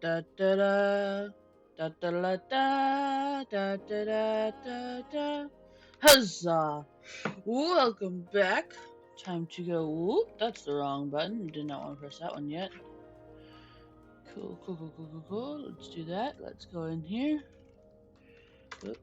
da da da da da da da da da da da da. Huzzah! Welcome back. Time to go. Whoop, that's the wrong button. Did not want to press that one yet. Cool, cool, cool, cool, cool, cool. Let's do that. Let's go in here. Whoop,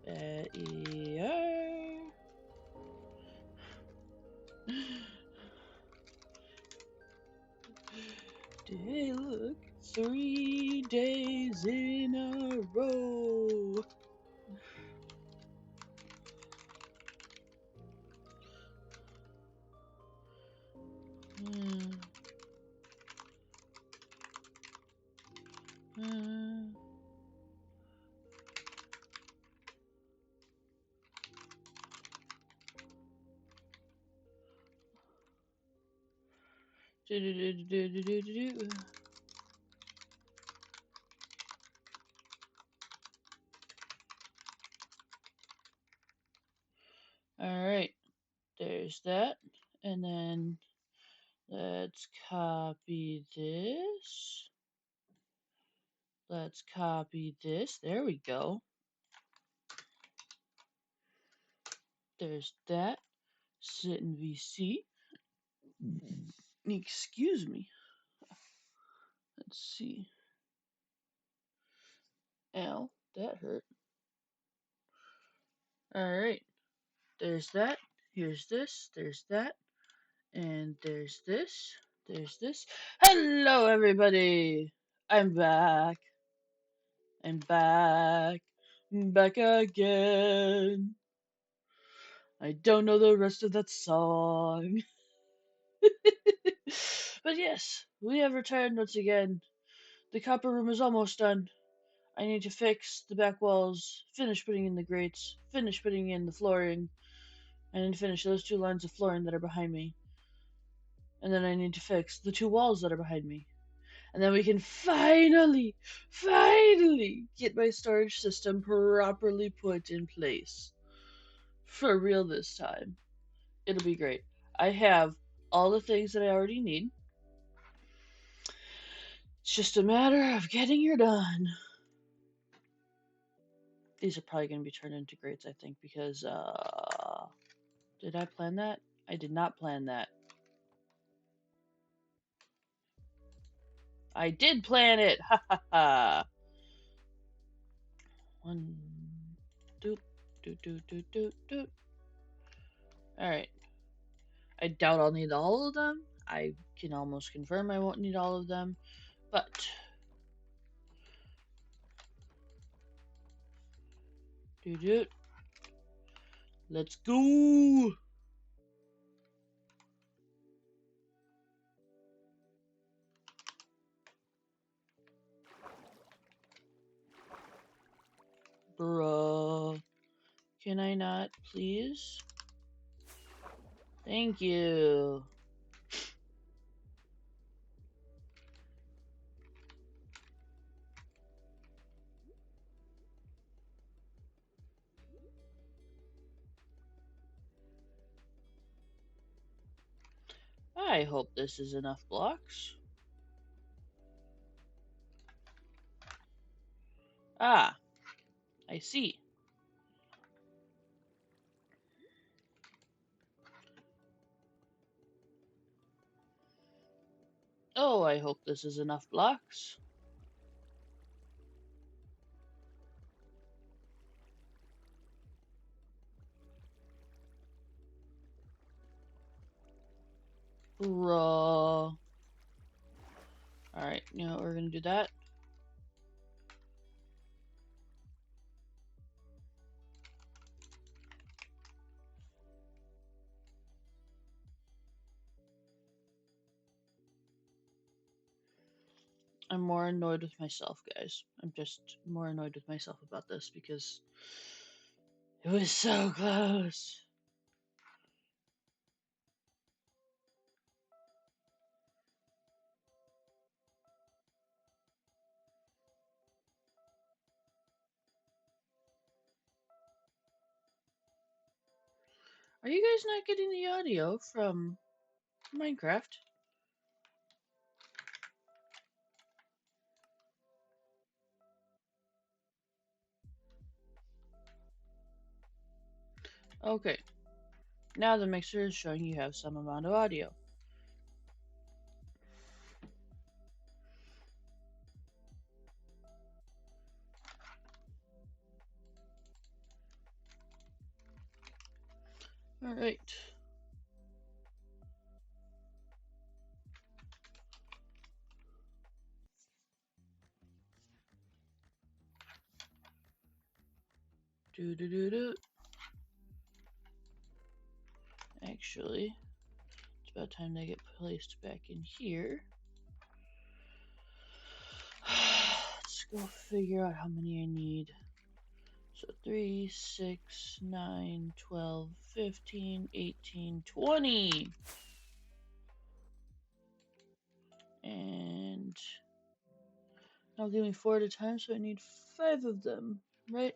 Hey, look. 3 days in a row. Hmm. Do-do-do-do-do-do-do-do. Alright, there's that. And then let's copy this. Let's copy this. There we go. There's that. Sit in VC. Excuse me. Let's see. Ow, that hurt. Alright, there's that. Here's this. There's that. And there's this. There's this. Hello, everybody. I'm back. I'm back. Back again. I don't know the rest of that song. But yes, we have returned once again. The copper room is almost done. I need to fix the back walls, finish putting in the grates, finish putting in the flooring, and then finish those 2 lines of flooring that are behind me. And then I need to fix the 2 walls that are behind me. And then we can finally get my storage system properly put in place. For real this time. It'll be great. I have all the things that I already need. It's just a matter of getting her done. These are probably going to be turned into grates, I think, because, did I plan that? I did not plan that. I did plan it! Ha ha ha! 1, doop, doop, doop, doop, doop, doop. Alright. I doubt I'll need all of them. I can almost confirm I won't need all of them. But dude, let's go. Bruh. Can I not, please? Thank you. I hope this is enough blocks. Ah, I see. Oh, I hope this is enough blocks. Bruh. Alright, you know what, we're gonna do that. I'm more annoyed with myself, guys. I'm just more annoyed with myself about this because it was so close. Are you guys not getting the audio from Minecraft? Okay. Now the mixer is showing you have some amount of audio. Alright. Do. Actually, it's about time they get placed back in here. Let's go figure out how many I need. So 3, 6, 9, 12, 15, 18, 20. And now give me 4 at a time, so I need 5 of them, right?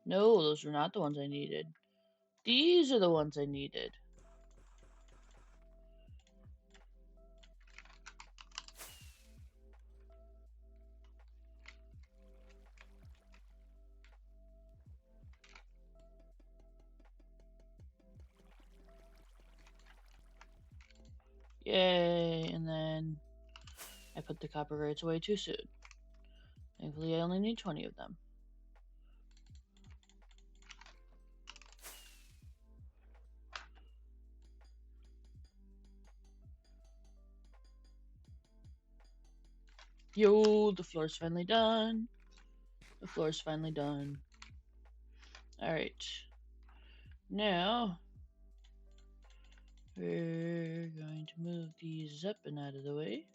No, those were not the ones I needed. These are the ones I needed. Yay, and then I put the copyrights away too soon. Thankfully, I only need 20 of them. Yo, the floor's finally done. The floor's finally done. Alright. Now, we're going to move these up and out of the way.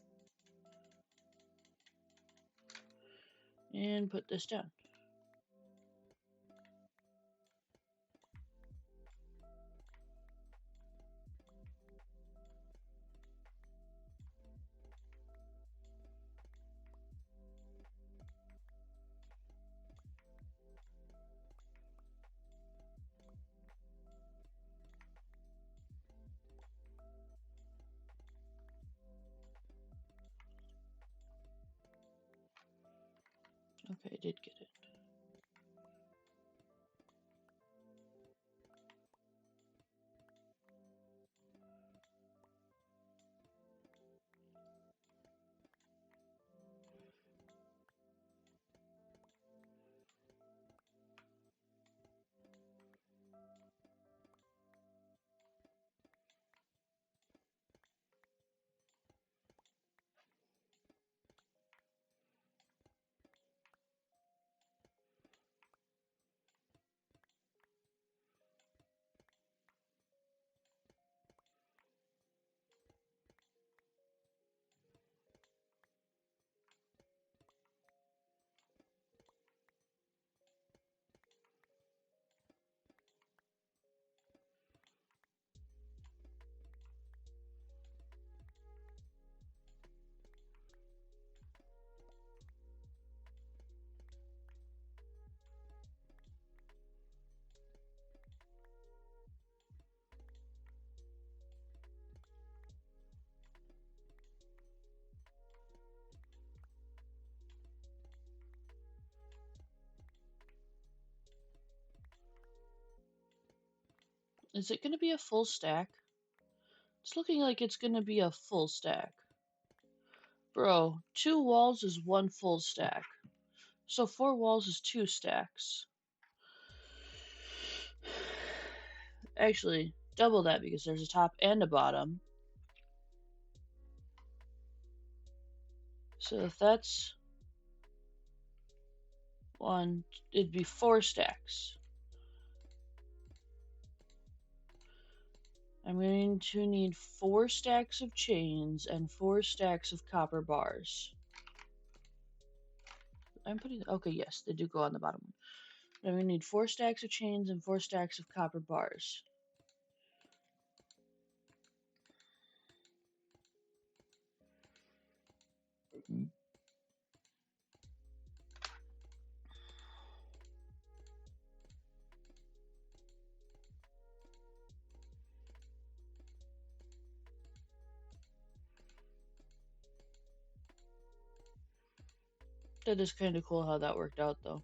And put this down. Okay, I did get it. Is it going to be a full stack? It's looking like it's going to be a full stack. Bro, 2 walls is 1 full stack. So 4 walls is 2 stacks. Actually, double that because there's a top and a bottom. So if that's 1, it'd be 4 stacks. I'm going to need 4 stacks of chains and 4 stacks of copper bars. I'm putting, okay, yes, they do go on the bottom one. I'm going to need 4 stacks of chains and 4 stacks of copper bars. That is kind of cool how that worked out, though.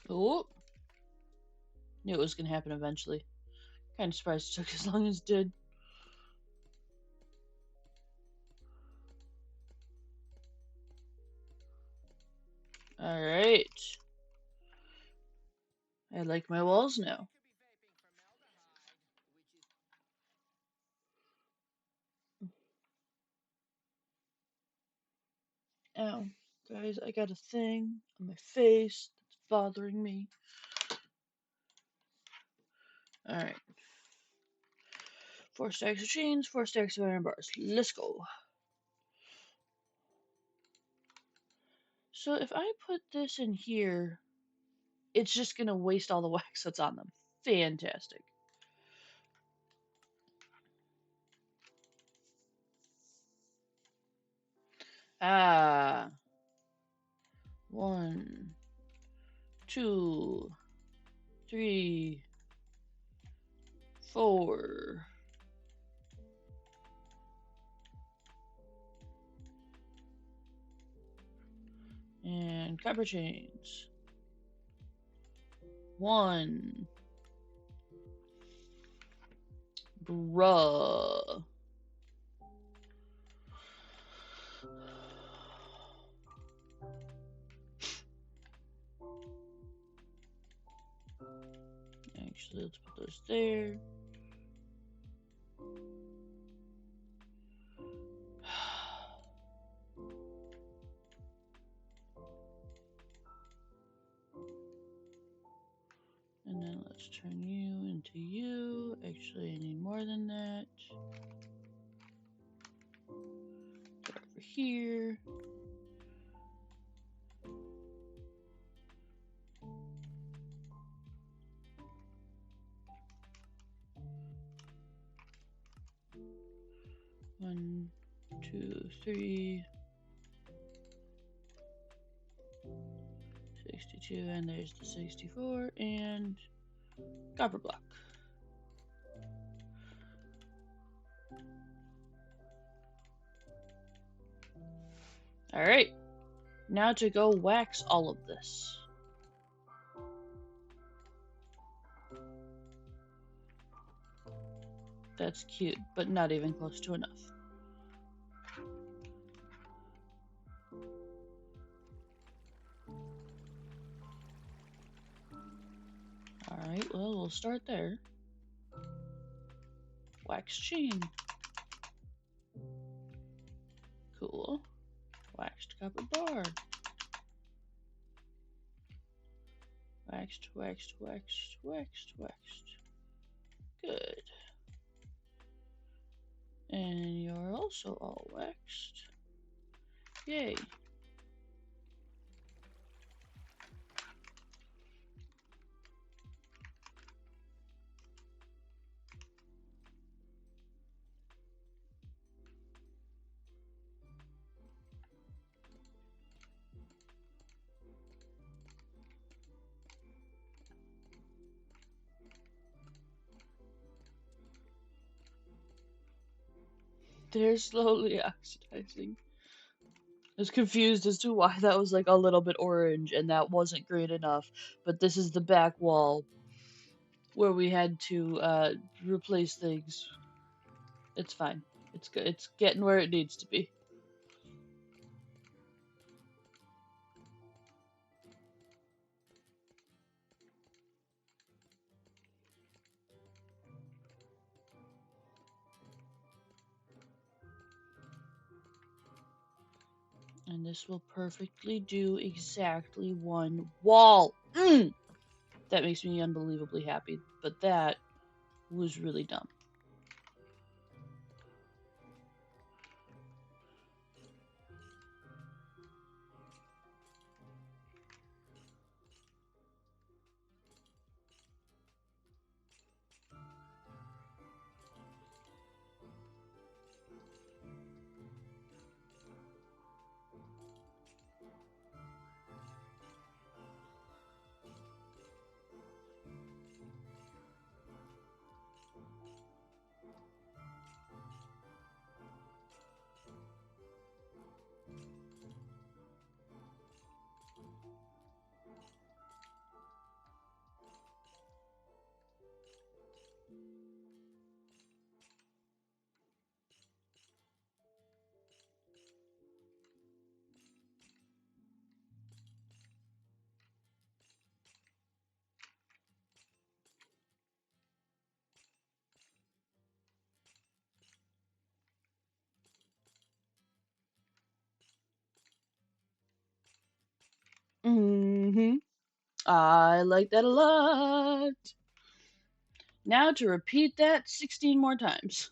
Oh, knew it was gonna happen eventually. Kind of surprised it took as long as it did. Alright. I like my walls now. Ow. Guys, I got a thing on my face that's bothering me. Alright. 4 stacks of chains, 4 stacks of iron bars. Let's go. So if I put this in here, it's just gonna waste all the wax that's on them. Fantastic. Ah. 1, 2, 3, 4. And copper chains. 1. Bruh. Actually, let's put those there. And then let's turn you into you. Actually, I need more than that. Go over here. One, 2, 3. 62, and there's the 64, and copper block. Alright, now to go wax all of this. That's cute, but not even close to enough. Alright, well, we'll start there. Wax chain. Cool. Waxed copper bar. Waxed, waxed, waxed, waxed, waxed. Good. And you're also all waxed. Yay. They're slowly oxidizing. I was confused as to why that was like a little bit orange and that wasn't great enough. But this is the back wall where we had to replace things. It's fine. It's good. It's getting where it needs to be. And this will perfectly do exactly one wall. That makes me unbelievably happy. But that was really dumb. Mm-hmm. I like that a lot. Now to repeat that 16 more times.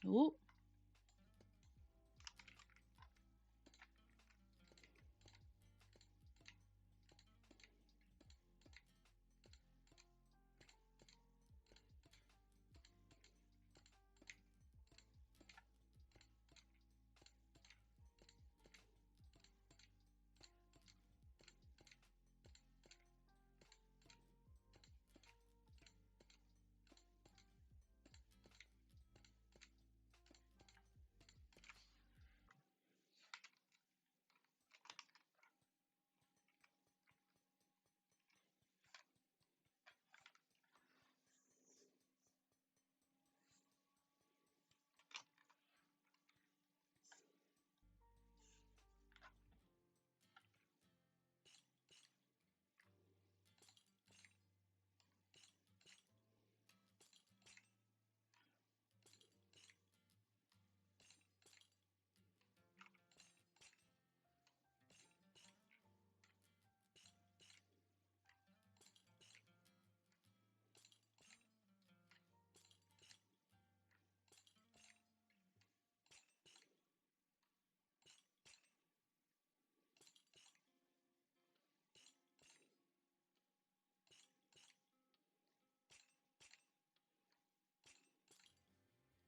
Ooh.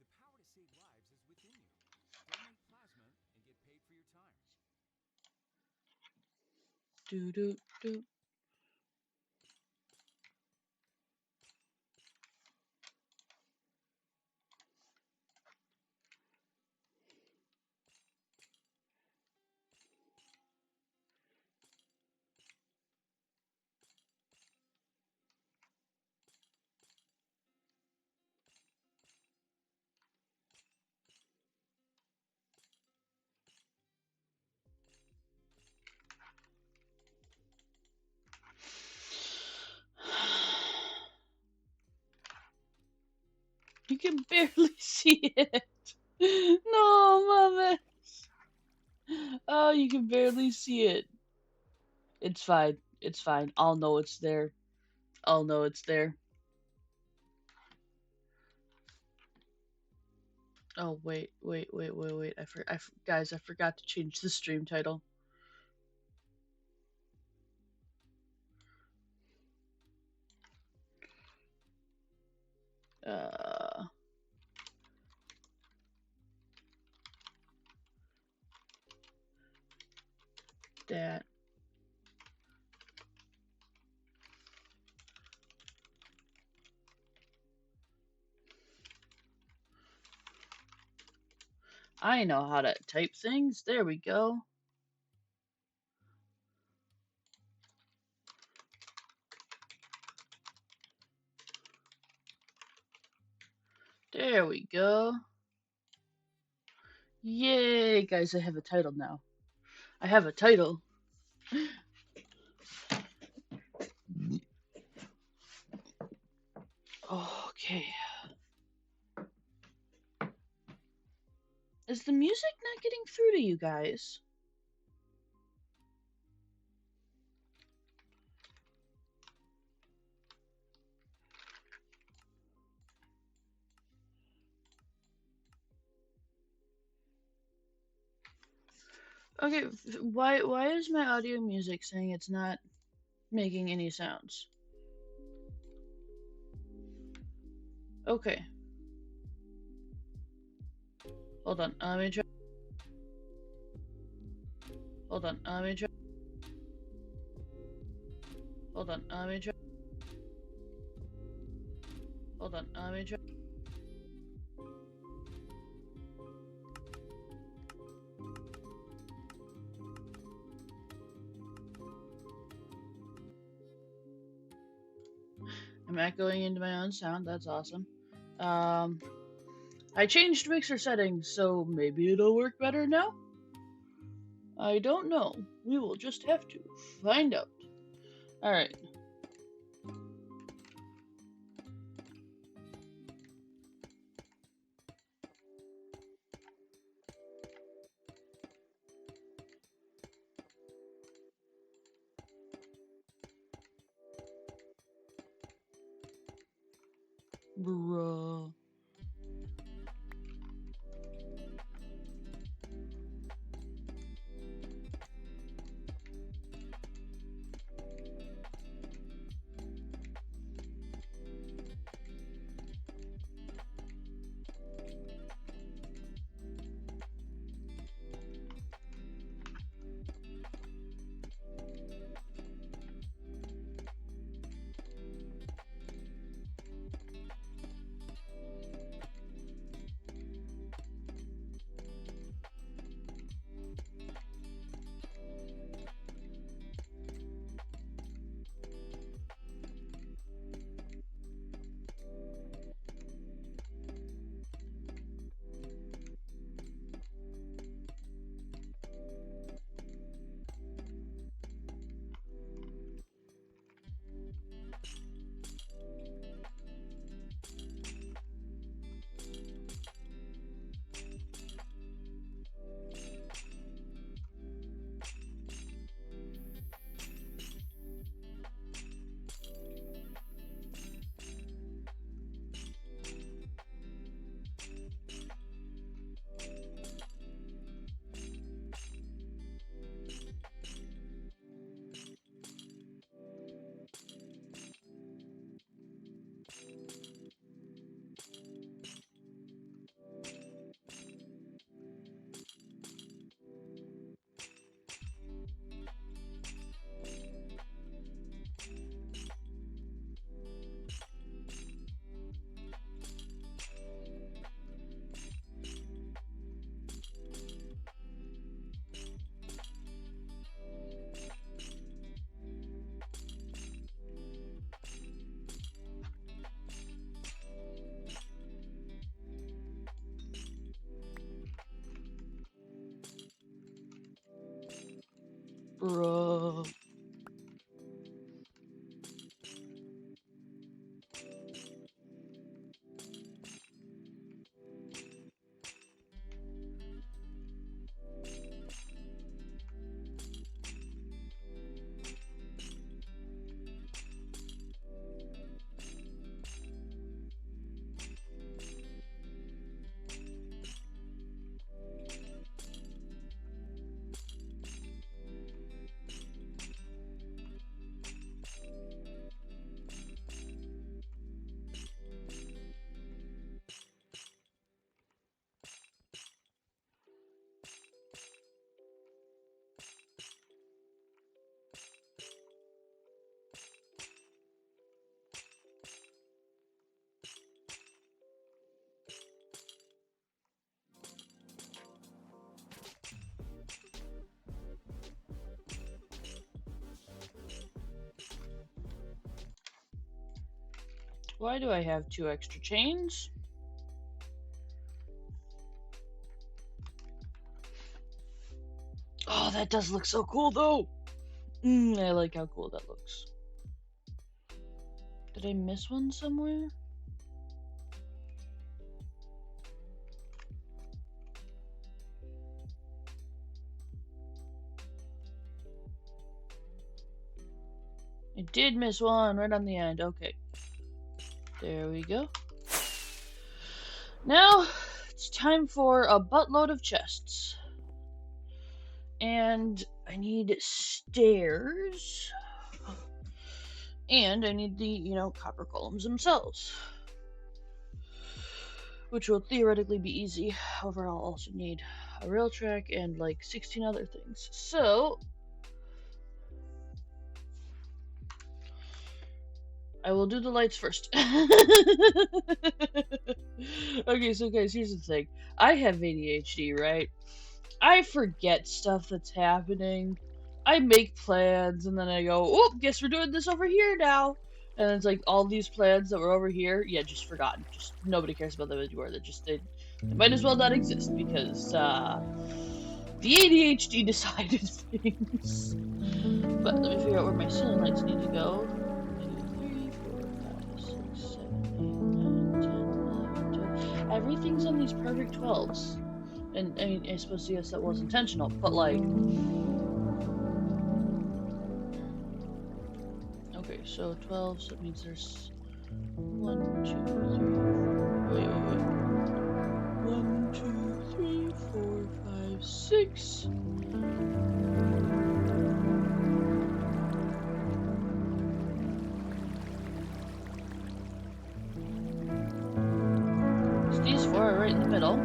The power to save lives is within you. Donate plasma and get paid for your time. Do do do. You can barely see it. No, mama. Oh, you can barely see it. It's fine. It's fine. I'll know it's there. I'll know it's there. Oh, wait. Guys, I forgot to change the stream title. Uh, that. I know how to type things. There we go. There we go. Yay, guys, I have a title now. I have a title. Okay. Is the music not getting through to you guys? Okay, why is my audio music saying it's not making any sounds? Okay. Hold on. Let me try. Hold on. Let me try. Hold on. Let me try. Hold on. Let me try. I'm echoing into my own sound. That's awesome. I changed mixer settings, so maybe it'll work better now? I don't know. We will just have to find out. Alright. Bruh. Bruh. Why do I have 2 extra chains? Oh, that does look so cool though! I like how cool that looks. Did I miss one somewhere? I did miss one right on the end. Okay. There we go. Now, it's time for a buttload of chests. And I need stairs. And I need the, copper golems themselves. Which will theoretically be easy. However, I'll also need a rail track and like 16 other things. So, I will do the lights first. Okay, so guys, here's the thing. I have ADHD, right? I forget stuff that's happening. I make plans and then I go, oh, guess we're doing this over here now. And it's like all these plans that were over here, yeah, just forgotten. Just nobody cares about them anymore. They might as well not exist because the ADHD decided things. But let me figure out where my ceiling lights need to go. 2, 3, 4, 5, 6, 7, 8, 9, 10, 11, 12. Everything's on these perfect 12s. And I mean, I suppose, yes, that was intentional, but like. Okay, so 12, so that means there's 1, 2, 3. Wait. 1, 2, 3, 4, 5, 6. So these 4 are right in the middle.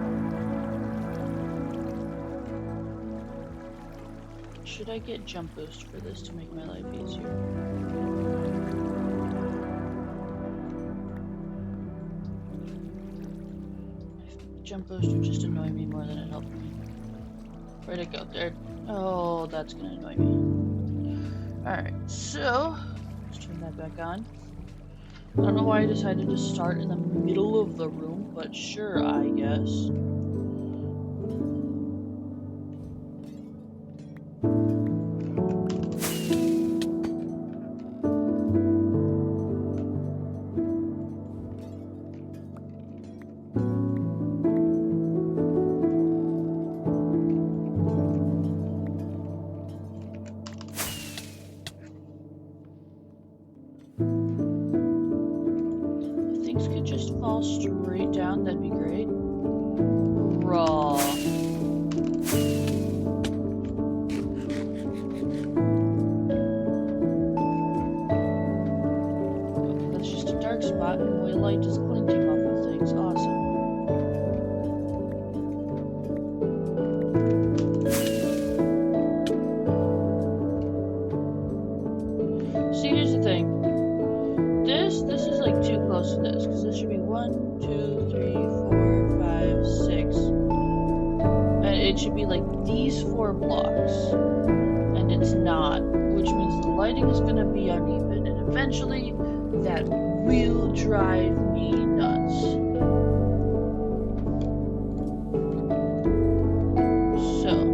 Should I get jump boost for this to make my life easier? Jump boost would just annoy me more than it helped me. Where'd it go? There. Oh, that's gonna annoy me. Alright, so let's turn that back on. I don't know why I decided to start in the middle of the room, but sure, I guess. If things could just fall straight down, that'd be great. Raw. Okay, that's just a dark spot, and my light is glinting off of things. Awesome. See, here's the thing. This is like too close to this, because this should be 1, 2, 3, 4, 5, 6. And it should be like these 4 blocks. And it's not, which means the lighting is going to be uneven, and eventually that will drive me nuts. So.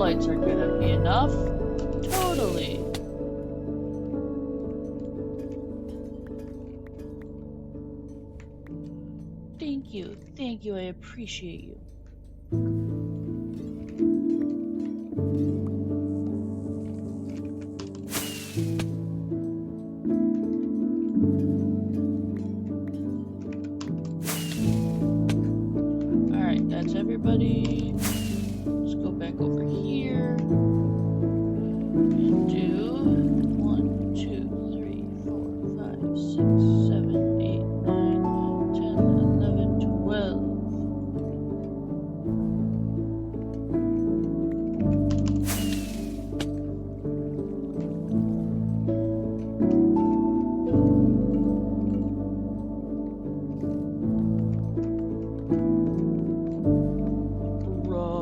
lights are gonna be enough. Totally. Thank you, I appreciate you. Alright, that's everybody. Let's go back over here and do 1, 2, 3, 4, 5, 6, 7, 8, 9, 10, 11, 12. Bro.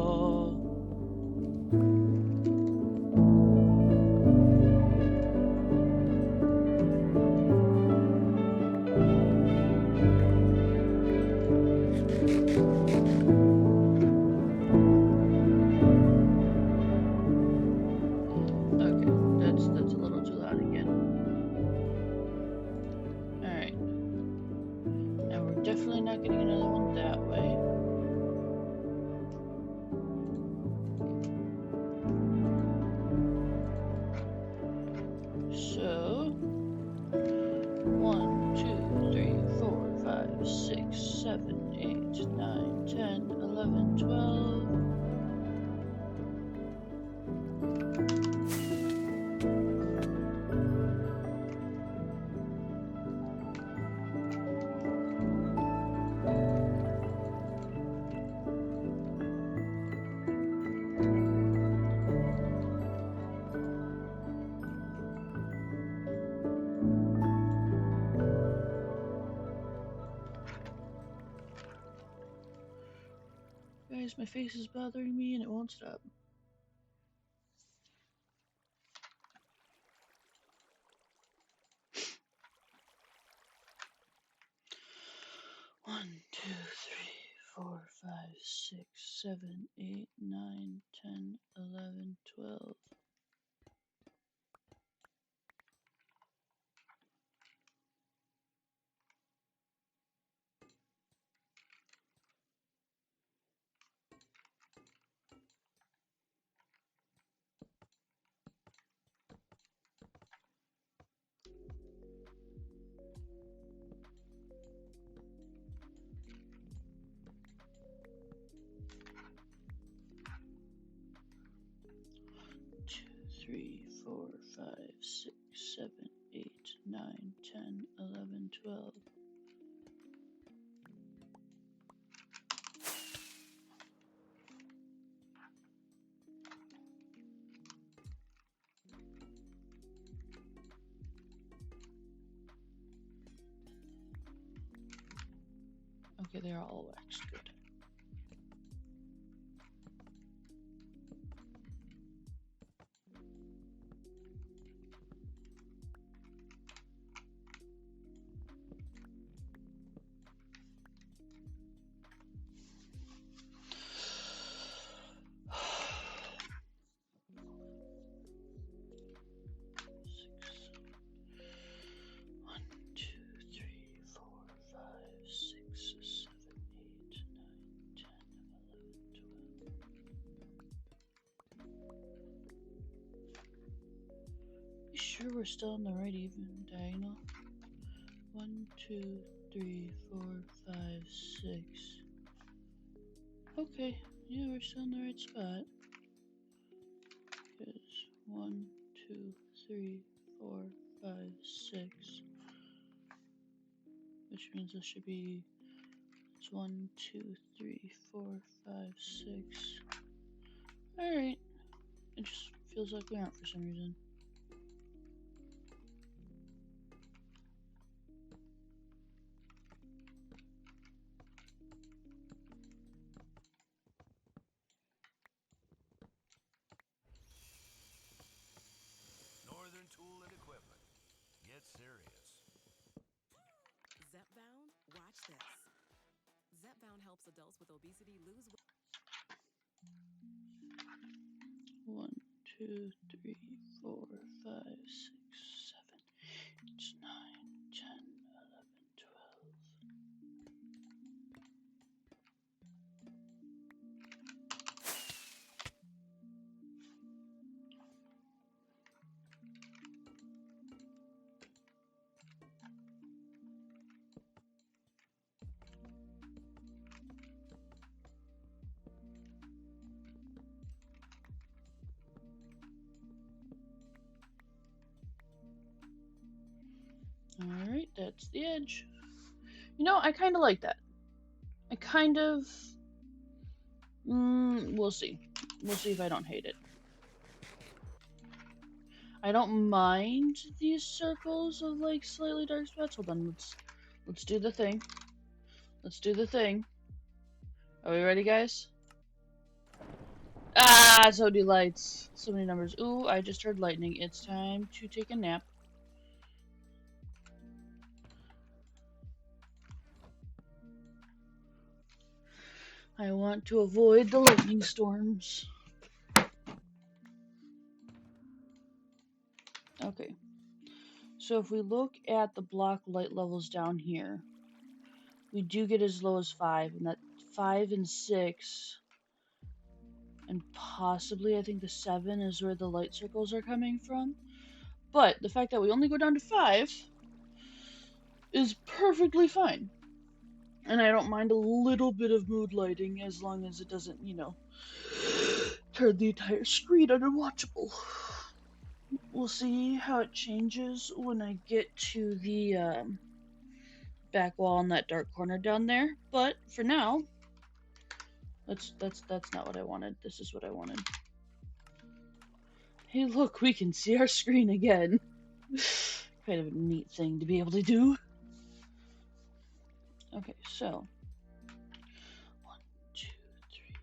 Guys, my face is bothering me and it won't stop. One, 2, 3, 4, 5, 6, 7, 8, 9, 10, 11, 12. Two, 3, 4, 5, 6, 7, 8, 9, 10, 11, 12. Okay, they're all waxed. Good. Sure, we're still on the right even diagonal. 1, 2, 3, 4, 5, 6. Okay, yeah, we're still in the right spot. Because 1, 2, 3, 4, 5, 6. Which means this should be 1, 2, 3, 4, 5, 6. Alright. It just feels like we aren't for some reason. Northern Tool and Equipment. Get serious. Zepbound, watch this. Zepbound helps adults with obesity lose weight. 1, 2, 3, 4, 5, 6, 7, 8, 9, 10, 11, 12. Alright, that's the edge. You know, I kind of like that. I kind of... we'll see. We'll see if I don't hate it. I don't mind these circles of, like, slightly dark spots. Hold on, let's do the thing. Let's do the thing. Are we ready, guys? Ah, so do lights. So many numbers. Ooh, I just heard lightning. It's time to take a nap. I want to avoid the lightning storms. Okay. So if we look at the block light levels down here, we do get as low as 5, and that 5 and 6, and possibly I think the 7 is where the light circles are coming from. But the fact that we only go down to 5 is perfectly fine. And I don't mind a little bit of mood lighting as long as it doesn't, you know, turn the entire screen unwatchable. We'll see how it changes when I get to the back wall in that dark corner down there. But for now, that's not what I wanted. This is what I wanted. Hey, look, we can see our screen again. Kind of a neat thing to be able to do. Okay, so 1, 2, 3,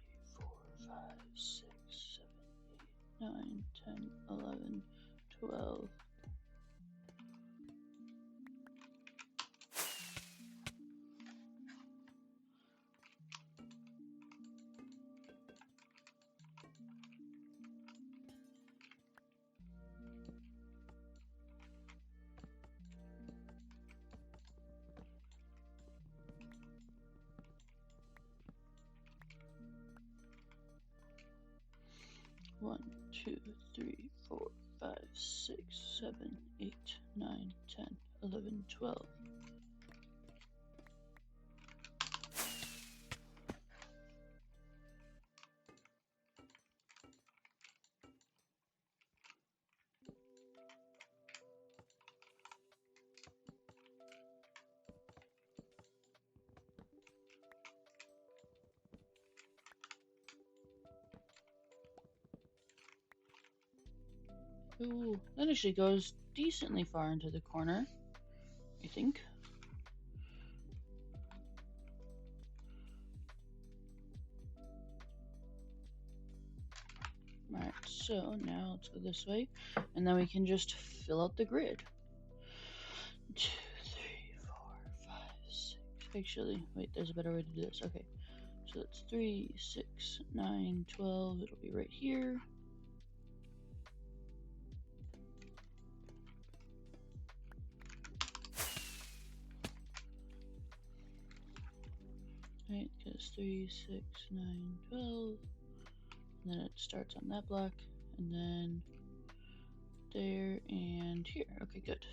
1, 2, 3, 4, 5, 6, 7, 8, 9, 10, 11, 12. Ooh, that actually goes decently far into the corner, I think. Alright, so now let's go this way, and then we can just fill out the grid. 2, 3, 4, 5, 6. Actually, wait, there's a better way to do this. Okay, so it's 3, 6, 9, 12. It'll be right here. Right, because 3, 6, 9, 12. And then it starts on that block, and then there and here. Okay, good.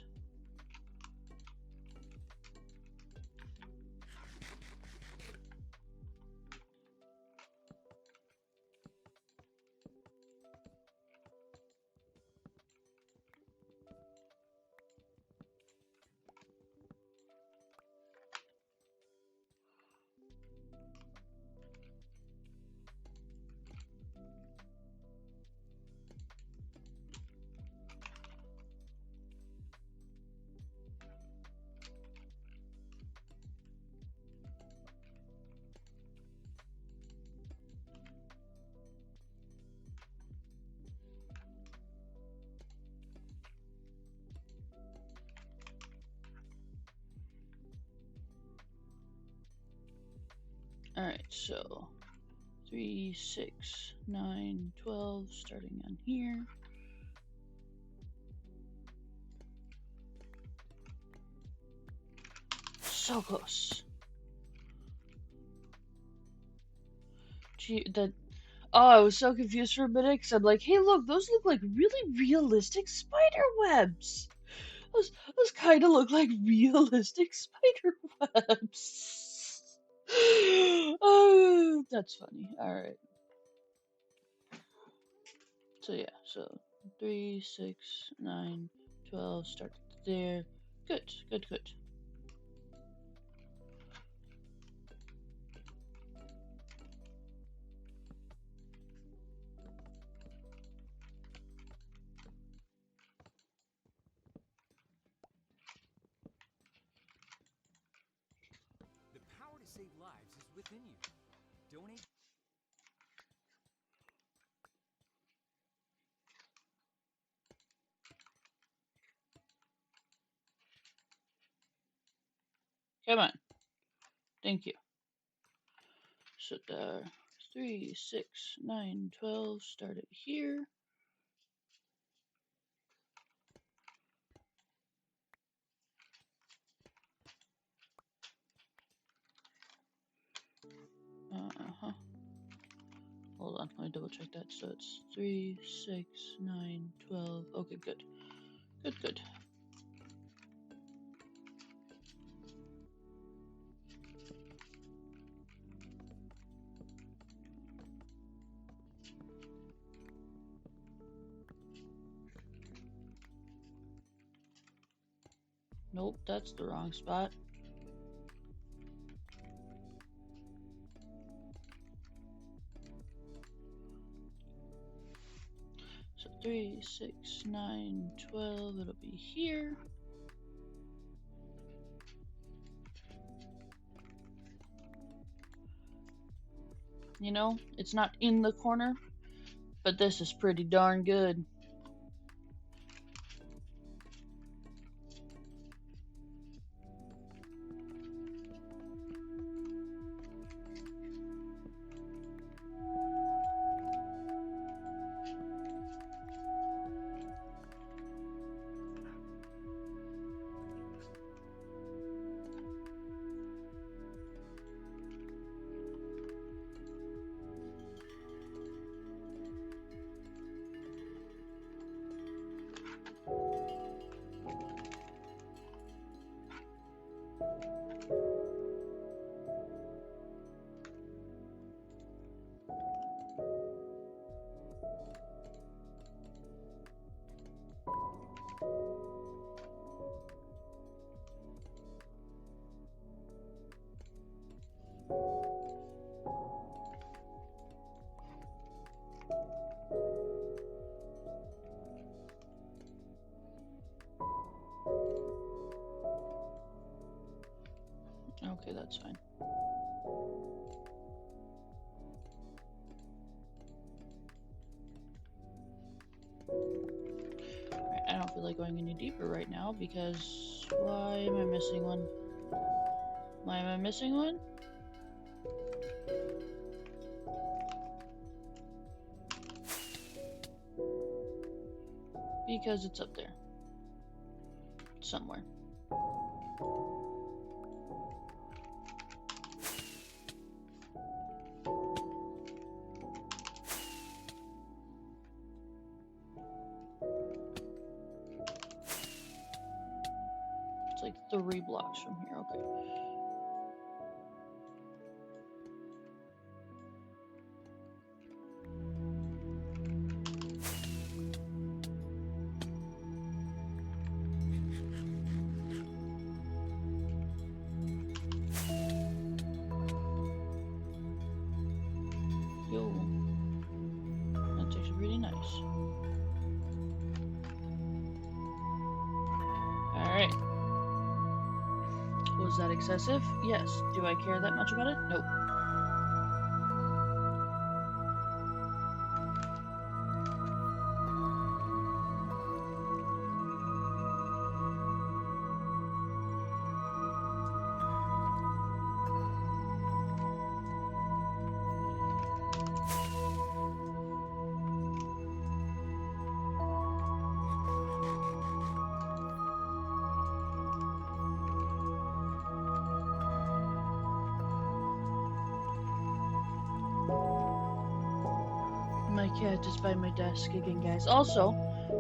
Alright, so 3, 6, 9, 12, starting on here. So close. Gee, I was so confused for a minute because I'm like, hey, look, those look like really realistic spider webs. Those kind of look like realistic spider webs. Oh, that's funny. Alright. So yeah, so 3, 6, 9, 12, start there. Good, good, good. The power to save lives is within you. Donate. Come on. Thank you. So the 3, 6, 9, 12, start it here. Uh-huh. Hold on, let me double check that. So it's 3, 6, 9, 12. Okay, good. Good, good. Nope, that's the wrong spot. So 3, 6, 9, 12. It'll be here. You know, it's not in the corner, but this is pretty darn good. that's fine. Alright, I don't feel like going any deeper right now because why am I missing one? Why am I missing one? Because it's up there. Somewhere. It's like 3 blocks from here, okay. Yo. That's actually pretty nice. Alright. Was that excessive? Yes. Do I care that much about it? Nope. My cat is by my desk again, guys. Also,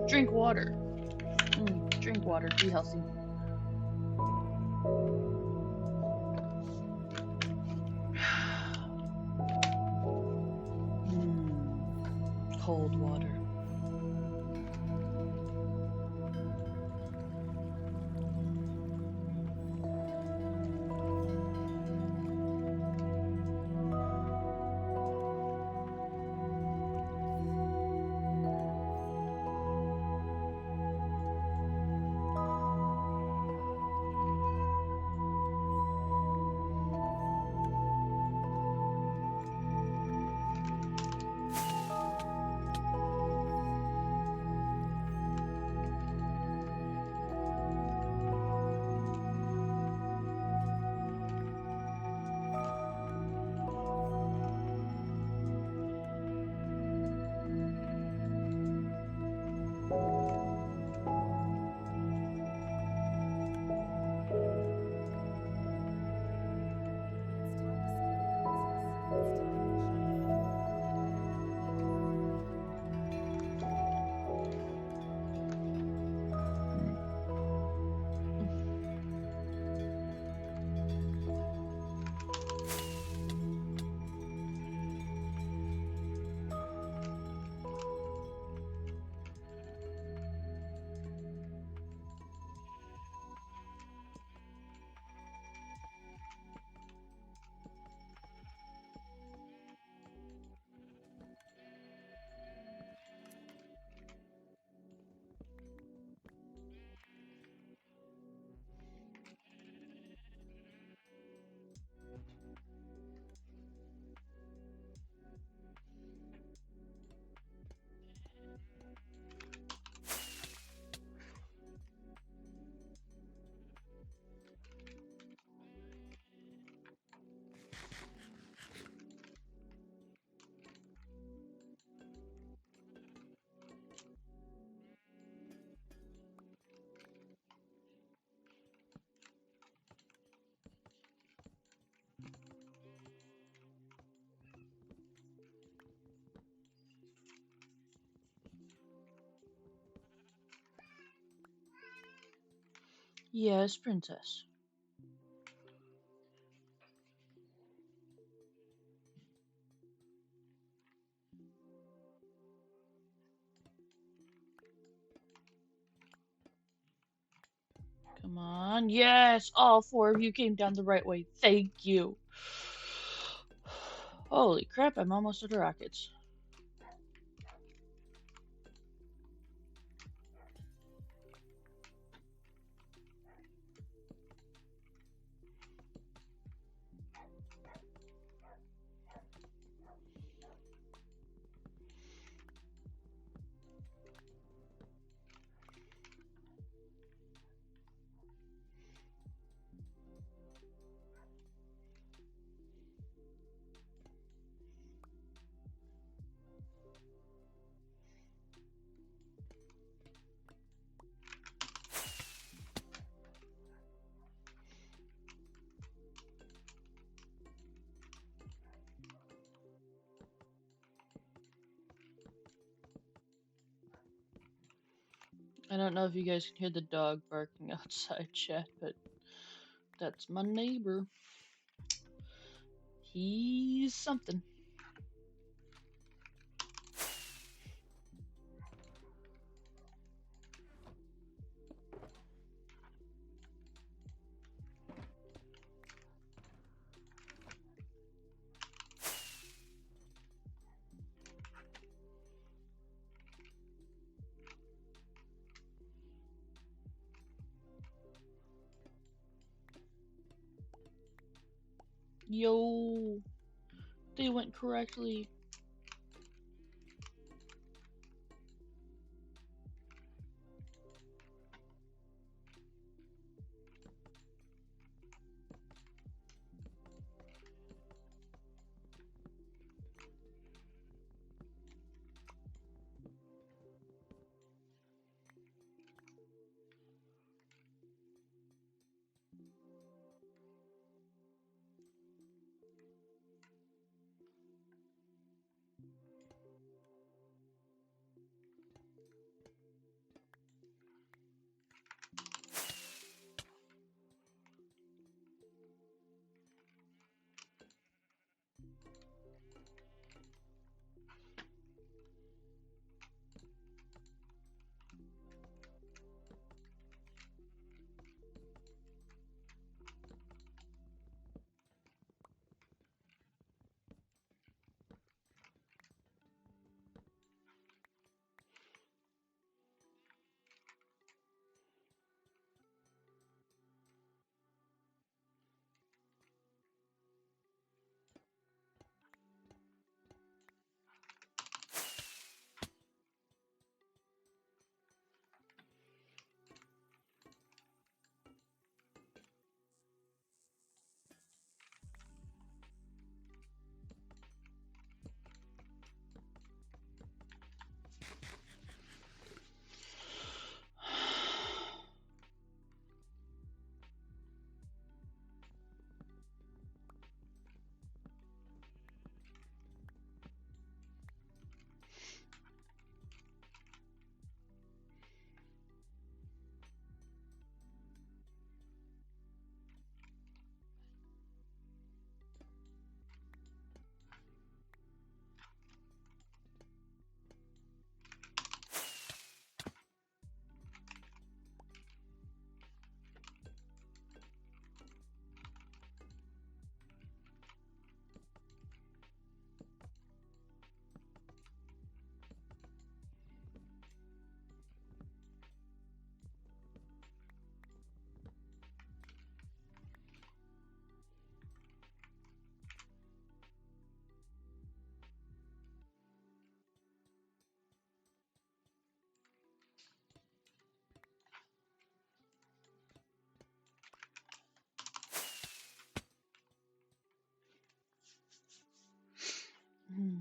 drink water. Drink water. Be healthy. Cold water. Yes, princess. Come on. Yes, all 4 of you came down the right way. Thank you. Holy crap, I'm almost at the rockets. I don't know if you guys can hear the dog barking outside, chat, but that's my neighbor. He's something. Yo, they went correctly. Hmm.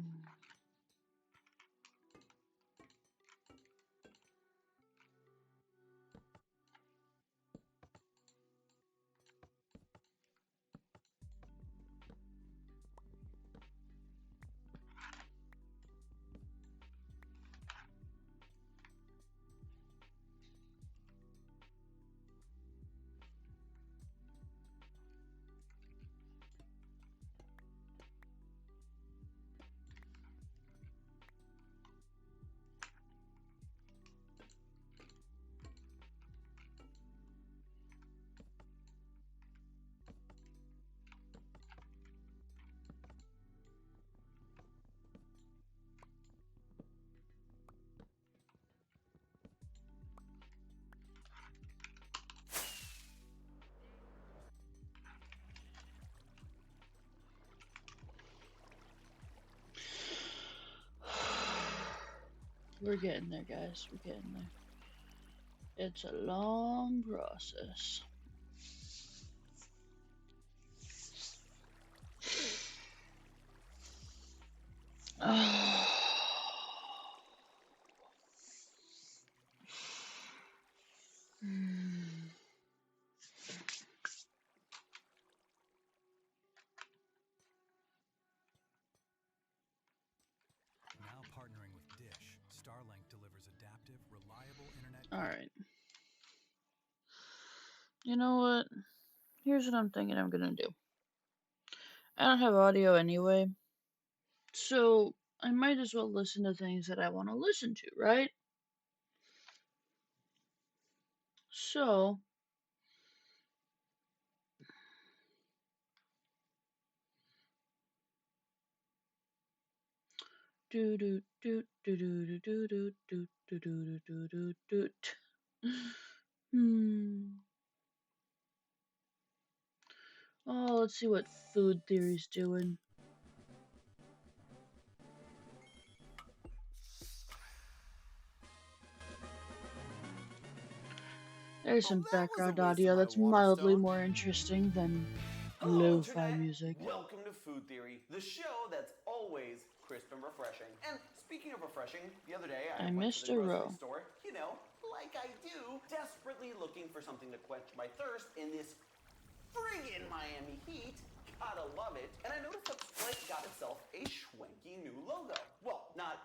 We're getting there, guys. We're getting there. It's a long process. Now partnering with Dish, Starlink delivers adaptive, reliable internet. Alright. You know what? Here's what I'm thinking I'm gonna do. I don't have audio anyway, so I might as well listen to things that I want to listen to, right? So, do do do do do do do do do do do do do. Oh, let's see what food theory's doing. There's some background audio that's mildly more interesting than Hello, lo-fi Internet! music. Welcome to Food Theory, the show that's always crisp and refreshing. And speaking of refreshing, the other day I went missed to the a grocery row. store, you know, like I do, desperately looking for something to quench my thirst in this friggin' Miami heat. Gotta love it. And I noticed that Sprite got itself a schwanky new logo. Well, not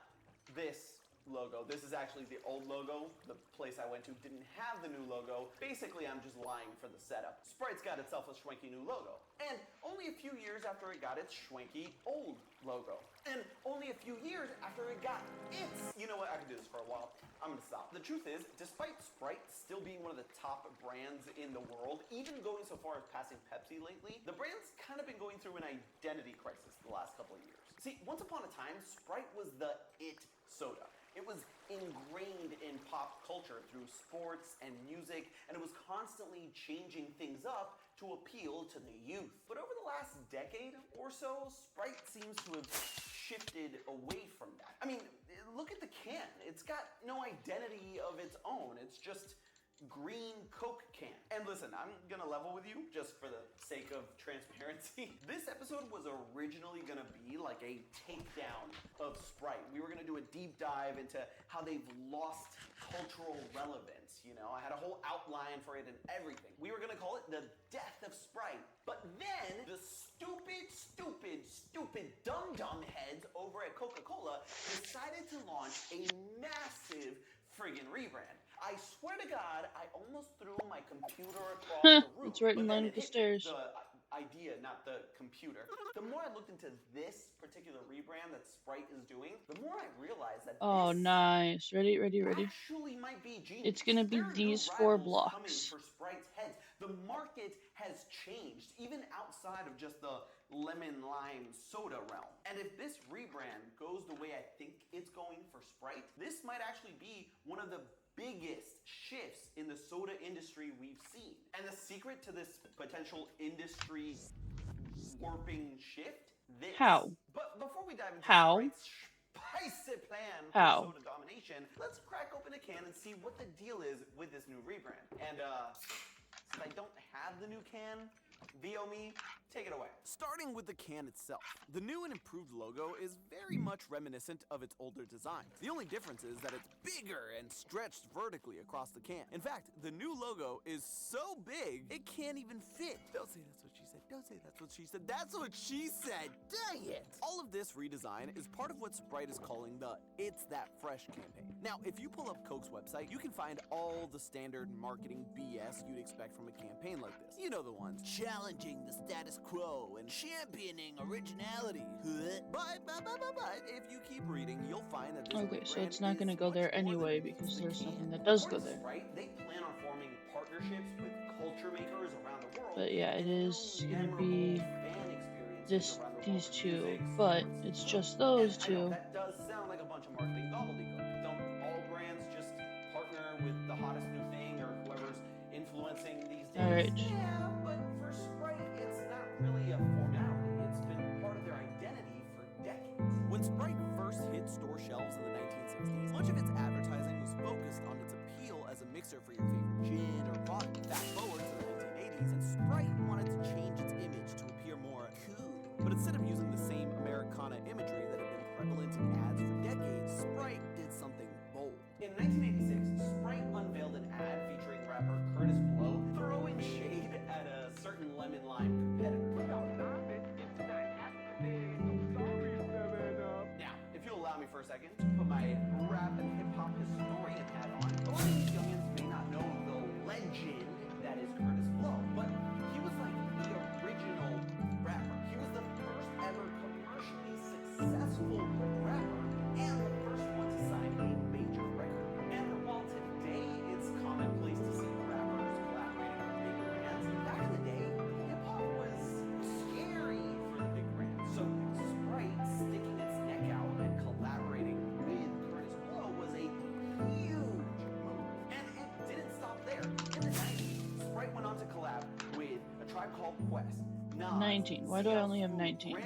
this logo. This is actually the old logo. The place I went to didn't have the new logo. Basically, I'm just lying for the setup. Sprite's got itself a schwanky new logo. And only a few years after it got its schwanky old logo. And only a few years after it got its... You know what? I could do this for a while. I'm gonna stop. The truth is, despite Sprite still being one of the top brands in the world, even going so far as passing Pepsi lately, the brand's kind of been going through an identity crisis the last couple of years. See, once upon a time, Sprite was the it soda. It was ingrained in pop culture through sports and music, and it was constantly changing things up to appeal to the youth. But over the last decade or so, Sprite seems to have shifted away from that. I mean, look at the can. It's got no identity of its own. It's just green Coke can. And listen, I'm gonna level with you just for the sake of transparency. This episode was originally gonna be like a takedown of Sprite. We were gonna do a deep dive into how they've lost cultural relevance. You know, I had a whole outline for it and everything. We were gonna call it the death of Sprite. But then the stupid dumb heads over at Coca-Cola decided to launch a massive friggin' rebrand. I swear to God, I almost threw my computer across the room. It's right in But then line it with the hit me, stairs. the idea, not the computer. The more I looked into this particular rebrand that Sprite is doing, the more I realized that Oh, this nice. Ready? actually might be genius. It's gonna be There are these new 4 rivals coming blocks. for Sprite's heads. The market has changed, even outside of just the lemon lime soda realm. And if this rebrand goes the way I think it's going for Sprite, this might actually be one of the biggest shifts in the soda industry we've seen. And the secret to this potential industry warping shift? This. How? But before we dive into How? Sprite's spicy plan for How? soda domination, let's crack open a can and see what the deal is with this new rebrand. And since I don't have the new can, VO me, take it away. Starting with the can itself, the new and improved logo is very much reminiscent of its older design. The only difference is that it's bigger and stretched vertically across the can. In fact, the new logo is so big, it can't even fit. Don't say that's what she said. Don't say that's what she said. That's what she said. Dang it! All of this redesign is part of what Sprite is calling the It's That Fresh campaign. Now, if you pull up Coke's website, you can find all the standard marketing BS you'd expect from a campaign like this. You know the ones. Challenging the status quo and championing originality. But if you keep reading, you'll find that this Okay, so rebrand it's not gonna is go much there more anyway than because just a there's can. nothing that does go According to there. Sprite, they plan on forming partnerships with culture makers around the world. But yeah, it and is film gonna memorable be fan experiences around the world these with two, music, but sports, it's film. just those And I know two. that does sound like a bunch of marketing gobbledygook. Don't all brands just partner with the hottest new thing or whoever's influencing these days? Alright. Yeah, but for Sprite, it's not really a formality. It's been part of their identity for decades. When Sprite first hit store shelves in the 1960s, much of its advertising was focused on its appeal as a mixer for your favorite gin or vodka. Fast forward to the 1980s, and Sprite wanted to change its image to appear more cool. But instead of using the same Americana imagery that had been prevalent in ads for decades, Sprite did something bold. In 1986, Sprite unveiled an ad featuring rapper Curtis Blow throwing shade at a certain lemon lime competitor. Now, if you'll allow me for a second to put my rap and hip-hop historian hat on. A lot of these youngins may not know the legend that is Curtis Blow, but he was like the original rapper. He was the first ever commercially successful rapper and the first one to sign a major record. And while today it's commonplace to see rappers collaborating with big brands, back in the day, hip-hop was scary for the big brands. So Sprite sticking its neck out and collaborating with Curtis Blow was a huge move. And it didn't stop there. In the 90s, Sprite went on to collab with A Tribe Called Quest, Nas, 19. Why do I only have 19?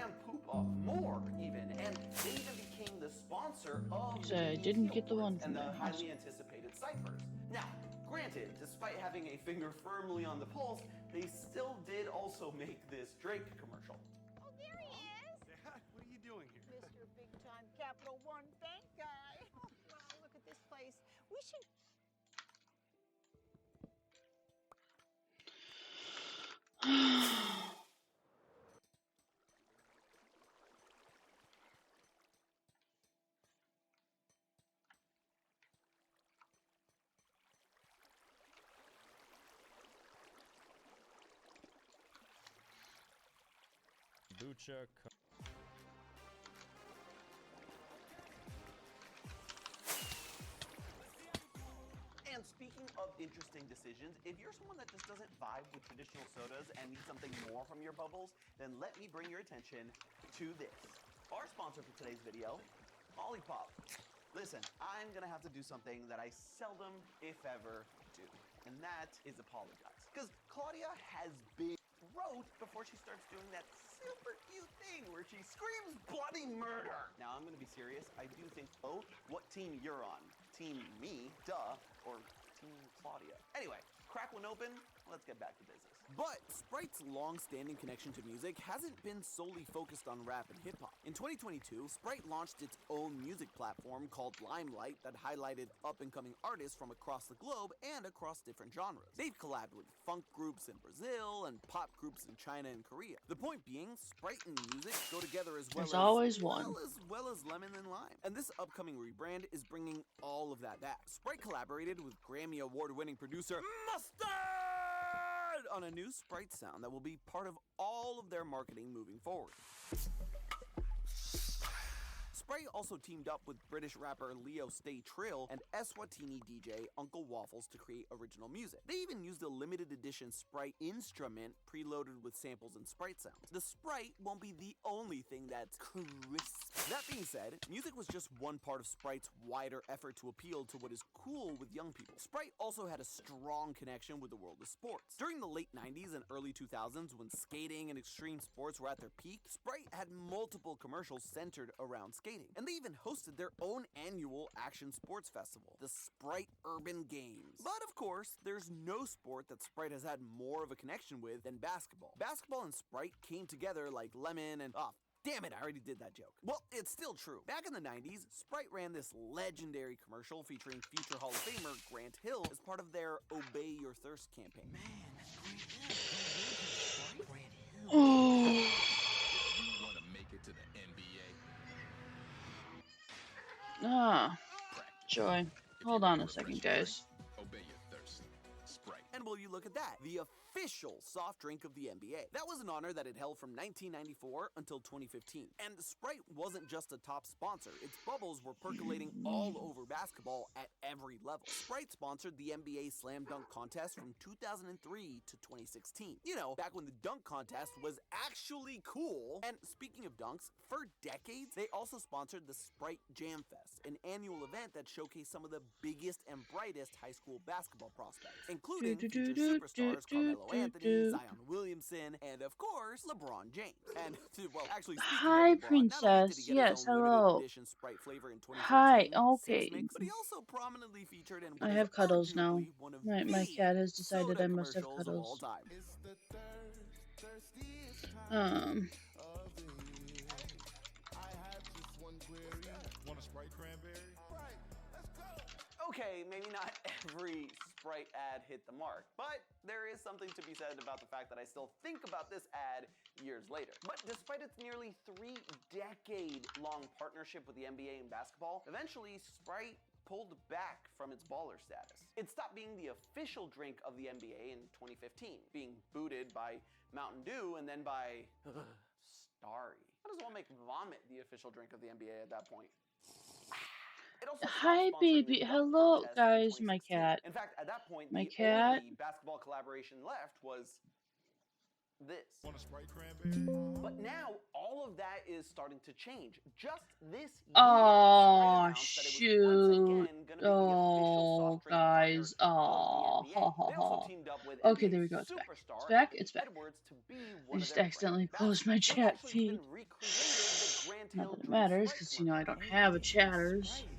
More even, and they even became the sponsor of So I didn't get the one and from the there. highly anticipated ciphers. Now, granted, despite having a finger firmly on the pulse, they still did also make this Drake commercial. Oh, there he is. Dad, what are you doing here? Mr. Big Time Capital One Bank guy. Oh, wow, look at this place. We should. Lucha. And speaking of interesting decisions, if you're someone that just doesn't vibe with traditional sodas and needs something more from your bubbles, then let me bring your attention to this. Our sponsor for today's video, Olipop. Listen, I'm gonna have to do something that I seldom, if ever, do, and that is apologize. Because Claudia has been throat before she starts doing that super cute thing where she screams bloody murder. Now, I'm gonna be serious. I do think, oh, what team you're on? Team me, duh, or Team Claudia? Anyway, crack one open, let's get back to business. But Sprite's long-standing connection to music hasn't been solely focused on rap and hip-hop. In 2022, Sprite launched its own music platform called Limelight that highlighted up-and-coming artists from across the globe and across different genres. They've collabed with funk groups in Brazil and pop groups in China and Korea. The point being, Sprite and music go together as well There's always one. well as lemon and lime. And this upcoming rebrand is bringing all of that back. Sprite collaborated with Grammy Award-winning producer Mustard on a new Sprite sound that will be part of all of their marketing moving forward. Sprite also teamed up with British rapper Leo Stay Trill and Eswatini DJ Uncle Waffles to create original music. They even used a limited edition Sprite instrument preloaded with samples and Sprite sounds. The Sprite won't be the only thing that's crisp. That being said, music was just one part of Sprite's wider effort to appeal to what is cool with young people. Sprite also had a strong connection with the world of sports. During the late 90s and early 2000s, when skating and extreme sports were at their peak, Sprite had multiple commercials centered around skating. And they even hosted their own annual action sports festival, the Sprite Urban Games. But of course, there's no sport that Sprite has had more of a connection with than basketball. Basketball and Sprite came together like lemon and damn it, I already did that joke. Well, it's still true. Back in the 90s, Sprite ran this legendary commercial featuring future Hall of Famer Grant Hill as part of their Obey Your Thirst campaign. Man, that's Grant Hill. Grant Hill. Oh. You want to make it to the NBA? Joy. Hold on a second, guys. Obey your thirst. Sprite. And will you look at that? The official soft drink of the NBA. That was an honor that it held from 1994 until 2015. And Sprite wasn't just a top sponsor. Its bubbles were percolating all over basketball at every level. Sprite sponsored the NBA Slam Dunk Contest from 2003 to 2016. You know, back when the dunk contest was actually cool. And speaking of dunks, for decades, they also sponsored the Sprite Jam Fest, an annual event that showcased some of the biggest and brightest high school basketball prospects, including future superstars Carmelo Anthony, Zion Williamson, and of course, LeBron James. And, well, actually, speaking Hi, of LeBron, not only did he princess. get Yes, his own limited hello. edition Sprite flavor in 2014, Hi, okay. Six Mix, but he also prominently featured in what I is have cuddles now. arguably one of My the cat has decided soda I must have commercials of all cuddles. time. Want a Sprite cranberry? Okay, maybe not every Sprite ad hit the mark. But there is something to be said about the fact that I still think about this ad years later. But despite its nearly 3-decade-long partnership with the NBA and basketball, eventually Sprite pulled back from its baller status. It stopped being the official drink of the NBA in 2015, being booted by Mountain Dew and then by Starry. How does one make vomit the official drink of the NBA at that point? It also stopped Hi, sponsoring the baby. dunk Hello, contest guys. in My 2016. cat. In fact, at that point, My the cat. only basketball collaboration left was this. Want a Sprite cranberry? But now all of that is starting to change. Just this year, Sprite Oh, announced that it was once shoot. again going to be the official Oh, soft drink partner guys. of the Oh, NBA. ha ha They also ha. teamed up with Okay, NBA there we go. It's back. It's superstar back. Anthony It's back. Edwards to be I one of just their accidentally brand closed my ambassadors. They chat actually feed. even recreated the Grant Not Hill that it Drink matters, Sprite because, you know, I commercial. don't have a chatters. Sprite.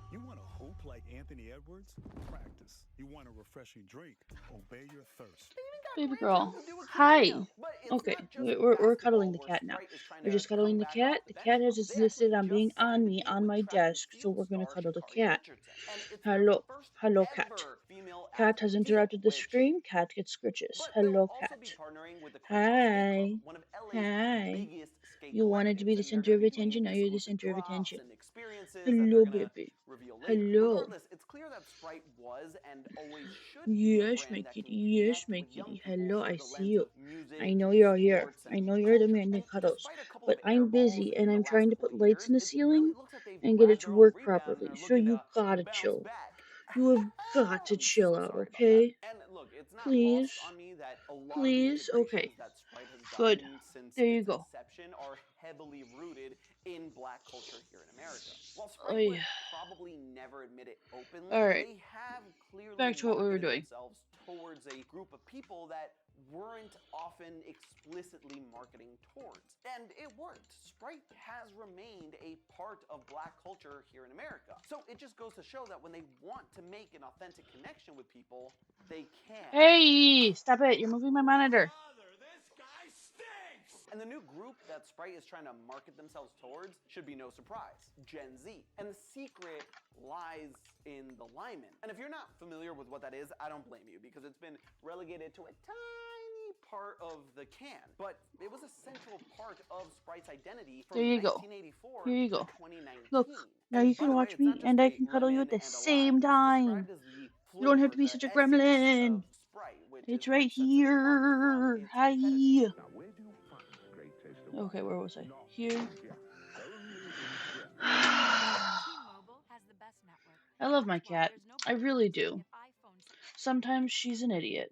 You want a hope like Anthony Edwards? Practice. You want a refreshing drink? Obey your thirst. Baby Grant girl. Hill to do a Hi. cameo. But it's Okay, not just we're cuddling basketball the where cat now. Sprite is trying We're to just cuddling come the back cat. off The the cat bench has from. They insisted actually on being just signed on a me deal on with my track and desk, so field we're gonna star cuddle the Sha'Carri cat. Richardson. And it's Hello. the first Hello, cat. ever female Cat has athlete interrupted the field, stream. Cat gets scritches. but they'll Hello, also cat. be partnering with the Crenshaw Skate Club, Hi. one of LA's Hi. biggest skate You wanted to be collectives, the and they're center going of to be doing attention. Now you're the exclusive center of drops attention. and experiences that they're Hello, going to baby. reveal later. Hello. Regardless, it's clear that Sprite was and always should be a Yes, my brand that kitty. can Yes, connect my with young kitty. people Hello, through I the see lens you. of music, I know you're here. sports, and I know you're culture. demanding And cuddles. despite a couple But of air I'm balls busy in and the I'm last trying to couple put of lights years, in the it really ceiling looks like they've and get it grabbed to their own work rebound and properly. are So looking you to gotta bounce chill. back. You have got to I'm chill so out, sorry about that. okay? And look, it's not Please. lost on me that a lot of the Please. Okay. integrations that Sprite has Good. done since There you its go. inception are heavily rooted in black culture here in America. While Oh, Sprite would yeah. probably never admit it openly, Alright. they have clearly Back to what we were marketed doing. themselves towards a group of people that weren't often explicitly marketing towards. And it worked. Sprite has remained a part of black culture here in America. So it just goes to show that when they want to make an authentic connection with people, they can. Hey! Stop it. You're moving my monitor. This guy stinks! And the new group that Sprite is trying to market themselves towards should be no surprise, Gen Z. And the secret lies in the Lyman. And if you're not familiar with what that is, I don't blame you, because it's been relegated to a tiny part of the can. But it was a central part of Sprite's identity from There you go. 1984 Here you to go. 2019. Look, now And you by can the way, watch it's not me just and I a can cuddle you lemon at the and a same lime. It's time. described as the You don't have flavor, to be the such a essence gremlin. of Sprite, which It's is what right sets it apart from here. its Hi. competitors. Now, where do you find the great taste of Okay, wine? where was I? No, Here. yeah, only in Germany. T-Mobile has the best network. I love my That's why cat. there's no I better really place to do. get iPhones. Sometimes she's an idiot.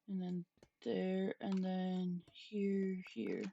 And then there, and then here.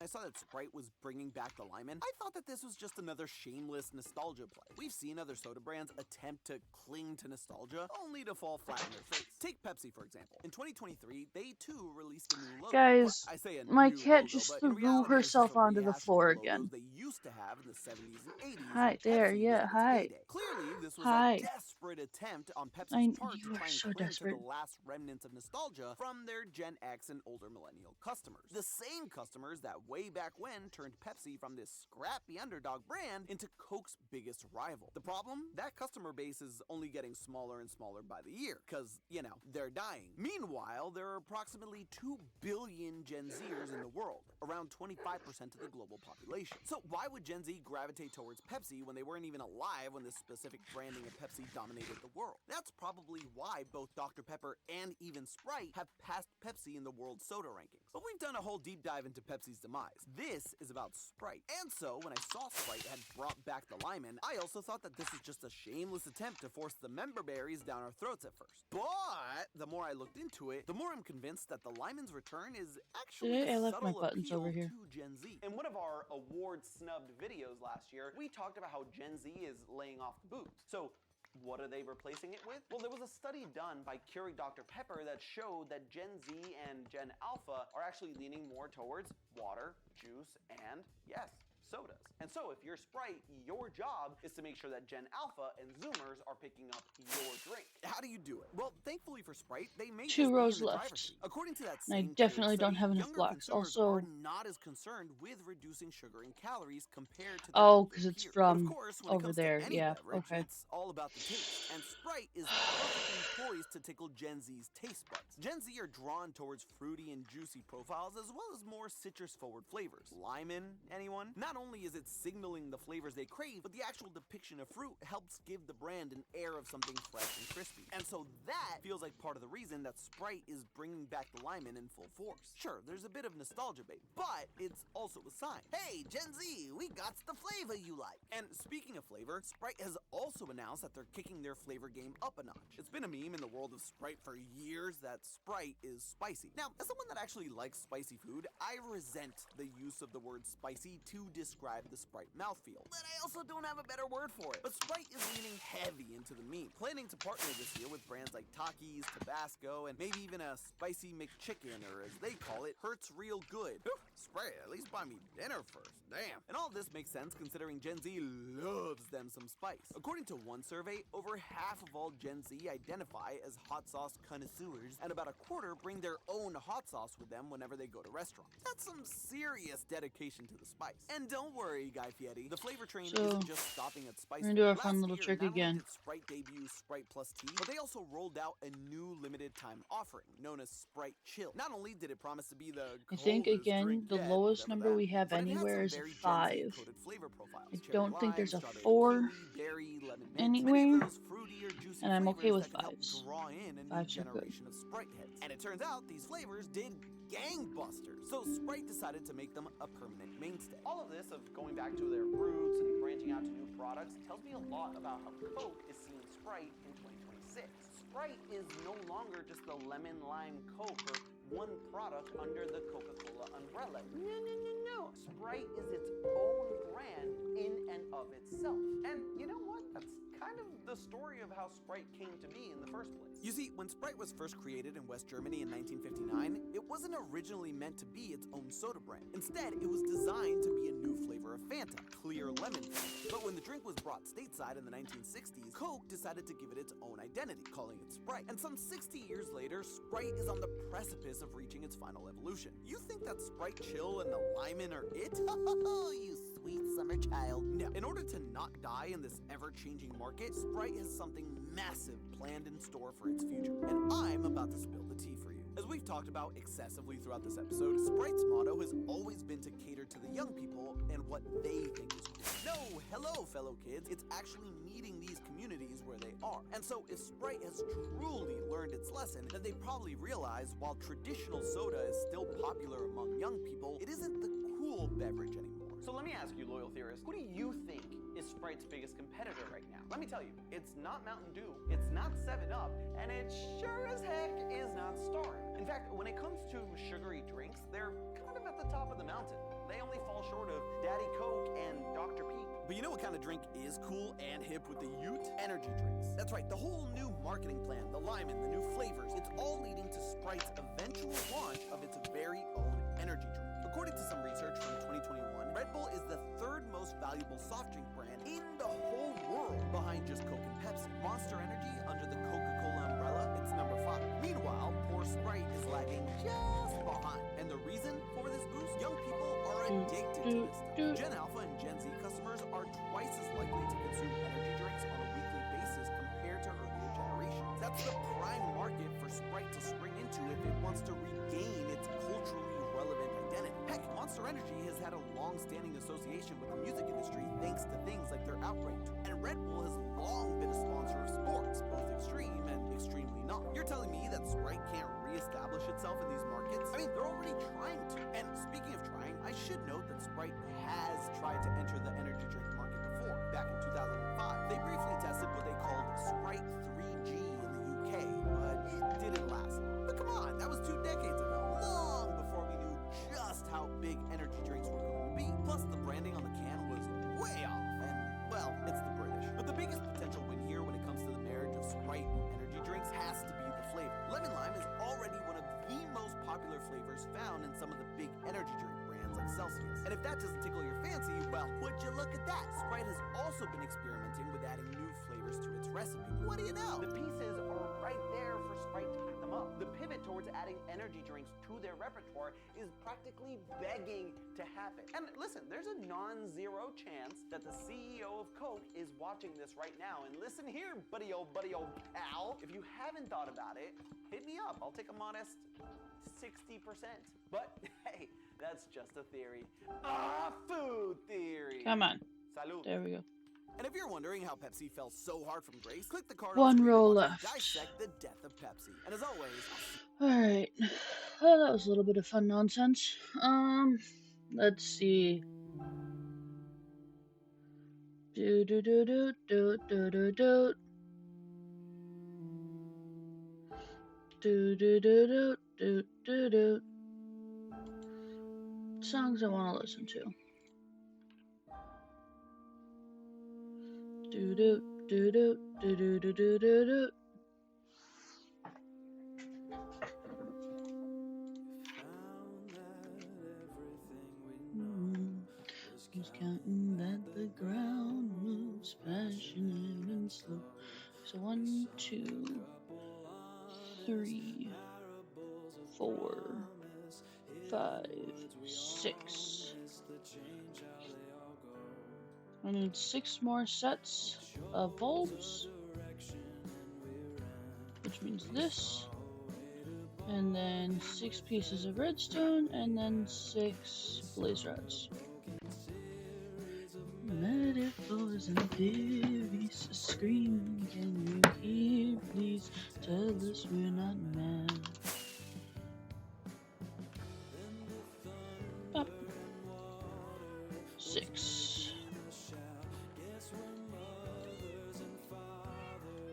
I saw that Sprite was bringing back the Lyman. I thought that this was just another shameless nostalgia play. We've seen other soda brands attempt to cling to nostalgia, only to fall flat on their face. Take Pepsi, for example. In 2023, they too released a new logo. Guys, Well, I say a my new cat logo, just but in threw reality, this is herself a onto the rehash of floor the logos again. they used to have in the 70s and 80s. Hi, when there, Pepsi yeah, was at its hi. heyday. Clearly, this was Hi. a desperate attempt on Pepsi's part to You are try and so cling desperate. to the last remnants of nostalgia from their Gen X and older millennial customers. The same customers that way back when turned Pepsi from this scrappy underdog brand into Coke's biggest rival. The problem? That customer base is only getting smaller and smaller by the year, because, you know, they're dying. Meanwhile, there are approximately 2 billion Gen Zers in the world, around 25% of the global population. So why would Gen Z gravitate towards Pepsi when they weren't even alive when this specific branding of Pepsi dominated the world? That's probably why both Dr. Pepper and even Sprite have passed Pepsi in the world soda rankings. But we've done a whole deep dive into Pepsi's demise. This is about Sprite. And so, when I saw Sprite had brought back the Lyman, I also thought that this was just a shameless attempt to force the member berries down our throats at first. But the more I looked into it, the more I'm convinced that the Lyman's return is actually Today I a left my subtle buttons appeal over here. to Gen Z. In one of our award-snubbed videos last year, we talked about how Gen Z is laying off booze. So, what are they replacing it with? Well, there was a study done by Keurig Dr. Pepper that showed that Gen Z and Gen Alpha are actually leaning more towards water, juice, and, yes, sodas. And so if you're Sprite, your job is to make sure that Gen Alpha and Zoomers are picking up your drink. How do you do it? Well, thankfully for Sprite, they may 2 just be rows in the driver's left. seat. According to that And I same definitely don't study, have enough younger blocks. consumers are Also, not as concerned with reducing sugar and calories compared to their oh, older because it's peers. But of from course, when it over comes there. to any Yeah, beverage, okay. it's all about the taste. And Sprite is perfectly poised to tickle Gen Z's taste buds. Gen Z are drawn towards fruity and juicy profiles as well as more citrus-forward flavors. Limon, anyone? Not only is it signaling the flavors they crave, but the actual depiction of fruit helps give the brand an air of something fresh and crispy. And so that feels like part of the reason that Sprite is bringing back the limon in full force. Sure, there's a bit of nostalgia bait, but it's also a sign. Hey, Gen Z, we got the flavor you like. And speaking of flavor, Sprite has also announced that they're kicking their flavor game up a notch. It's been a meme in the world of Sprite for years that Sprite is spicy. Now, as someone that actually likes spicy food, I resent the use of the word spicy to describe the Sprite mouthfeel. But I also don't have a better word for it. But Sprite is leaning heavy into the meme, planning to partner this year with brands like Takis, Tabasco, and maybe even a spicy McChicken, or as they call it, Hurts Real Good. Whew, Sprite, at least buy me dinner first. Damn. And all this makes sense considering Gen Z loves them some spice. According to one survey, over half of all Gen Z identify as hot sauce connoisseurs, and about a quarter bring their own hot sauce with them whenever they go to restaurants. That's some serious dedication to the spice. And don't worry, Guy Fieri, the flavor train So, isn't just stopping at spice. we're gonna do our Last fun little year, trick not only again. did Sprite debut Sprite Plus Tea, but they also rolled out a new limited time offering known as Sprite Chill. Not only did it promise to be the I think, coldest again, drink the yet, lowest whatever number that we means, have but it had anywhere some is a very Gen 5. Z coded flavor profiles. I Cherry don't think lime, there's a strawberry 4 kiwi, berry, lemon mint, anywhere, many of those fruity or juicy and I'm okay flavors with that can help 5s. draw in a new 5s are good. generation of Sprite heads. And it turns out these flavors did gangbusters. So Sprite decided to make them a permanent mainstay. All of this of going back to their roots and branching out to new products tells me a lot about how Coke is seeing Sprite in 2026. Sprite is no longer just the lemon lime Coke or one product under the Coca-Cola umbrella. No. Sprite is its own brand in and of itself. And you know what? That's kind of the story of how Sprite came to be in the first place. You see, when Sprite was first created in West Germany in 1959, it wasn't originally meant to be its own soda brand. Instead, it was designed to be a new flavor of Fanta, clear lemon Fanta. But when the drink was brought stateside in the 1960s, Coke decided to give it its own identity, calling it Sprite. And some 60 years later, Sprite is on the precipice of reaching its final evolution. You think that Sprite Chill and the Lyman are it? You sweet summer child. No. In order to not die in this ever-changing market, Sprite has something massive planned in store for its future. And I'm about to spill the tea for you. As we've talked about excessively throughout this episode, Sprite's motto has always been to cater to the young people and what they think is cool. No, hello, fellow kids. It's actually meeting these communities where they are. And so if Sprite has truly learned its lesson, then they probably realize while traditional soda is still popular among young people, it isn't the cool beverage anymore. So let me ask you, loyal theorists, who do you think is Sprite's biggest competitor right now? Let me tell you, it's not Mountain Dew, it's not 7-Up, and it sure as heck is not Star. In fact, when it comes to sugary drinks, they're kind of at the top of the mountain. They only fall short of Daddy Coke and Dr. Pete. But you know what kind of drink is cool and hip with the Ute? Energy drinks. That's right, the whole new marketing plan, the Lyman, the new flavors, it's all leading to Sprite's eventual launch of its very own energy drink. According to some research from 2021, Red Bull is the third most valuable soft drink brand in the whole world, behind just Coke and Pepsi. Monster Energy, under the Coca-Cola umbrella, it's number 5. Meanwhile, poor Sprite is lagging just behind. And the reason for this boost? Young people are addicted to this stuff. Gen Alpha and Gen Z customers are twice as likely to consume energy drinks on a weekly basis compared to earlier generations. That's the prime market for Sprite to spring into if it wants to regain its culturally relevant identity. Heck, Monster Energy has had a long-standing association with the music industry thanks to things like their Outbreak tour. And Red Bull has long been a sponsor of sports, both extreme and extremely not. You're telling me that Sprite can't re-establish itself in these markets? I mean, they're already trying to. And speaking of trying, I should note that Sprite has tried to enter the energy drink market before, back in 2005. They briefly tested what they called Sprite 3G in the UK, but it didn't last long. But come on, that was 2 decades ago, long before we knew just how big energy drinks were going to be. Plus, the branding on the can was way off, and, well, it's the British. But the biggest potential win here when it comes to the marriage of Sprite and energy drinks has to be the flavor. Lemon lime is already one of the most popular flavors found in some of the big energy drink brands like Celsius. And if that doesn't tickle your fancy, well, would you look at that? Sprite has also been experimenting with adding new flavors to its recipe. What do you know? The pieces are right there for Sprite to pick them up. The pivot towards adding energy drinks to their repertoire is practically begging to happen. And listen, there's a non-zero chance that the CEO of Coke is watching this right now. And listen here, buddy old pal, if you haven't thought about it, hit me up. I'll take a modest 60%. But hey, that's just a theory. Food theory. Come on. Salud. There we go. And if you're wondering how Pepsi fell so hard from grace, click the card One on screen roll to watch left. me dissect the death of Pepsi. And as always, Alright. Well, that was a little bit of fun nonsense. Let's see. Do do do do do do do do. Do do do do do do do. Songs I want to listen to. Do do do do do do do do do do. Who's counting that the ground moves passionate and slow? So 1, 2, 3, 4, 5, 6. I need 6 more sets of bulbs, which means this, and then 6 pieces of redstone, and then 6 blaze rods. Metaphors and theories screaming, can you hear? Please tell us we're not mad. Up. 6.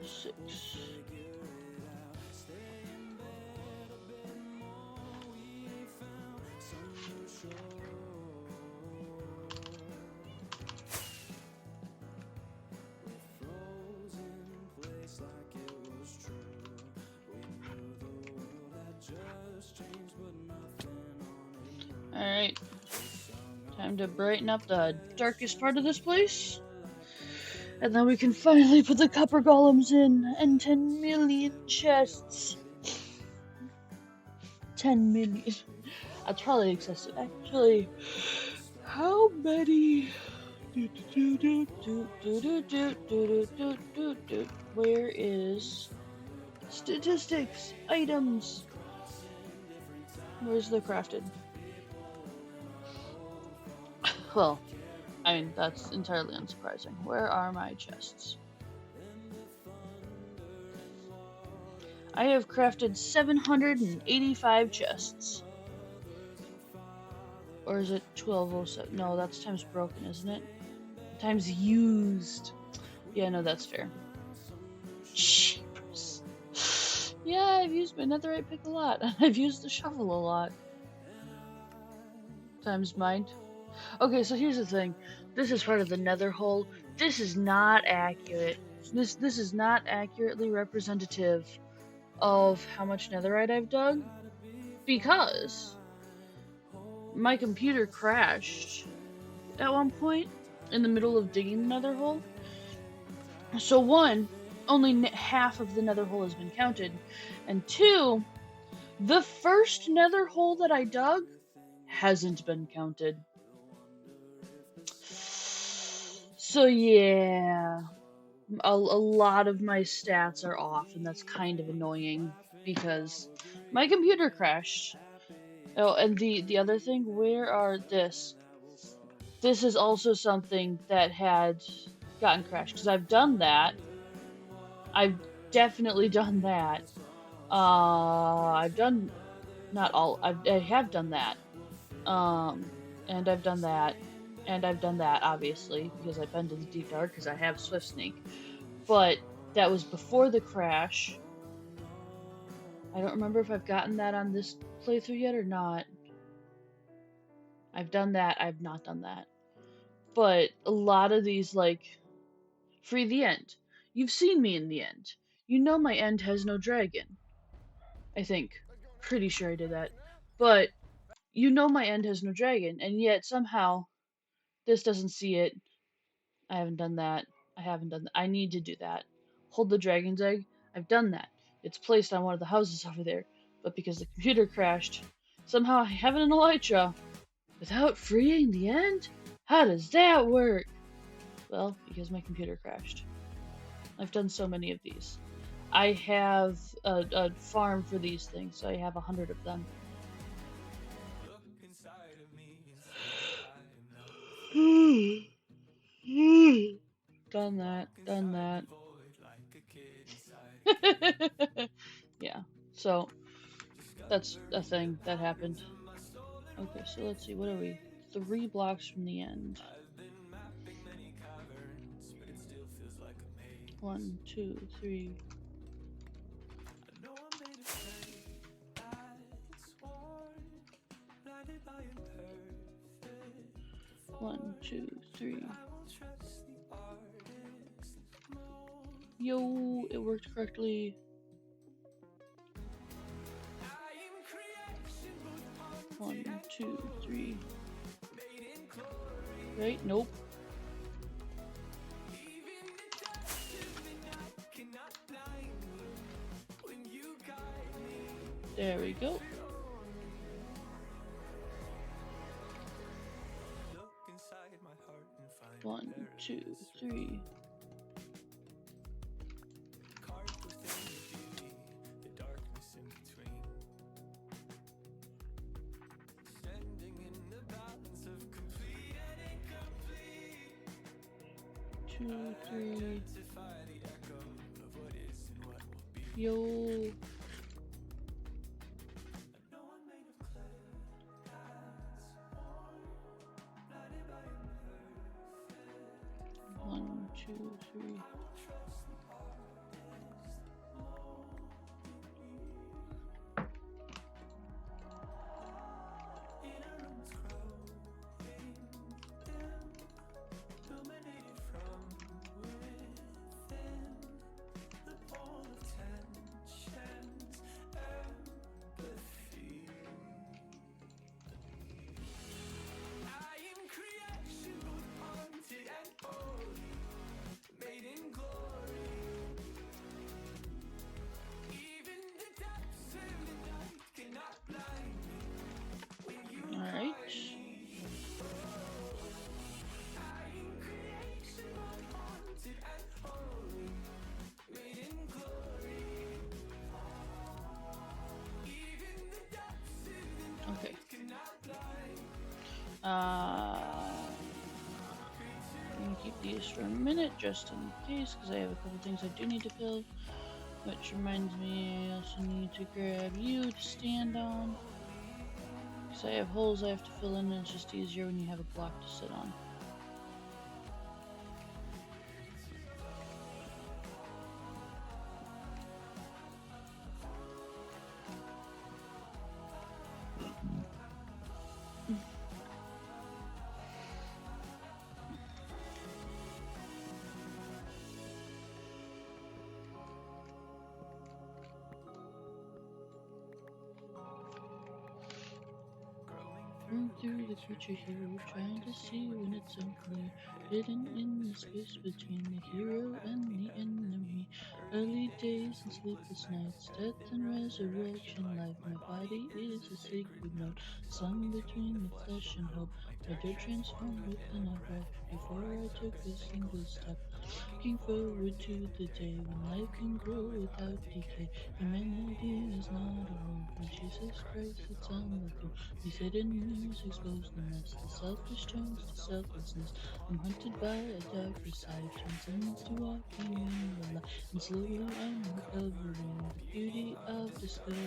6. Alright, time to brighten up the darkest part of this place. And then we can finally put the copper golems in, and 10 million chests. 10 million. That's probably excessive. Actually, how many? Where is statistics? Items. Where's the crafted? Well, I mean, that's entirely unsurprising. Where are my chests? I have crafted 785 chests. Or is it 1207? No, that's times broken, isn't it? Times used. Yeah, no, that's fair. Jeepers. Yeah, I've used my netherite pick a lot. I've used the shovel a lot. Times mined. Okay, so here's the thing. This is part of the nether hole. This is not accurate. This is not accurately representative of how much netherite I've dug, because my computer crashed at one point in the middle of digging the nether hole. So 1, only half of the nether hole has been counted, and 2, the first nether hole that I dug hasn't been counted. So yeah, a lot of my stats are off, and that's kind of annoying because my computer crashed. Oh, and the other thing, where are this? This is also something that had gotten crashed, because I've done that. I've definitely done that. I've done not all. I have done that. And I've done that. And I've done that, obviously, because I've been to the deep dark, because I have Swift Sneak. But that was before the crash. I don't remember if I've gotten that on this playthrough yet or not. I've done that, I've not done that. But a lot of these, like, free the end. You've seen me in the end. You know my end has no dragon. I think. Pretty sure I did that. But You know my end has no dragon, and yet somehow this doesn't see it. I haven't done that. I haven't done that. I need to do that. Hold the dragon's egg. I've done that. It's placed on one of the houses over there, but because the computer crashed, somehow I have it in Elytra. Without freeing the end? How does that work? Well, because my computer crashed. I've done so many of these. I have a farm for these things, so I have 100 of them. Done that, done that. Yeah, so that's a thing that happened. Okay, so let's see, what are we? 3 blocks from the end. 1, 2, 3. 1, 2, 3. Yo, it worked correctly. One, 2, 3. Right? Nope. There we go. One, 2, 3. Two, 3. Yo. One, 2, 3. Alright. Okay. I'm gonna keep these for a minute just in case, because I have a couple things I do need to fill. Which reminds me, I also need to grab you to stand on. Because I have holes I have to fill in, and it's just easier when you have a block to sit on. Run through the future here, trying to see when it's unclear. Hidden in the space between the hero and the enemy. Early days and sleepless nights, death and resurrection life. My body is a sacred note, sung between the flesh and hope. Whether transformed within a breath, before I took a single step. Looking forward to the day when life can grow without decay. Humanity is not alone. When Jesus Christ sits on the throne, these hidden moves expose the mess. The selfish turns to selflessness. I'm hunted by a darker side, turns into walking in the light. And slowly I'm recovering the beauty of discovery.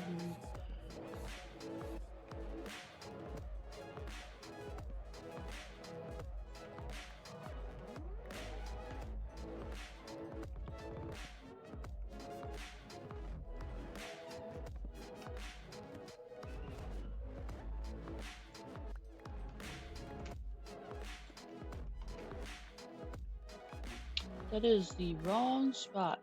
That is the wrong spot.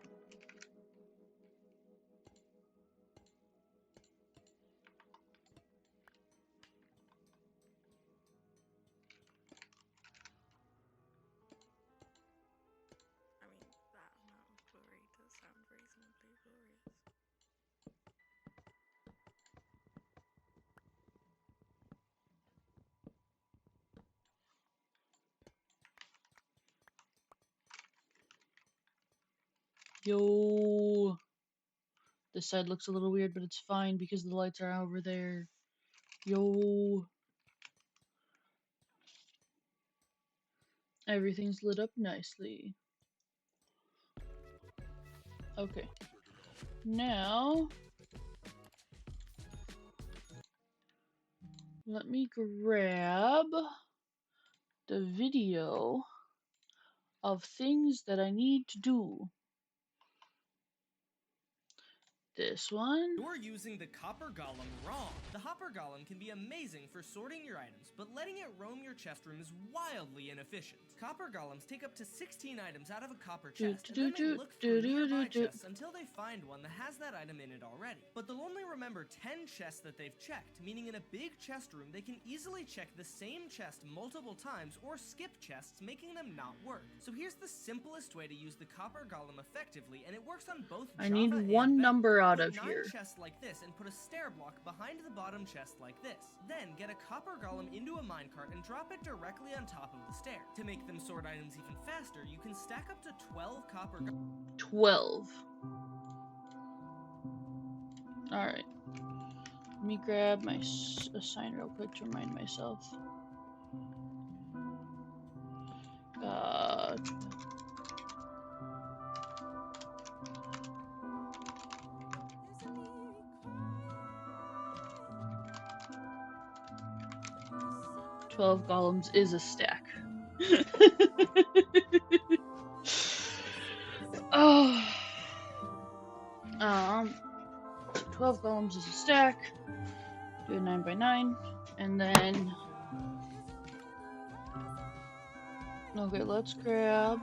Yo. This side looks a little weird, but it's fine because the lights are over there. Yo. Everything's lit up nicely. Okay. Now, let me grab the video of things that I need to do. This one. You're using the Copper Golem wrong. The Hopper Golem can be amazing for sorting your items, but letting it roam your chest room is wildly inefficient. Copper Golems take up to 16 items out of a copper chest, and then they look through nearby chests until they find one that has that item in it already. But they'll only remember 10 chests that they've checked, meaning in a big chest room they can easily check the same chest multiple times or skip chests, making them not work. So here's the simplest way to use the Copper Golem effectively, and it works on both Java I need and one Vector. number out Put of 9 here. chests like this and put a stair block behind the bottom chest like this. Then get a Copper Golem into a minecart and drop it directly on top of the stair. To make them sort items even faster, you can stack up to 12 Copper Golems. 12. Alright. Let me grab my sign real quick to remind myself. Uh, 12 golems is a stack. Oh. 12 golems is a stack. Do a 9 by 9. And then... Okay, let's grab...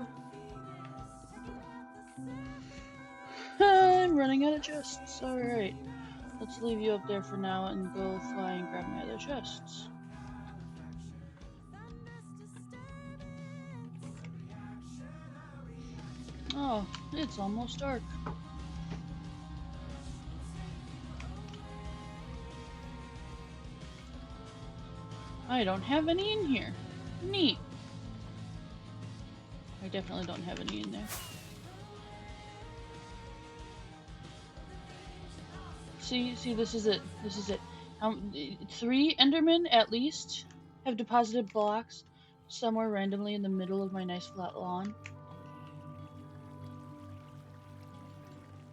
I'm running out of chests. Alright. Let's leave you up there for now and go fly and grab my other chests. Oh, it's almost dark. I don't have any in here. Neat. I definitely don't have any in there. See, this is it. This is it. 3 Endermen, at least, have deposited blocks somewhere randomly in the middle of my nice flat lawn.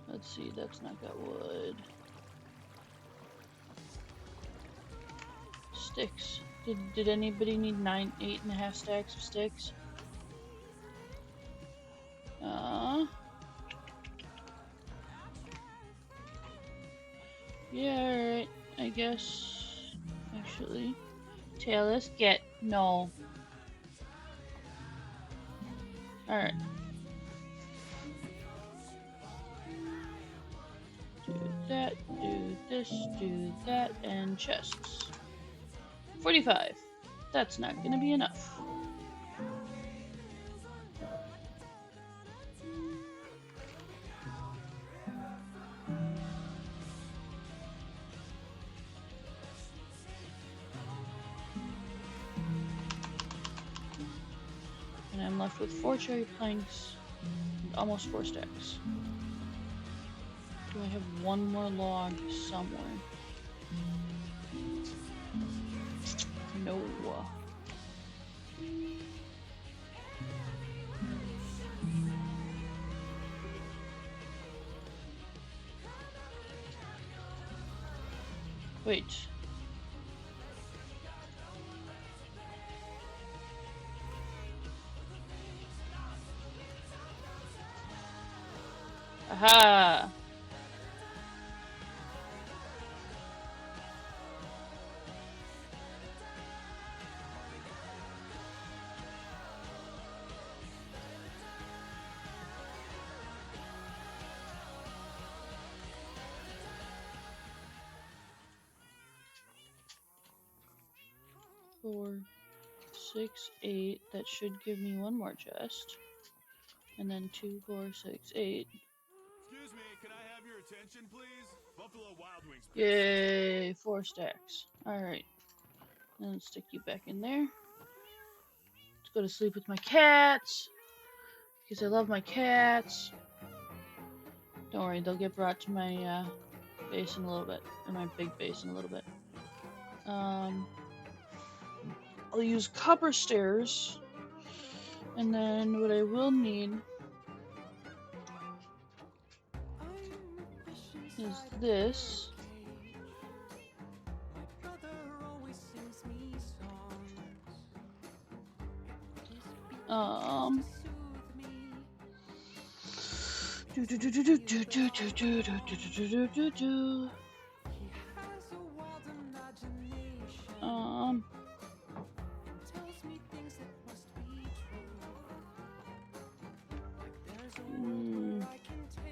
Let's see, that's not got wood. Sticks. Did anybody need 8.5 stacks of sticks? Yeah, alright. I guess. Actually. Taylor's get. No. Alright. Do that, do this, do that, and chests. 45. That's not gonna be enough. And I'm left with 4 cherry planks and almost 4 stacks. Do I have one more log somewhere? No. Wait. Aha! Four, 6, 8. That should give me one more chest. And then 2, 4, 6, 8. Excuse me, can I have your attention, please? Buffalo Wild Wings. Yay! 4 stacks. Alright. Then let's stick you back in there. Let's go to sleep with my cats. Because I love my cats. Don't worry, they'll get brought to my base in a little bit, or my big base in a little bit. I'll use copper stairs, and then what I will need is this.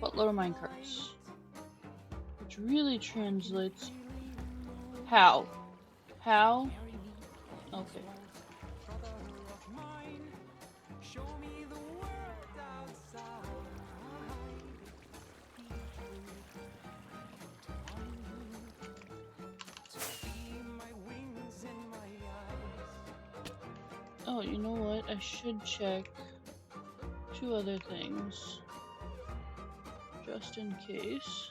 Buttload of minecarts, which really translates. How? Okay. Oh, you know what? I should check 2 other things, just in case.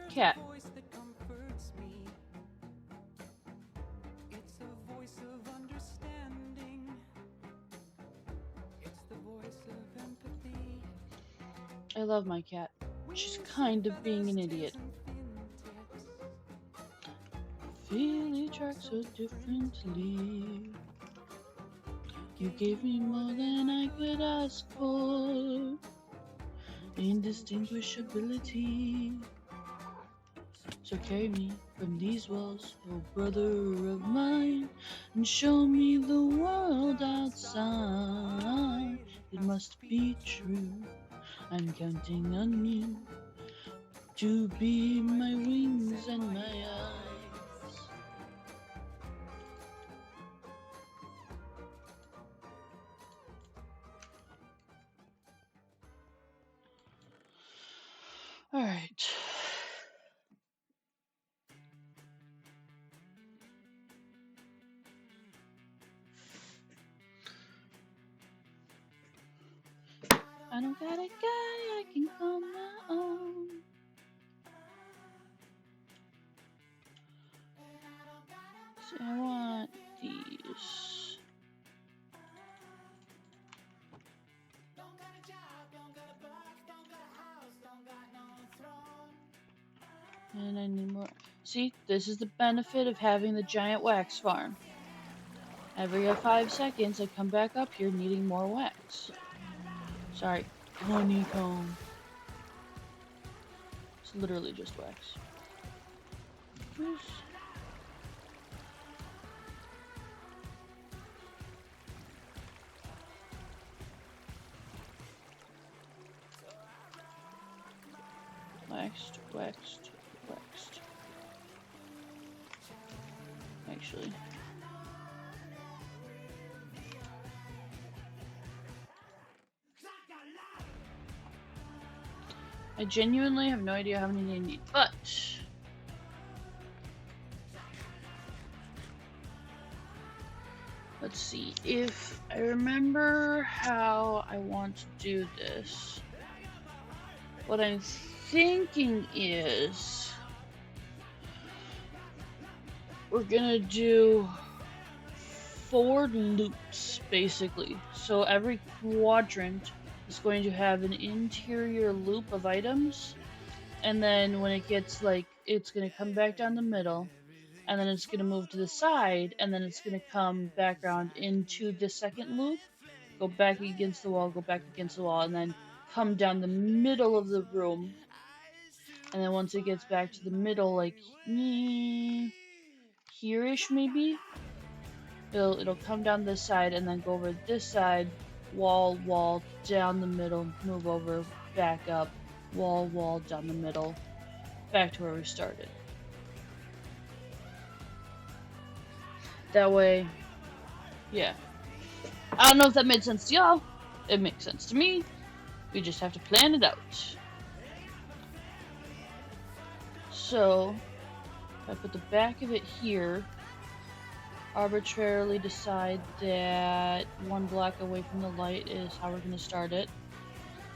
Cat. I love my cat. She's kind of being an idiot. Feel each track so differently. You gave me more than I could ask for. Indistinguishability. So carry me from these walls, oh brother of mine, and show me the world outside. It must be true. I'm counting on you to be my wings and my eyes. All right. I don't got a guy I can call my own. See, I want these. And I need more. See, this is the benefit of having the giant wax farm. Every 5 seconds, I come back up here needing more wax. Sorry, honeycomb. It's literally just wax. Oops. Waxed. Actually. I genuinely have no idea how many I need, but let's see if I remember how I want to do this. What I'm thinking is we're gonna do 4 loops basically. So every quadrant is going to have an interior loop of items, and then when it gets like, it's going to come back down the middle, and then it's going to move to the side, and then it's going to come back around into the second loop, go back against the wall, go back against the wall, and then come down the middle of the room. And then once it gets back to the middle, like here-ish maybe, it'll come down this side and then go over this side, wall, down the middle, move over, back up, wall, down the middle, back to where we started. That way, yeah. I don't know if that made sense to y'all. It makes sense to me. We just have to plan it out. So if I put the back of it here, arbitrarily decide that one block away from the light is how we're going to start it.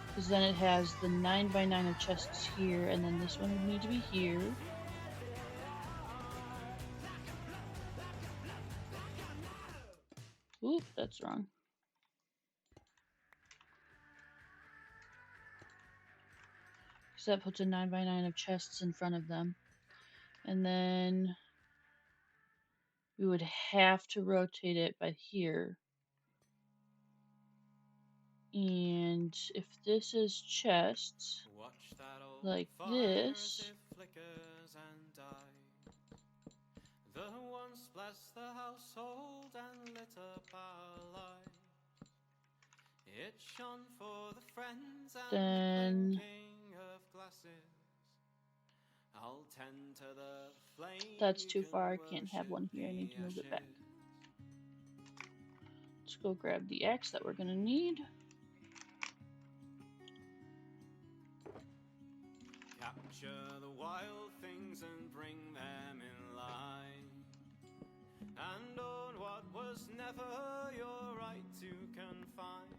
Because then it has the 9x9 of chests here, and then this one would need to be here. Oop, that's wrong. So that puts a 9x9 of chests in front of them. And then we would have to rotate it by here. And if this is chests, like this, the once blessed the household and lit up our life. It shone for the friends and then the clinking of glasses. I'll tend to the flame. That's too far. I can't have one here. I need to move it back. Let's go grab the axe that we're gonna need. Capture the wild things and bring them in line. And own what was never your right to confine.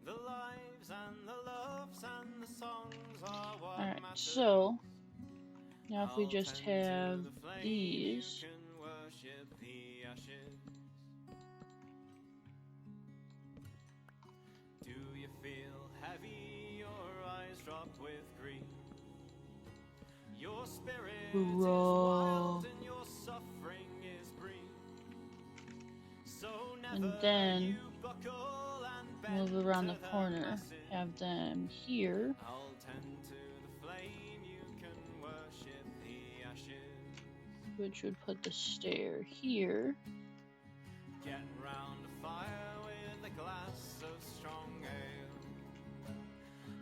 The lives and the loves and the songs are what Alright, matters. so now if we just have these, do you feel heavy? Your eyes drop with grief. Your spirit is wild and your suffering is brief. So and never then you buckle and bend move around to the corner, have them here. I'll tend to the flame, you can worship the ashes. Which would put the stair here. Get round a fire with a glass of strong ale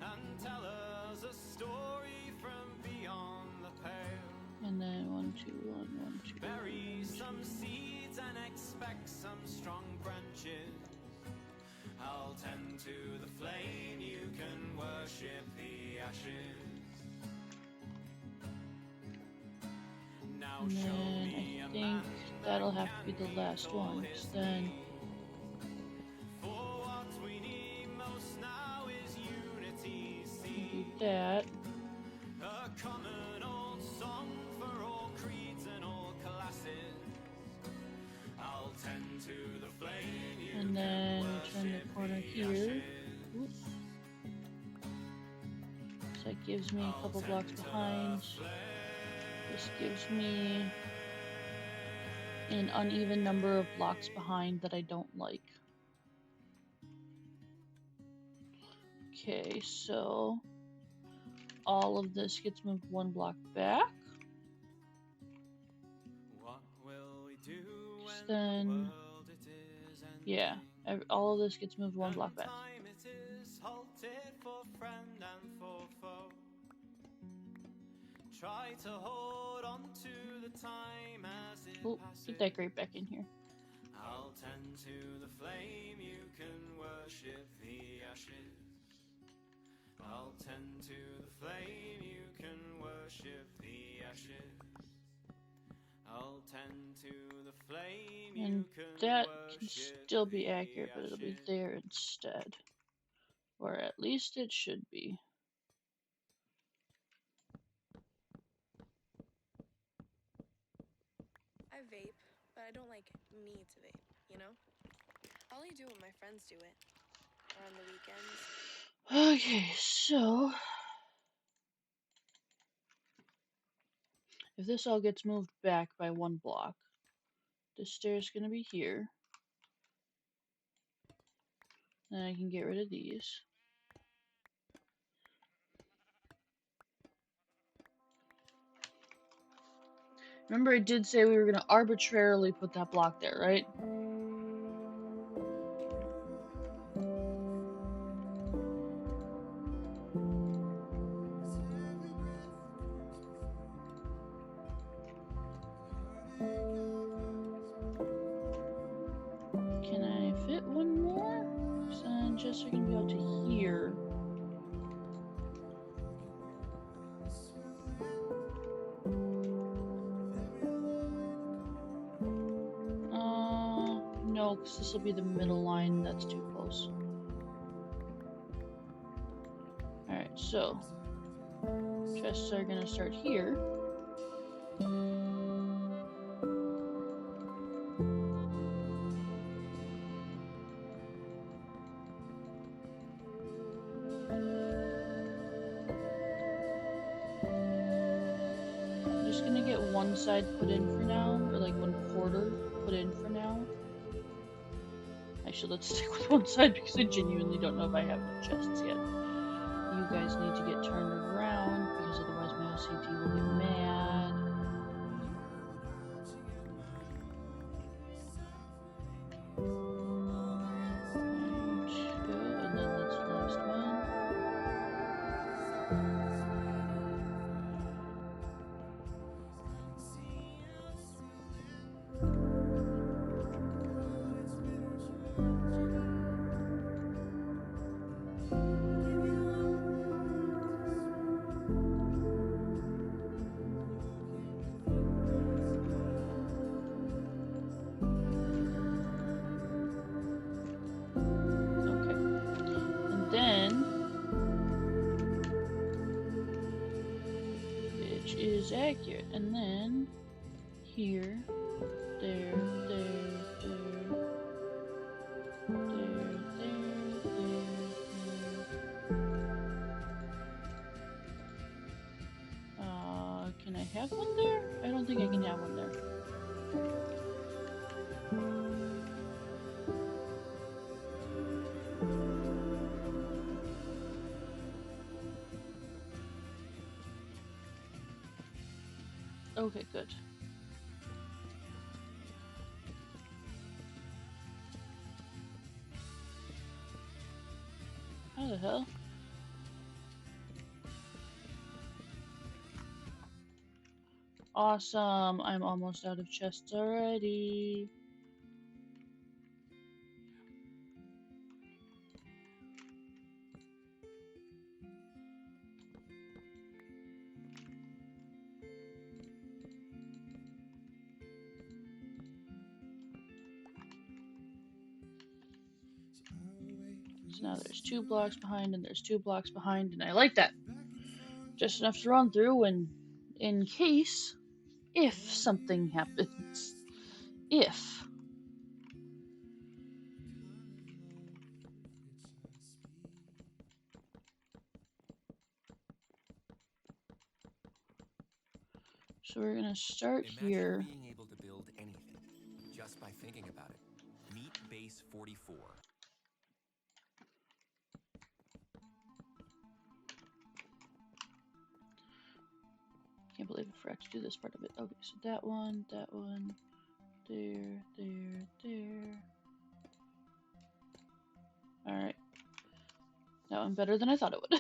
and tell us a story from beyond the pale. And then 1, 2, 1, 1, 2. Bury some seeds and expect some strong branches. I'll tend to the flame, you can worship the ashes. Now And show then me I a think man that'll have to be the last one. So then for what we need most now is unity. do that. A common old song for all creeds and all classes. I'll tend to the flame, you And then turn the corner here. Oops. So that gives me a couple blocks behind. This gives me an uneven number of blocks behind that I don't like. Okay, so all of this gets moved one block back. What will we do when Then, the world it is yeah, all of this gets moved one block back. time it is halted for friend and for foe. Try to hold on to the time as it Oh, passes. get that grate back in here. I'll tend to the flame, you can worship the ashes. I'll tend to the flame, you can worship the ashes. I'll tend to the flame, you And can that can worship still be the accurate, but it'll be ashes. there instead. Or at least it should be. I vape, but I don't like need to vape, you know? I only do it when my friends do it. Or on the weekends. Okay, so if this all gets moved back by one block, this stair's gonna be here. Then I can get rid of these. Remember I did say we were gonna arbitrarily put that block there, right? Can I fit one more? So then just are gonna be out to here. because this will be the middle line. That's too close. Alright, so chests are gonna start here. I'm just gonna get one side put in for now, or like 1/4 put in for now. Actually, let's stick with one side because I genuinely don't know if I have no chests yet. You guys need to get turned around because otherwise my OCD will get mad. Right, go, and then that's the last one. Okay. And then, which is accurate, and then here, there, there, there, there, there. Can I have one there? I don't think I can have one there. Okay, good. How the hell? Awesome, I'm almost out of chests already. So now there's 2 blocks behind and there's 2 blocks behind, and I like that. Just enough to run through and in case, if something happens. If. So we're gonna start here. Imagine being able to build anything just by thinking about it. Meet base 44. Can't believe I forgot to do this part of it. Okay, so that one, there, there. Alright. That one better than I thought it would.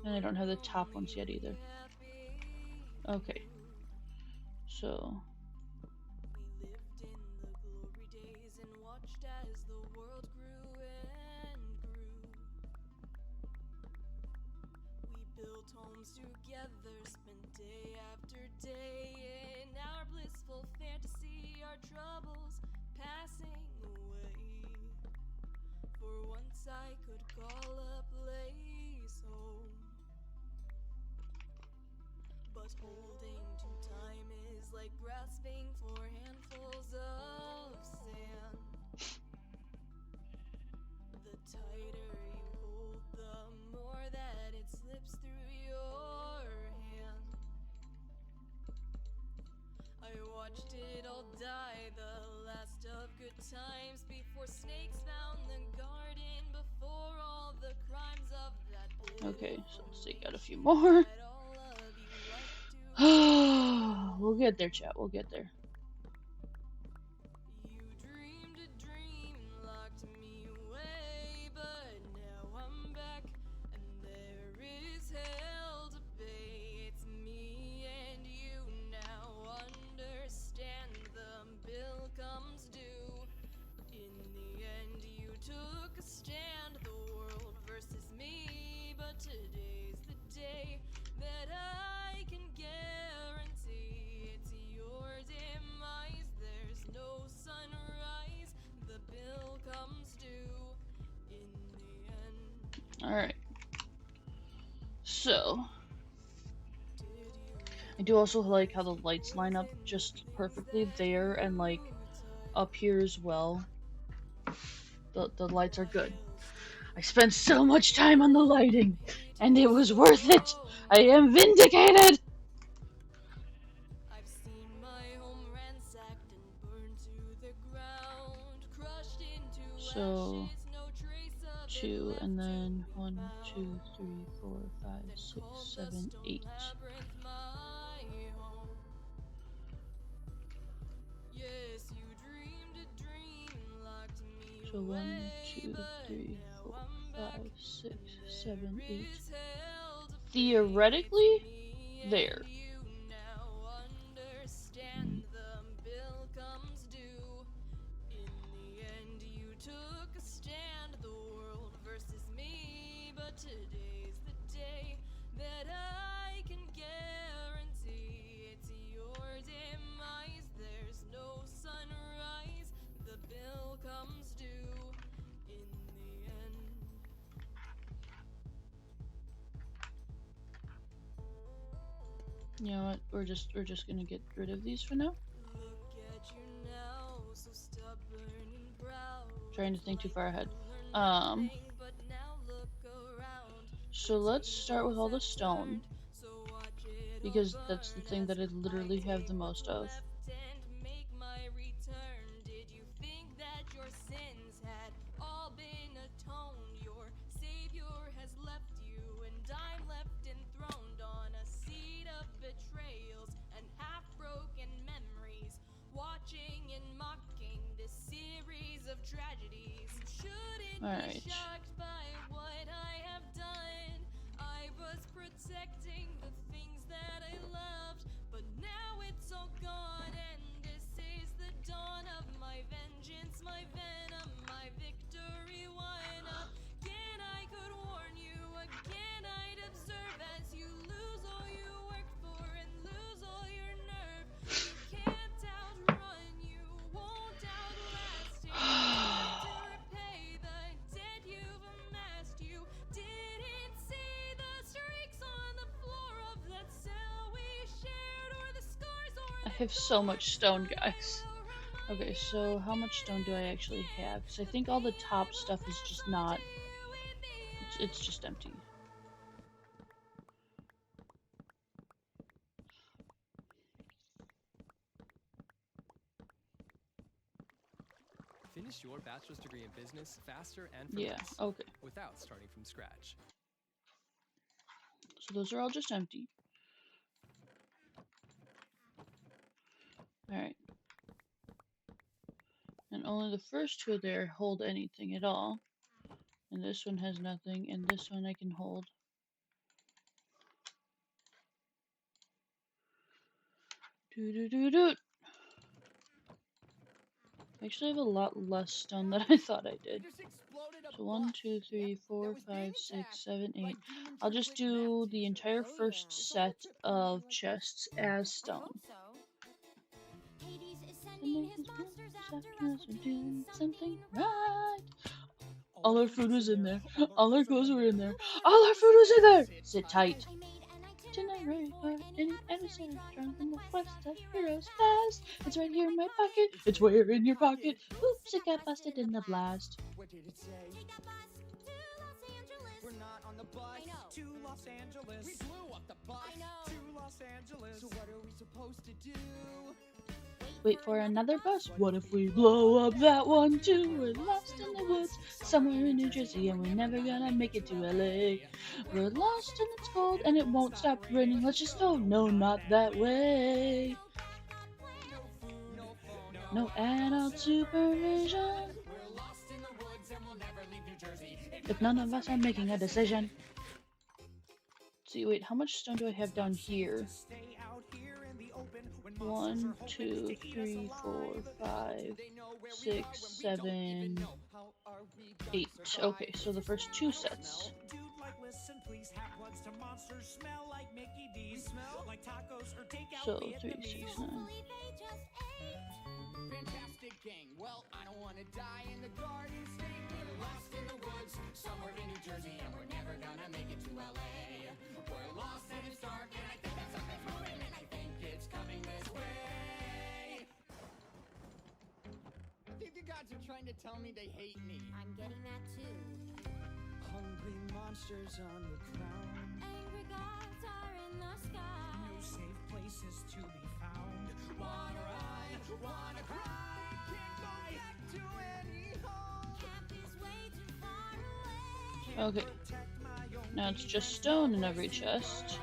And I don't have the top ones yet either. Okay. So We lived in the glory days and watched as the world grew and grew. We built homes together, spent day after day in our blissful fantasy, our troubles passing away. For once I could call a place home. But holding to time is like grasping for handfuls of sand. The tighter you hold, the more that it slips through your hand. I watched it all die, the last of good times, before snakes found the garden, before all the crimes of that day. okay, so let's take out a few more. We'll get there, chat. We'll get there. You dreamed a dream, locked me away, but now I'm back, and there is hell to pay. It's me and you now, understand the bill comes due. In the end, you took a stand, the world versus me, but today's the day that I can guarantee it's yours if I do also like how the lights line up just perfectly there and like up here as well. The lights are good. I spent so much time on the lighting, and it was worth it. I am vindicated. I've seen my home ransacked and burned to the ground, crushed into So ashes, no trace of it 2 left and to then be 1, 2, found. 3, 4, 5, They 6, called the 7, stone 8. labyrinth my home. Yes, you dreamed a dream, locked me So 1, away, 2, but 3, now 4, I'm back, 5, 6, and 7, there 8. is hell to pay. It's Theoretically, me there. and you now understand. The bill comes due. In the end, you took a stand. The world versus me, but today's the day that I can guarantee it's your demise. There's no sunrise. The bill comes due. In the end. You know what? We're just gonna get rid of these for now. Look at you now, so stubborn and proud. Trying to think too far ahead. Nothing, but now look around. So let's start with all the stone, So watch it all because that's the burn thing as that I I literally have take the what's most of. left and make my return. Did you think that your sins had all been atoned? Your savior has left you, and I'm left enthroned on a seat of betrayals and half-broken memories, watching and mocking this series of tragedies. You shouldn't Alright. be shocked by what I have done. I was protecting the things that I loved, but now it's all gone, and this is the dawn of my vengeance, my venom, my victory won. Again I could warn you, again I'd observe as you lose all you worked for and lose all your nerve. You can't outrun, you won't outlast it. Time to repay the debt you've amassed. You didn't see the streaks on the floor of that cell we shared, or the scars, or I the have so much stone, guys. Okay, so how much stone do I actually have? Because I think all the top stuff is just not... It's just empty. Finish your bachelor's degree in business faster and for Yeah, less, okay. without starting from scratch. So those are all just empty. Alright. And only the first two there hold anything at all. And this one has nothing, and this one I can hold. Doo-doo-doo-doo. I actually have a lot less stone than I thought I did. So 1, 2, 3, 4, 5, 6, 7, 8. I'll just do the entire first set of chests as stone. Doing something right. All our food was in there. All our clothes were in there. All our food was in there. Sit tight. Itinerary for any adversary drawn from the west of heroes fast. It's right here in my pocket. It's where in your pocket. Oops, it got busted in the blast. What did it say? Take a bus to Los Angeles. We're not on the bus I know. to Los Angeles. We blew up the bus I know. to Los Angeles. So what are we supposed to do? Wait for another bus. What if we blow up that one too? We're lost in the woods, somewhere in New Jersey, and we're never gonna make it to LA. We're lost and it's cold and it won't stop raining. Let's just go. No, not that way. No adult supervision. We're lost in the woods and we'll never leave New Jersey. If none of us are making a decision. See, wait, how much stone do I have down here? Stay out here in the open when 1, 2, 3, 4, 5, 6, 7, 8. Okay, so the first two sets. Dude, like, listen, please have plugs to monsters. Smell like Mickey D's. Smell like tacos or takeout So Vietnamese. 3, 6, 9. Fantastic gang. Well, I don't want to die in the garden state. We're lost in the woods, somewhere in New Jersey, and we're never gonna make it to LA. We're lost and it's dark, and I think that something's moving, and I think trying to tell me they hate me. I'm getting that too. Hungry monsters on the ground. Angry gods are in the sky. No safe places to be found. Wanna ride, wanna cry. Can't go back to any home. Camp is way too far away. Okay. Now it's just stone in every chest.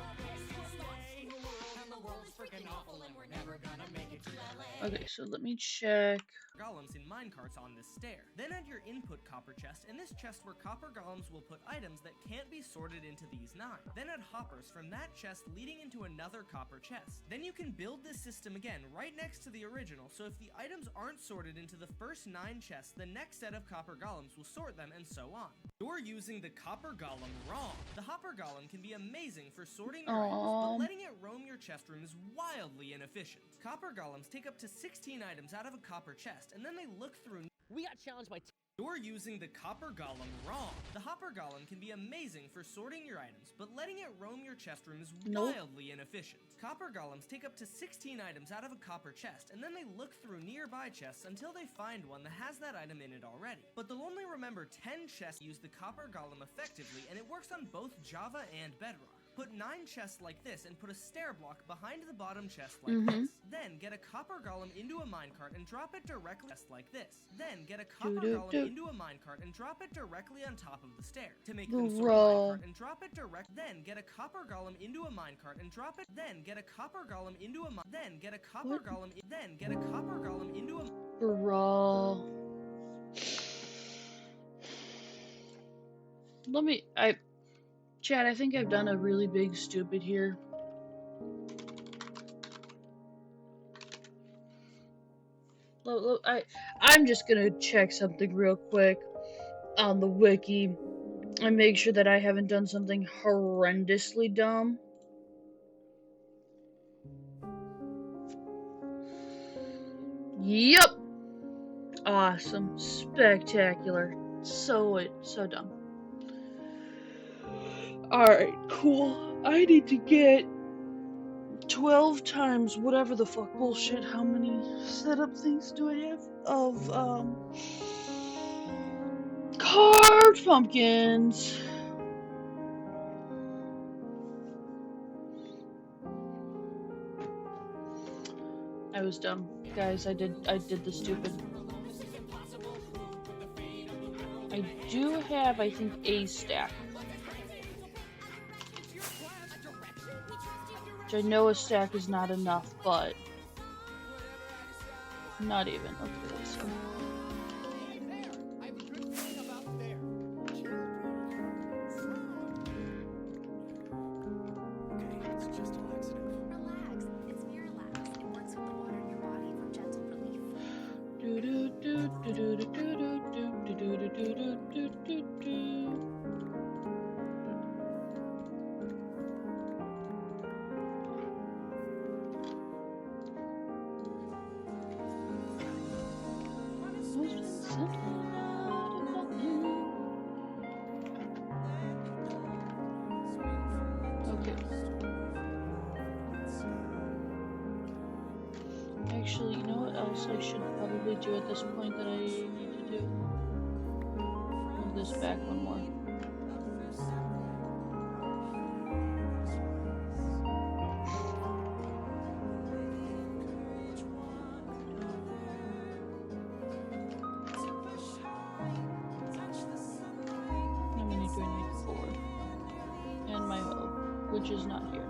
Okay, so let me check. Golems in minecarts on this stair. Then add your input copper chest, and this chest where copper golems will put items that can't be sorted into these 9. Then add hoppers from that chest leading into another copper chest. Then you can build this system again right next to the original, so if the items aren't sorted into the first 9 chests, the next set of copper golems will sort them, and so on. You're using the copper golem wrong. The hopper golem can be amazing for sorting your items, but letting it roam your chest room is wildly inefficient. Copper golems take up to 16 items out of a copper chest, and then they look through. We got challenged by. You're using the copper golem wrong. The hopper golem can be amazing for sorting your items, but letting it roam your chest room is wildly inefficient. Copper golems take up to 16 items out of a copper chest, and then they look through nearby chests until they find one that has that item in it already. But they'll only remember 10 chests use the copper golem effectively, and it works on both Java and Bedrock. Put 9 chests like this and put a stair block behind the bottom chest like this. Then get a copper golem into a minecart and drop it directly like this. Then get a copper golem into a minecart and drop it directly on top of the stair. To make them sort minecart and drop it direct. Then get a copper golem into a minecart and drop it. Then get a copper golem into a then get a copper golem. Then get a copper golem into a. Bro. Chad, I think I've done a really big stupid here. I'm just gonna check something real quick on the wiki and make sure that I haven't done something horrendously dumb. Yup! Awesome. Spectacular. So dumb. Alright, cool. I need to get 12 times whatever the fuck bullshit. How many setup things do I have? Of, carved pumpkins. I was dumb. Guys, I did the stupid. I do have, I think, a stack. Which I know a stack is not enough, but not even. Okay, let's see. Actually, you know what else I should probably do at this point that I need to do? Move this back one more. How many do I need? 4. And my hoe, which is not here.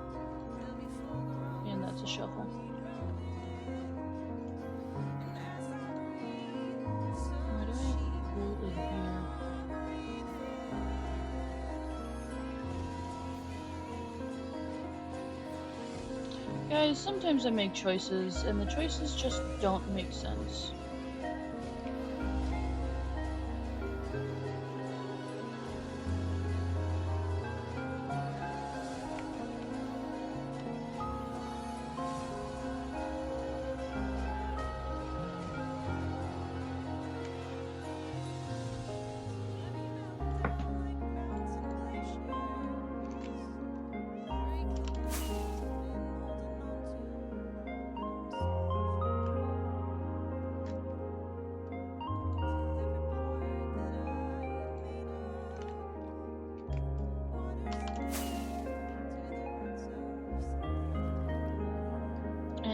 And that's a shovel. Guys, sometimes I make choices, and the choices just don't make sense.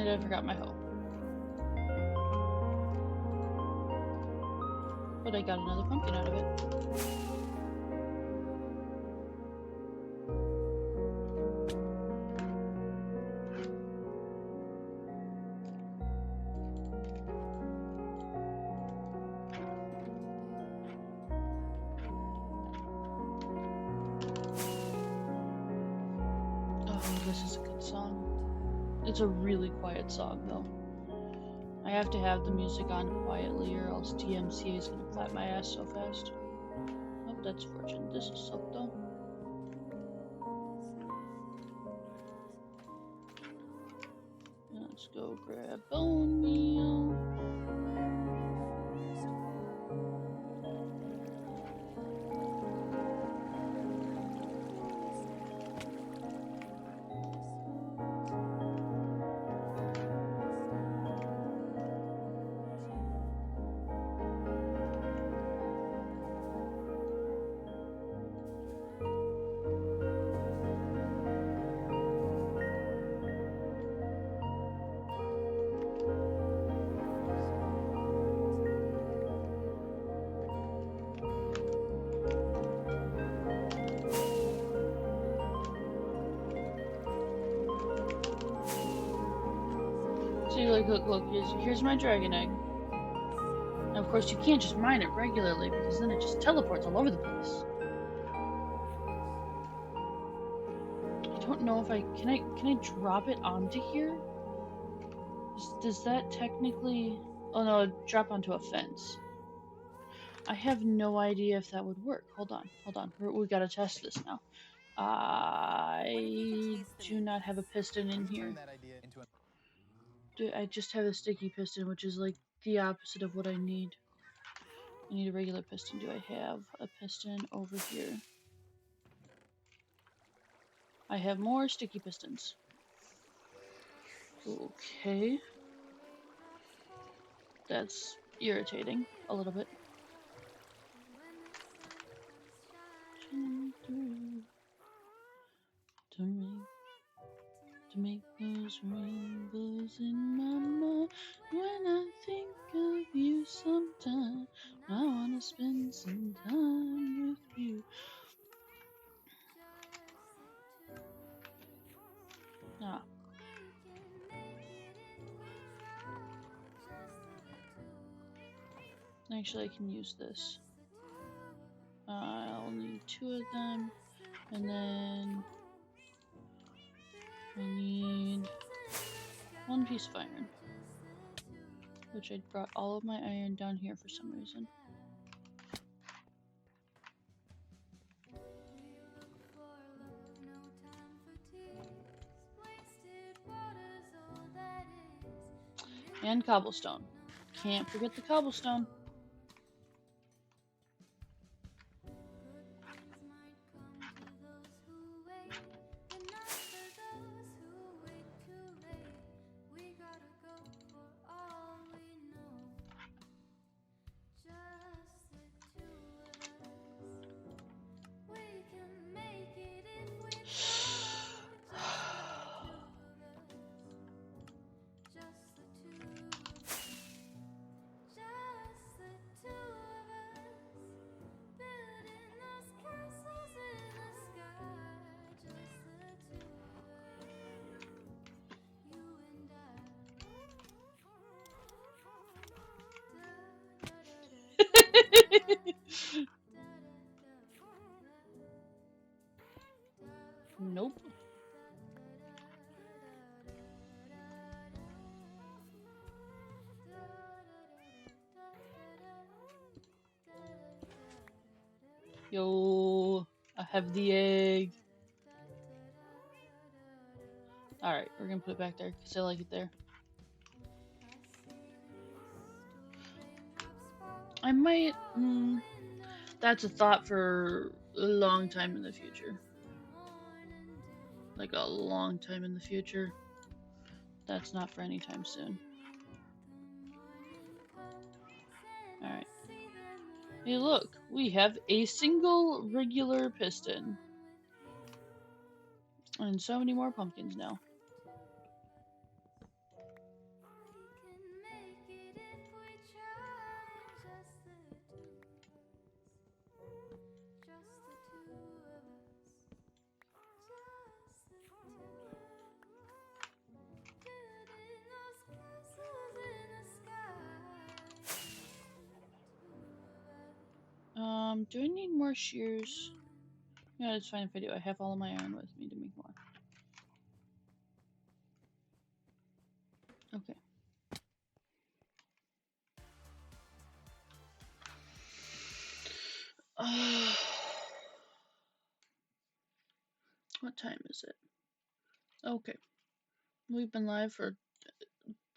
And I forgot my hoe. But I got another pumpkin out of it. Oh, this is a good song. It's a really quiet song, though. I have to have the music on quietly, or else DMCA is gonna clap my ass so fast. Oh, that's Fortune. This is Silk, though. Let's go grab bone meal. See, look, here's my dragon egg. Now, of course, you can't just mine it regularly, because then it just teleports all over the place. I don't know if can I drop it onto here? Does that technically... Oh no, drop onto a fence. I have no idea if that would work. Hold on. We gotta test this now. I do not have a piston in here. I just have a sticky piston, which is like the opposite of what I need. I need a regular piston. Do I have a piston over here? I have more sticky pistons. Okay. That's irritating a little bit. To make those rainbows in my mind. When I think of you sometime, I wanna spend some time with you. Ah. Actually, I can use this. I'll need 2 of them, and then I need 1 piece of iron, which I brought all of my iron down here for some reason. And cobblestone. Can't forget the cobblestone. Nope. Yo, I have the egg. Alright, we're gonna put it back there because I like it there. I might... that's a thought for a long time in the future. Like a long time in the future. That's not for any time soon. Alright. Hey look, we have a single regular piston. And so many more pumpkins now. Do I need more shears? Yeah, it's fine if I do. I have all of my iron with me to make more. Okay. What time is it? Okay. We've been live for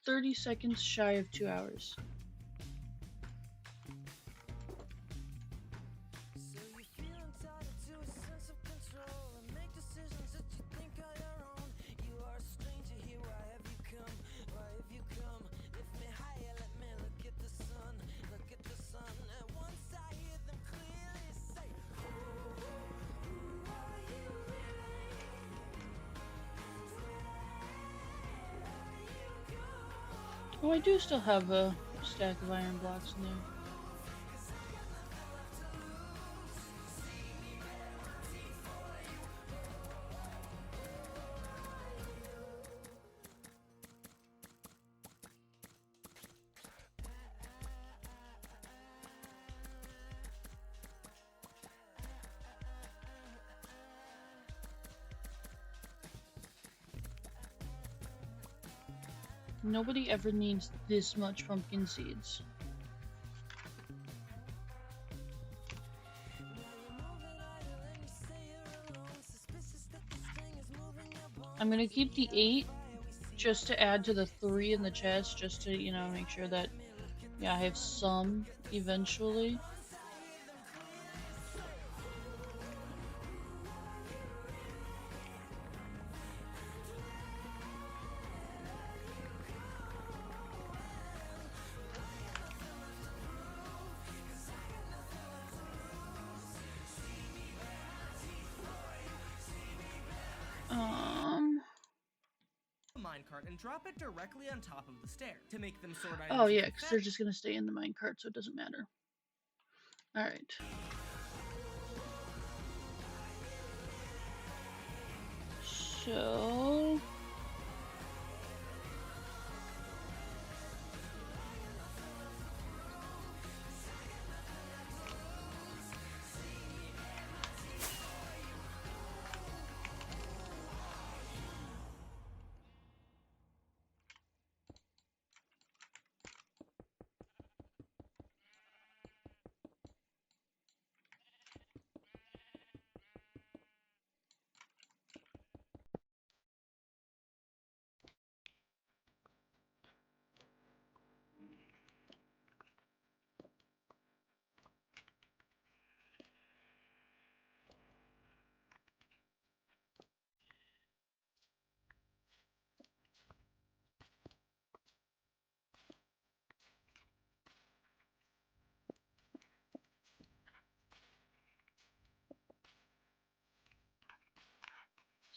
30 seconds shy of 2 hours. So you feel entitled to a sense of control and make decisions that you think are your own. You are a stranger here, why have you come? Why have you come? Lift me higher, let me look at the sun. Look at the sun. And once I hear them clearly say, who are you really? Oh, I do still have a stack of iron blocks in there. Nobody ever needs this much pumpkin seeds. I'm gonna keep the 8 just to add to the 3 in the chest, just to, you know, make sure that, yeah, I have some eventually. Minecart and drop it directly on top of the stair to make them sort items. Oh yeah, because they're just gonna stay in the minecart, so it doesn't matter. Alright. So...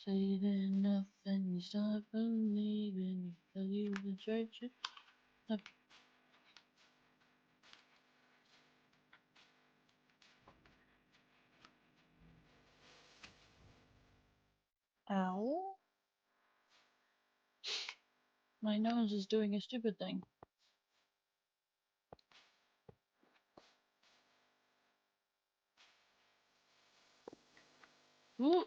Say enough and you start believing, tell you the church. Ow. My nose is doing a stupid thing. Ooh.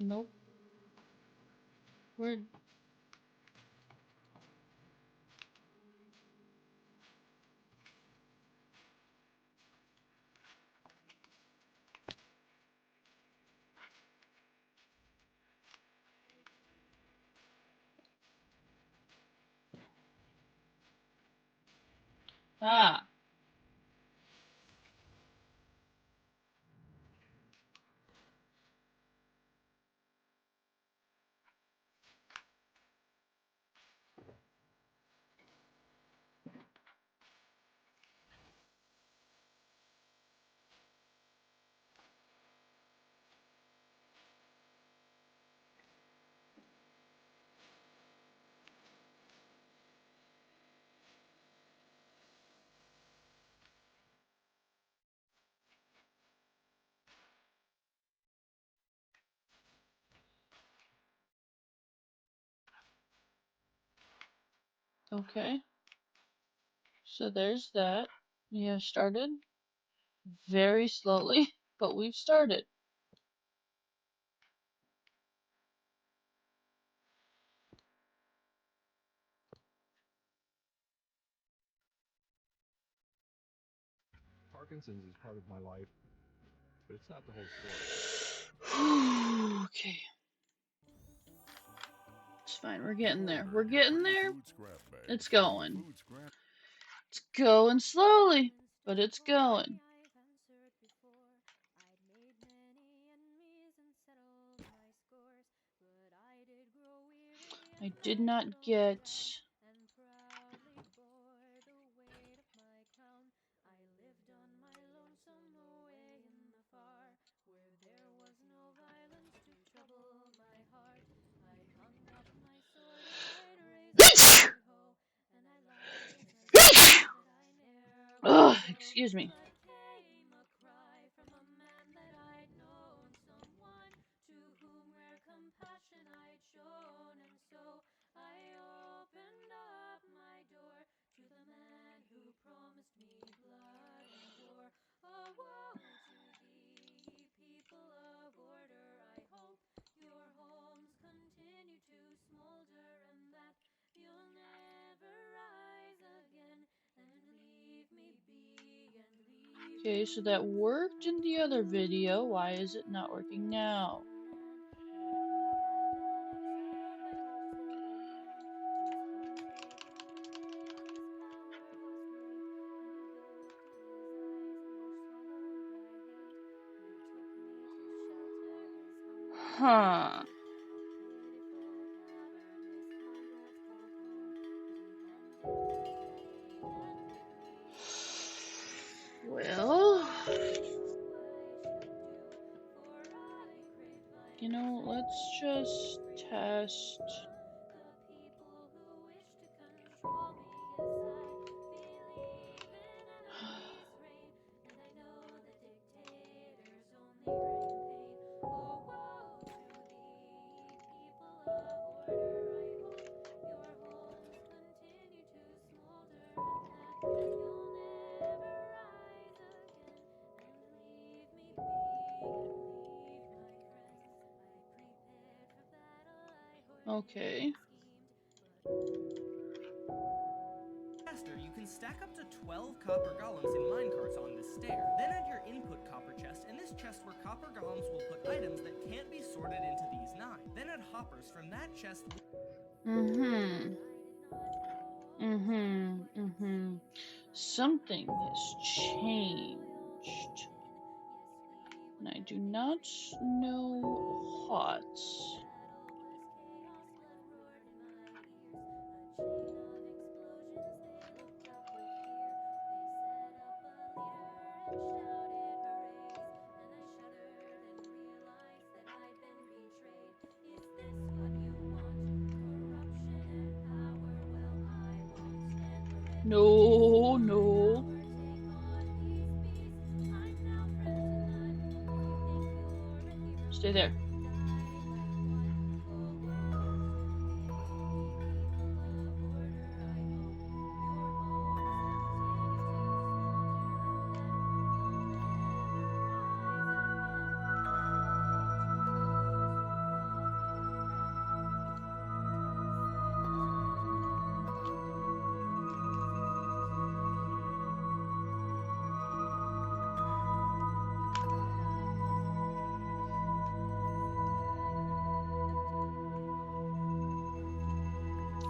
Nope. Where? Ah. Okay. So there's that. We have started very slowly, but we've started. Parkinson's is part of my life, but it's not the whole story. Okay. It's fine. We're getting there. We're getting there. It's going. It's going slowly, but it's going. I've answered before. I'd made many enemies and settled my scores, but I did grow weary I and did I not stood on the get. ground and proudly bore the weight of my crown. I lived on my lonesome away in the far, where there was no violence to trouble my heart. I'd hung up my sword and I'd raised my hoe, and I lied as I said that I ne'er would Ugh, go. excuse me. But came a cry from a man that I'd known, someone to whom rare compassion I'd shown, and so I opened up my door to the man who promised me blood and war. Oh, woe to thee, ye people of order! I hope your homes continue to smolder, and that you'll never rise again and leave me be and leave Okay, so that worked in the other video. Why is it not working now? like me. I've been exiled by legislator man. His homes they grew weary and his power was great, and he built to his eyes and were swallowed by hate. He took me to shelter his hunger Huh. mitigate. A pitiful cavernous mind that's cold home. He mended my bedding and put me to sleep. Yes, I Well, not what I should do, for I crave you violence know, and let's greed and just greed test. from the people who wish to control me. Yes, I believe in enemies' reign, and I know that dictators only bring pain. Oh, woe to thee, people of order! I hope your homes continue to smolder, and that you'll never rise again and leave me be and leave my friends. I prepared for battle, I hoarded Okay. and schemed, but Faster, you can stack up to 12 copper golems in minecarts on this stair. Then add your input copper chest, and this chest where copper golems will put items that can't be sorted into these 9. Then add hoppers from that chest. Something has changed. And I do not know what. No, no. Stay there.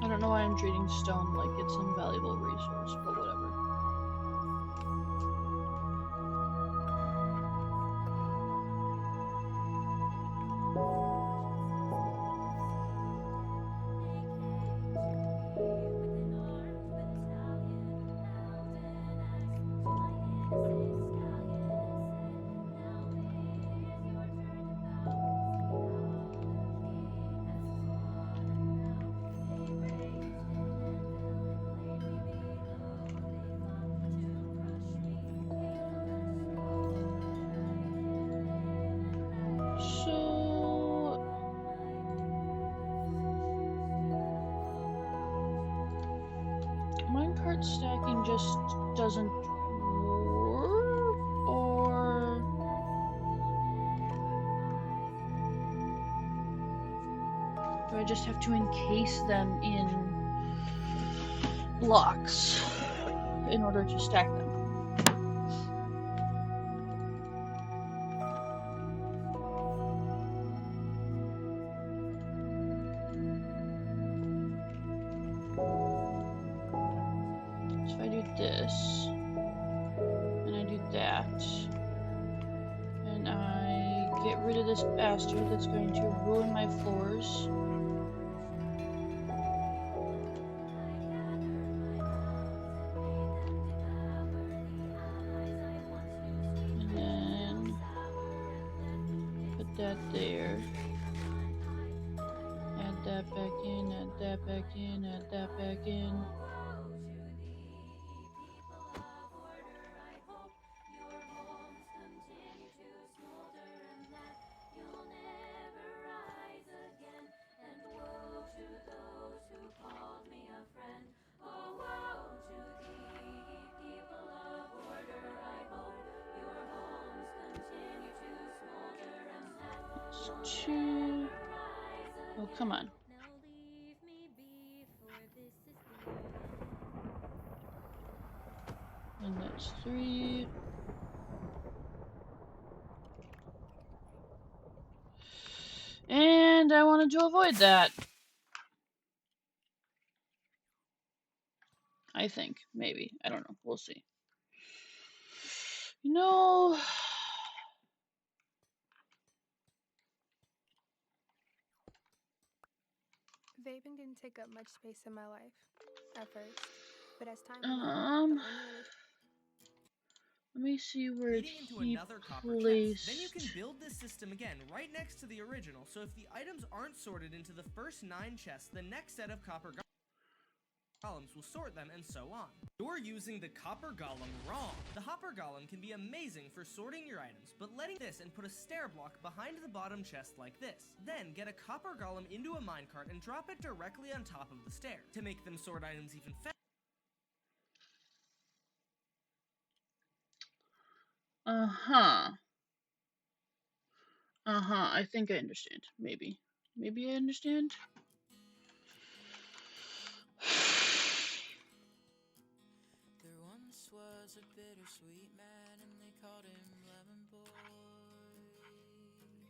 I don't know why I'm treating stone like it's an invaluable resource, but whatever. minecart stacking just doesn't work, or do I just have to encase them in blocks in order to stack them? So if I do this, and I do that, and I get rid of this bastard that's going to ruin my floors. And then put that there. Add that back in, add that back in, add that back in. It's 2. Oh, come on. And that's 3. And I wanted to avoid that. I think. Maybe. I don't know. We'll see. You know... Vaping didn't take up much space in my life at first, but as time went on, the only let me see where Leading into he another copper placed. chest. Then you can build this system again right next to the original, so if the items aren't sorted into the first 9 chests, the next set of copper golems will sort them, and so on. You're using the copper golem wrong. The hopper golem can be amazing for sorting your items, but letting this and put a stair block behind the bottom chest like this. Then get a copper golem into a minecart and drop it directly on top of the stair to make them sort items even faster. I think I understand. Maybe. Maybe I understand. There once was a bittersweet man and they called him Lemon Boy.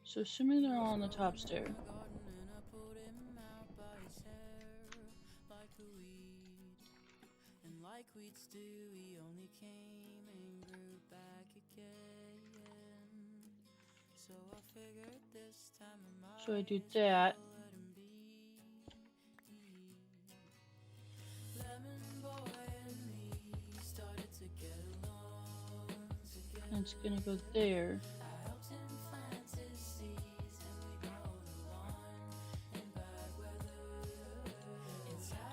So assuming they're all on the top stair. And I pulled him out by his hair like a weed. And like weeds do, he only came and grew back again. So I figured this time I might So I do that. let him be. Lemon Boy and me started to get along together. And it's gonna go there. I helped him plant his seeds and we mowed the lawn in bad weather.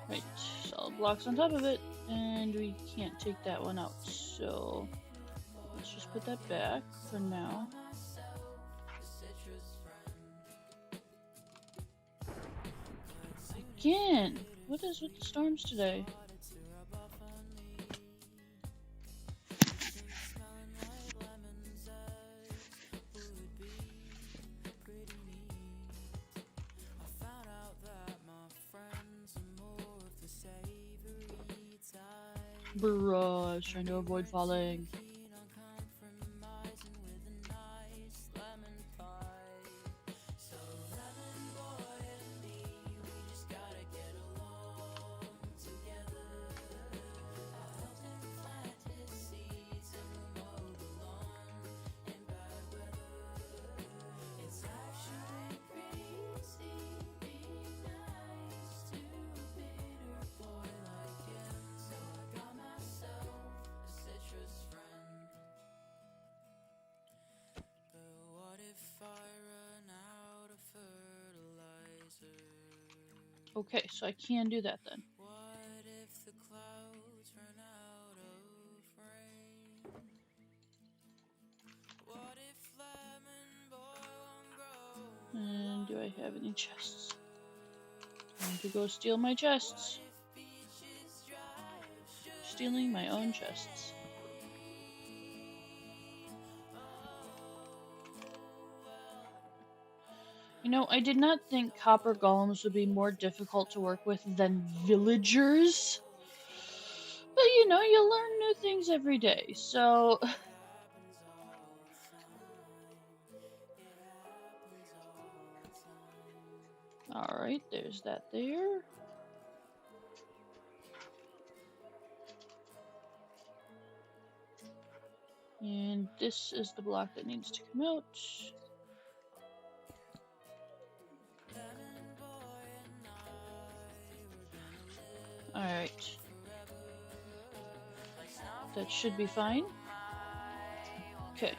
Right, solid blocks on top of it, and we can't take that one out, so let's just put that back for now. Again, what is with the storms today? Bruh, I was trying to avoid falling. Okay, so I can do that then. What if the clouds run out of rain? What if Lemon Boy won't grow? And do I have any chests? I need to go steal my chests. stealing my own chests. You know, I did not think copper golems would be more difficult to work with than villagers. But you know, you learn new things every day, so... Alright, there's that there. And this is the block that needs to come out. Alright. That should be fine. Okay.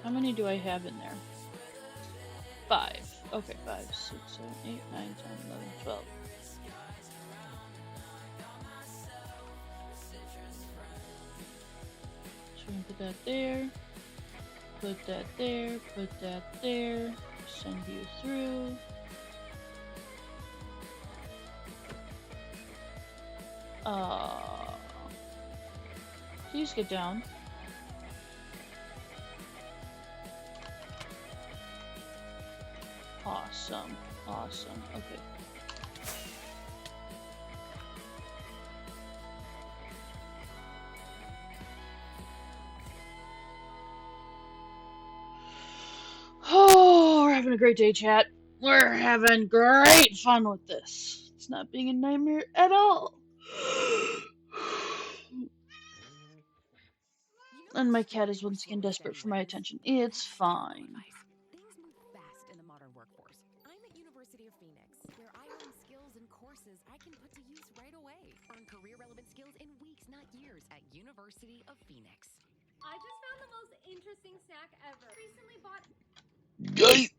How many do I have in there? 5. Okay, 5, 6, 7, 8, 9, 10, 11, 12. So we can put that there. Put that there. Put that there. Send you through. Please get down. Awesome. Awesome. Okay. Oh, we're having a great day, chat. We're having great fun with this. It's not being a nightmare at all. And my cat is once again desperate for my attention. It's fine. Things move fast in the modern workforce. I'm at University of Phoenix, where I learn skills and courses I can put to use right away. Earn career-relevant skills in weeks, not years, at University of Phoenix. I just found the most interesting snack ever. Recently bought...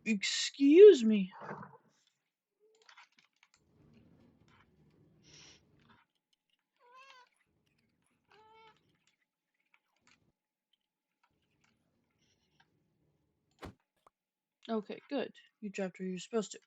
Excuse me. Okay, good. You dropped where you're supposed to.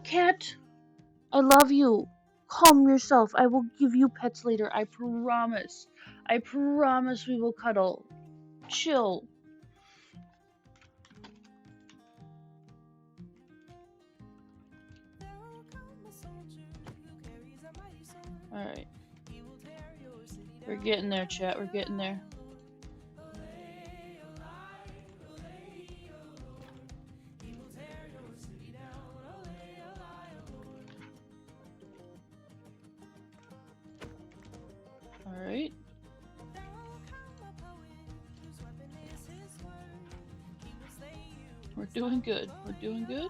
Cat, I love you. Calm yourself. I will give you pets later. I promise. I promise we will cuddle. Chill. Alright. We're getting there, chat. We're getting there. Alright. We're doing good. We're doing good.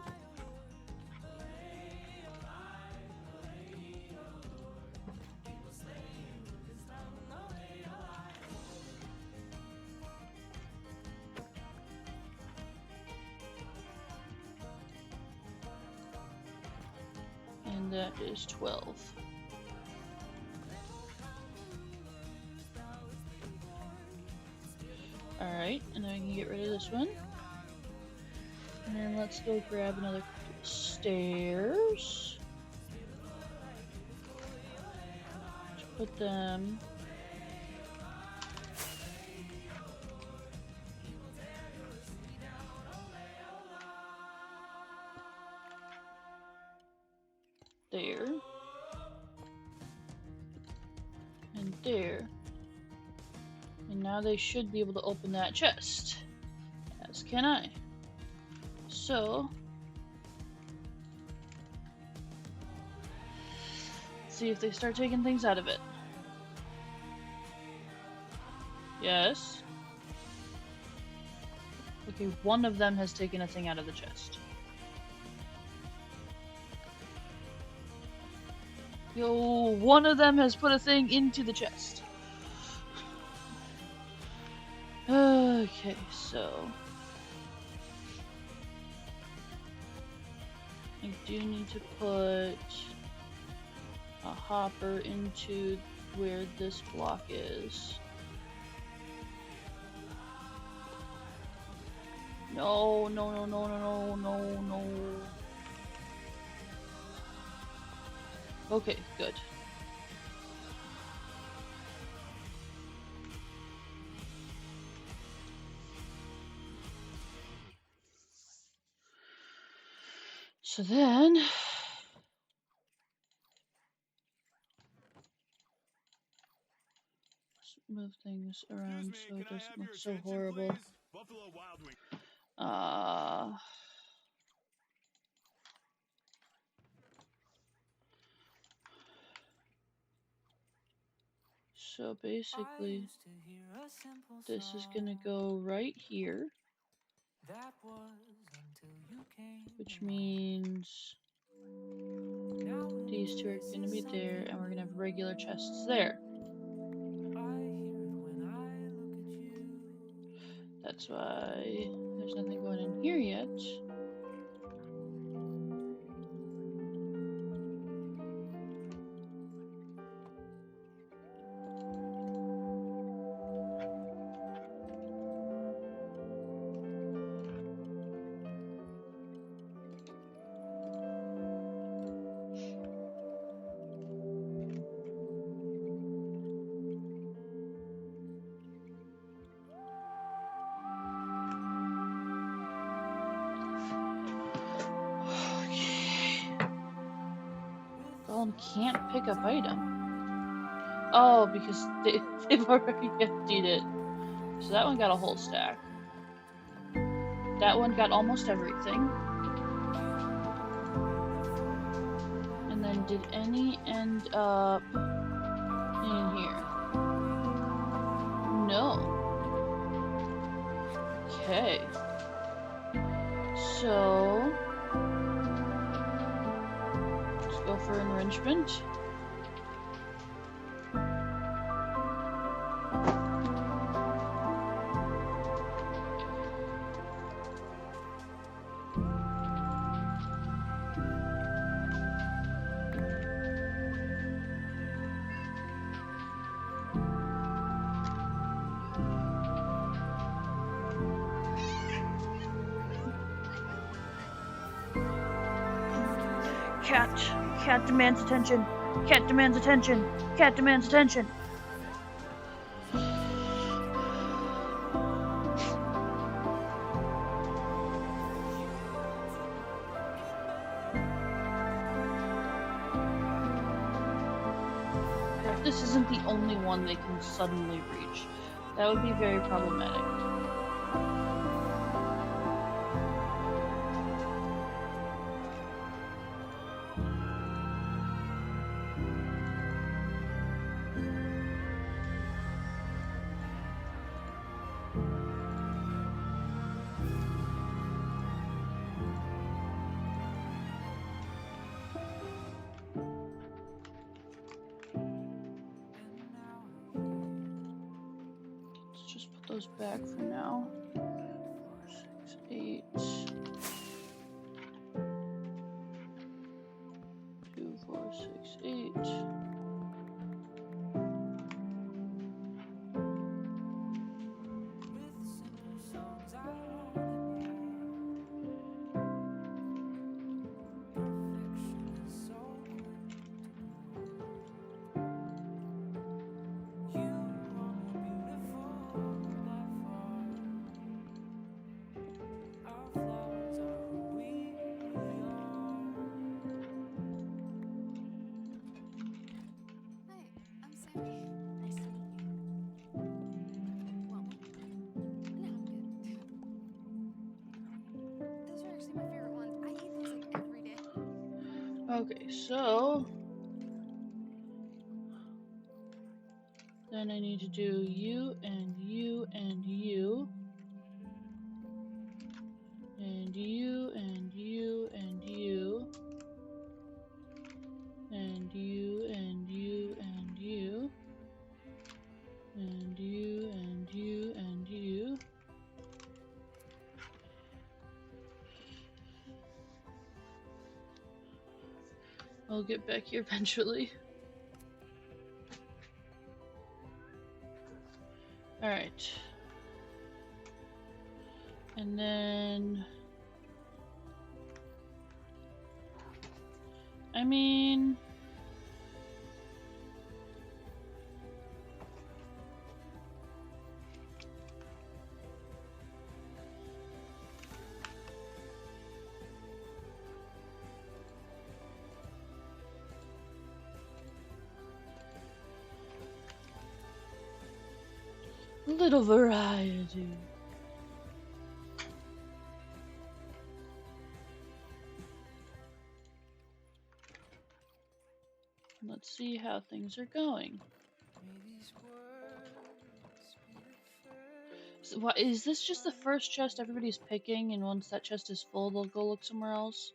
And that is 12. Alright, and then we can get rid of this one. And then let's go grab another couple of stairs. Let's put them there. And there. And now they should be able to open that chest. As can I. So, see if they start taking things out of it. Yes. Okay, one of them has taken a thing out of the chest. Yo, one of them has put a thing into the chest. Okay, so I do need to put a hopper into where this block is. No, no, no, no, no, no, no, no. Okay, good. So then, let's move things around so it doesn't look so horrible. So basically, this is gonna go right here, which means these two are gonna be there, and we're gonna have regular chests there. That's why there's nothing going in here yet. Golem can't pick up item. Oh, because they've already emptied it. So that one got a whole stack. That one got almost everything. And then did any end up in here? No. Okay. So let's go for enrichment. Cat demands attention. Cat demands attention. Cat demands attention. This isn't the only one they can suddenly reach. That would be very problematic. Let's just put those back for now. 4, 6, 8. 2, 4, 6, 8. Okay, so then I need to do you and you and you. And you, and you, and you. And you, and you, and you. And you, and you, and you. I'll get back here eventually. Alright. And then... I mean... a little variety. Let's see how things are going. So, what, is this just the first chest everybody's picking, and once that chest is full, they'll go look somewhere else?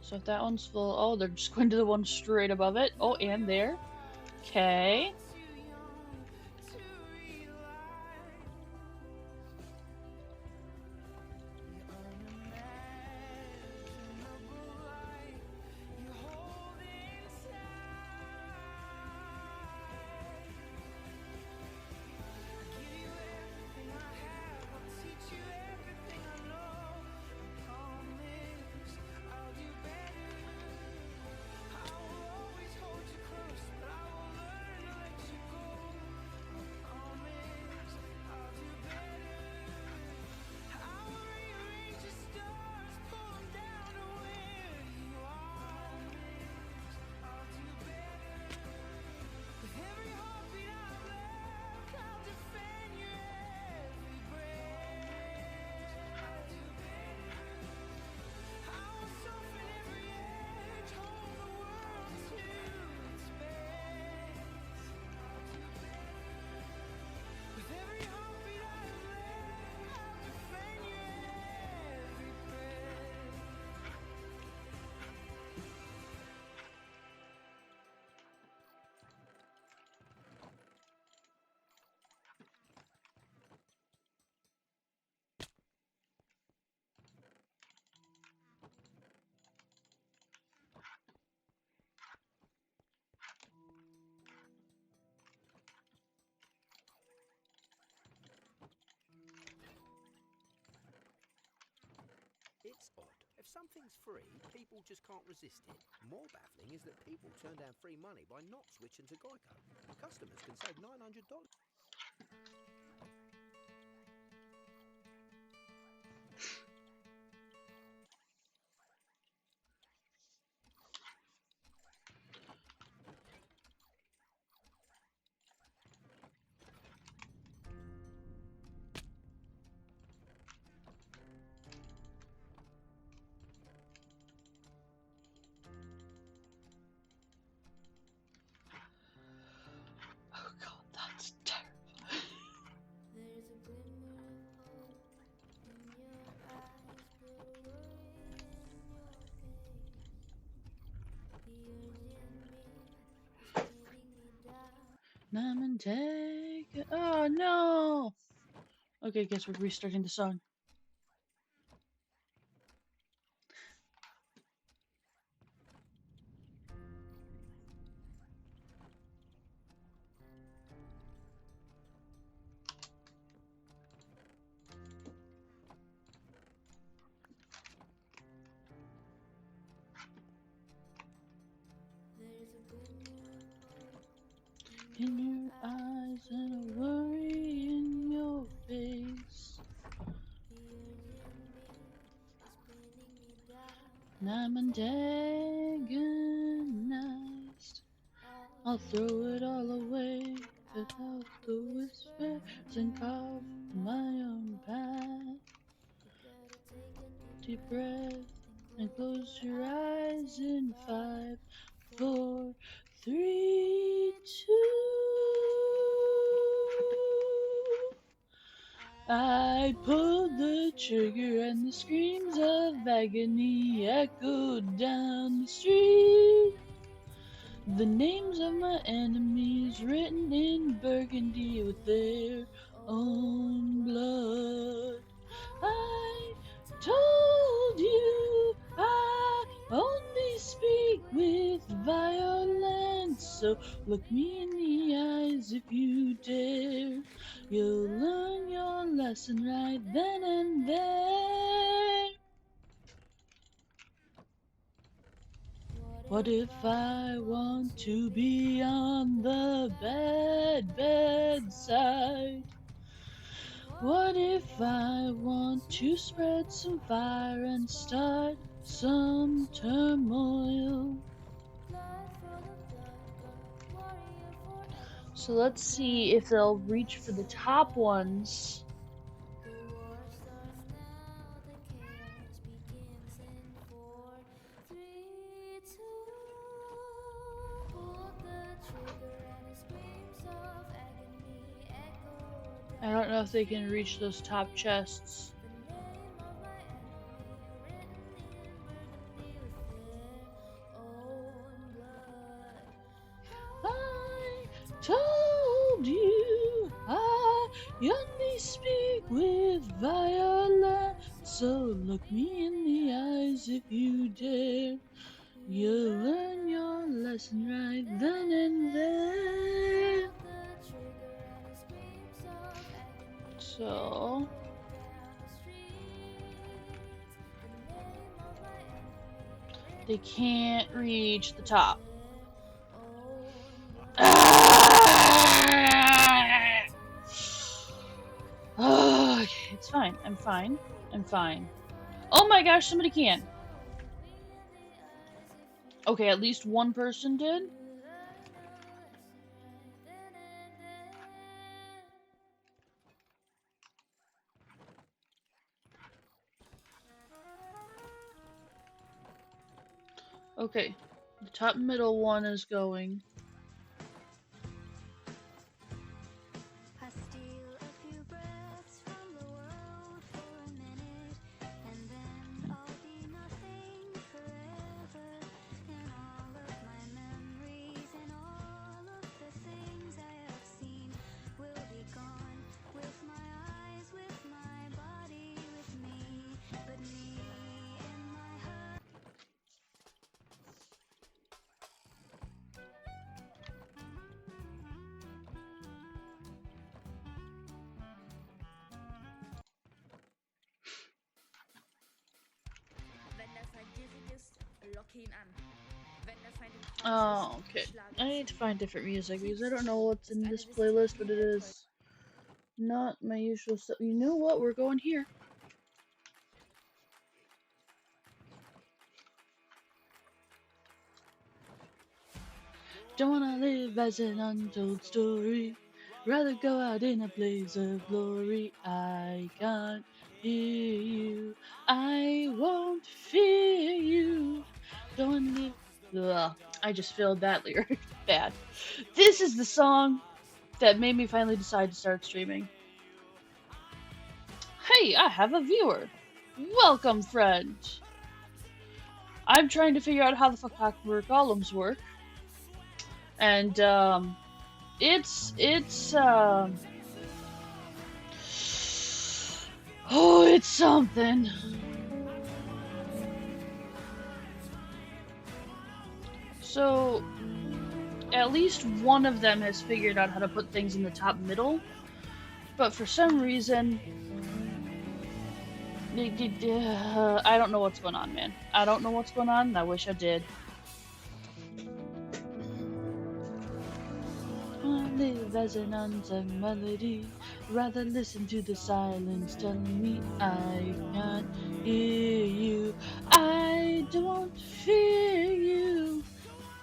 So if that one's full, oh, they're just going to the one straight above it. Oh, and there. Okay. It's odd. If something's free, people just can't resist it. More baffling is that people turn down free money by not switching to Geico. Customers can save $900. Oh no! Okay, guess we're restarting the song. In your eyes and a worry in your face. And I'm antagonized. I'll throw it all away without the whispers and carve my own path. Deep breath and close your eyes in 5, 4, 3, 2. I pulled the trigger and the screams of agony echoed down the street. The names of my enemies written in burgundy with their own blood. I told you I only speak with violence, so look me in the eyes if you dare. You'll learn your lesson right then and there. What if I want to be on the bedside? What if I want to spread some fire and start some turmoil? So let's see if they'll reach for the top ones. I don't know if they can reach those top chests. I told you I only speak with violence, so look me in the eyes if you dare. You'll learn your lesson right then and there. So they can't reach the top. Okay, it's fine. I'm fine. I'm fine. Oh my gosh, somebody can. Okay, at least one person did. Okay, the top middle one is going. Oh, okay. I need to find different music because I don't know what's in this playlist, but it is not my usual stuff. You know what? We're going here. Don't wanna live as an untold story. Rather go out in a blaze of glory. I can't hear you. I won't fear you. Don't wanna live. Ugh, I just filled that lyric bad. This is the song that made me finally decide to start streaming. Hey, I have a viewer. Welcome, friend. I'm trying to figure out how the fuck copper golems work, and it's oh, it's something. So at least one of them has figured out how to put things in the top middle, but for some reason, I don't know what's going on, man. I don't know what's going on, and I wish I did. I live as an unsung melody, rather listen to the silence telling me I can't hear you. I don't fear you.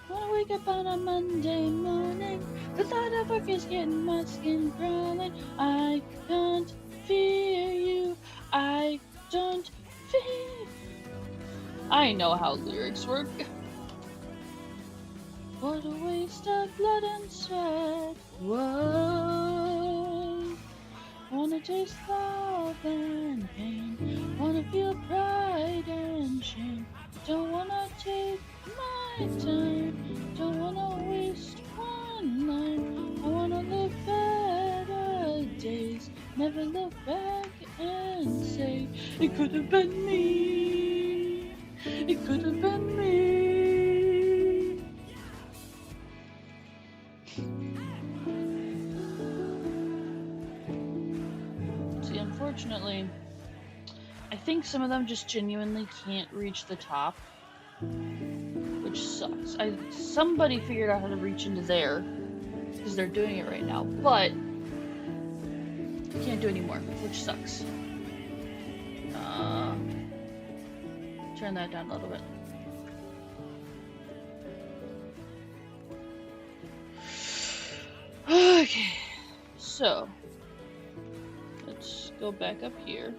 When I wake up on a Monday morning, the thought of work is getting my skin crawling. I can't fear you. I don't fear. I know how lyrics work. What a waste of blood and sweat. Whoa. Wanna taste love and pain. Wanna feel pride and shame. Don't wanna take my time. Don't wanna waste one line. I wanna live better days. Never look back and say, it could have been me. It could have been me. See, unfortunately, I think some of them just genuinely can't reach the top, which sucks. Somebody figured out how to reach into there, because they're doing it right now, but can't do anymore, which sucks. Turn that down a little bit. Okay, so let's go back up here.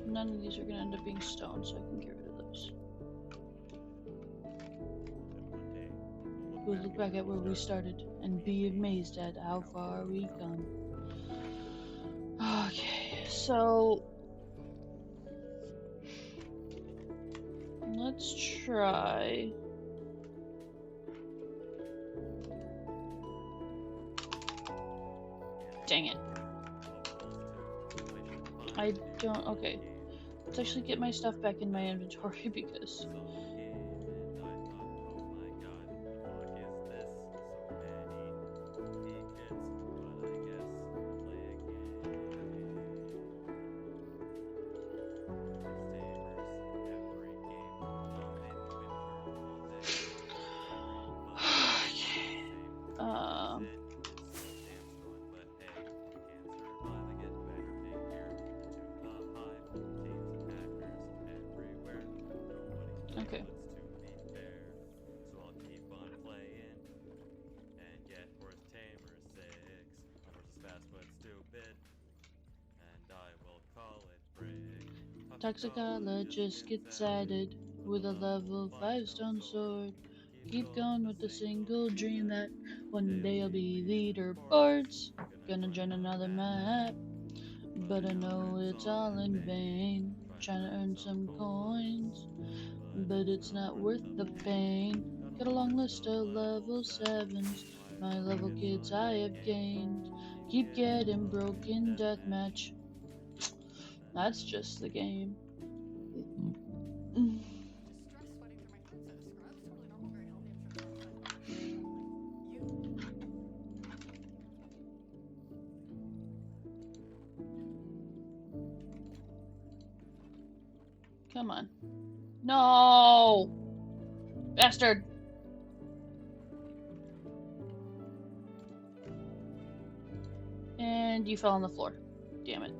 None of these are going to end up being stone, so I can get rid of those. We'll look back at where we started and be amazed at how far we've come. Okay, so let's try. Dang it. I don't. Okay. Let's actually get my stuff back in my inventory because. Okay. Toxicologist gets added with a level 5 stone sword. Keep going with the single dream that one day I'll be leaderboards. Gonna join another map, but I know it's all in vain. Trying to earn some coins, but it's not worth the pain. Got a long list of level 7s, my level kids I have gained. Keep getting broken deathmatch. That's just the game. Come on. No! Bastard! And you fell on the floor. Damn it.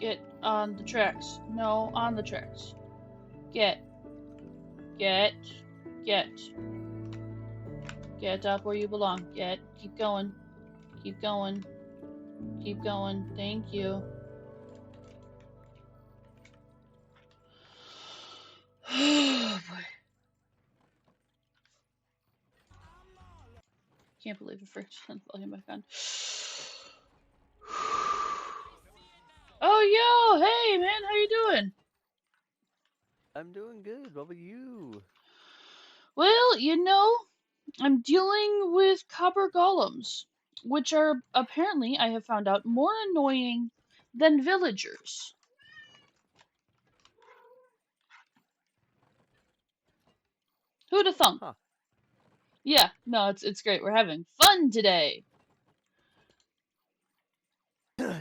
Get on the tracks. No, on the tracks. Get. Get. Get. Get up where you belong. Get. Keep going. Keep going. Keep going. Thank you. Oh boy. Can't believe I forgot to turn the volume back on. Oh, yo! Hey, man! How you doing? I'm doing good. What about you? Well, I'm dealing with copper golems, which are apparently, I have found out, more annoying than villagers. Who'da thunk? Huh. Yeah, no, it's great. We're having fun today.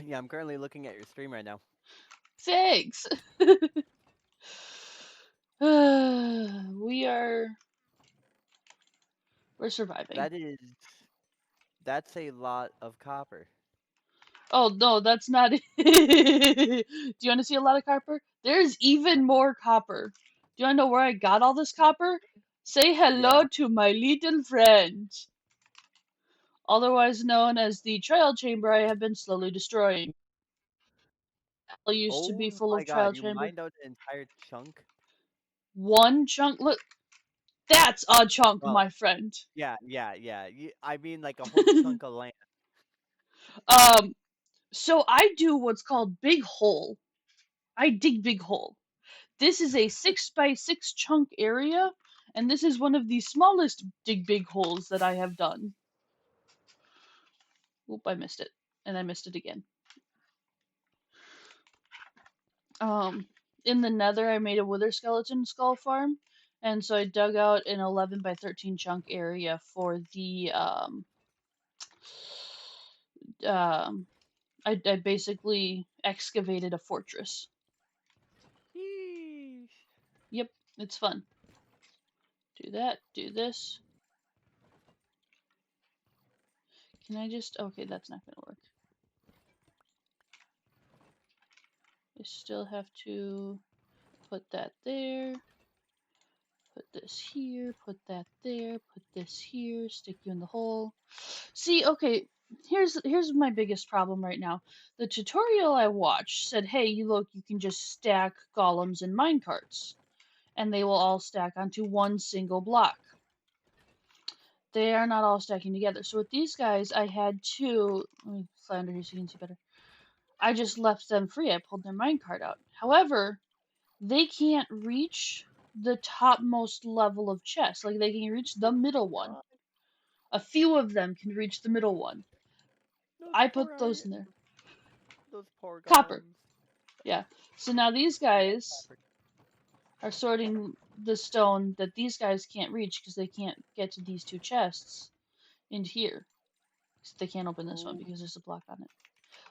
Yeah, I'm currently looking at your stream right now. Thanks. We're surviving. That's a lot of copper. Oh no, that's not it. Do you want to see a lot of copper? There's even more copper. Do you want to know where I got all this copper? Say hello Yeah. to my little friend. Otherwise known as the trial chamber I have been slowly destroying. It used to be Oh full my of god, trial you chamber. mined out an entire chunk? One chunk? Look, that's a chunk, Well, my friend. yeah. I mean like a whole chunk of land. So I do what's called big hole. I dig big hole. This is a 6x6 chunk area, and this is one of the smallest dig big holes that I have done. Oop, I missed it. And I missed it again. In the nether, I made a wither skeleton skull farm, and so I dug out an 11x13 chunk area for the, I basically excavated a fortress. Yeesh. Yep, it's fun. Do that, do this. Can I just, okay, that's not gonna work. I still have to put that there, put this here, put that there, put this here, stick you in the hole. See, okay, here's my biggest problem right now. The tutorial I watched said, hey, you can just stack golems in minecarts, and they will all stack onto one single block. They are not all stacking together. So with these guys, I had to, let me fly under here so you can see better. I just left them free. I pulled their minecart out. However, they can't reach the topmost level of chest. Like, they can reach the middle one. A few of them can reach the middle one. I put those in there. Those poor Copper. golems. Yeah. So now these guys are sorting the stone that these guys can't reach because they can't get to these two chests into here. So they can't open this one because there's a block on it.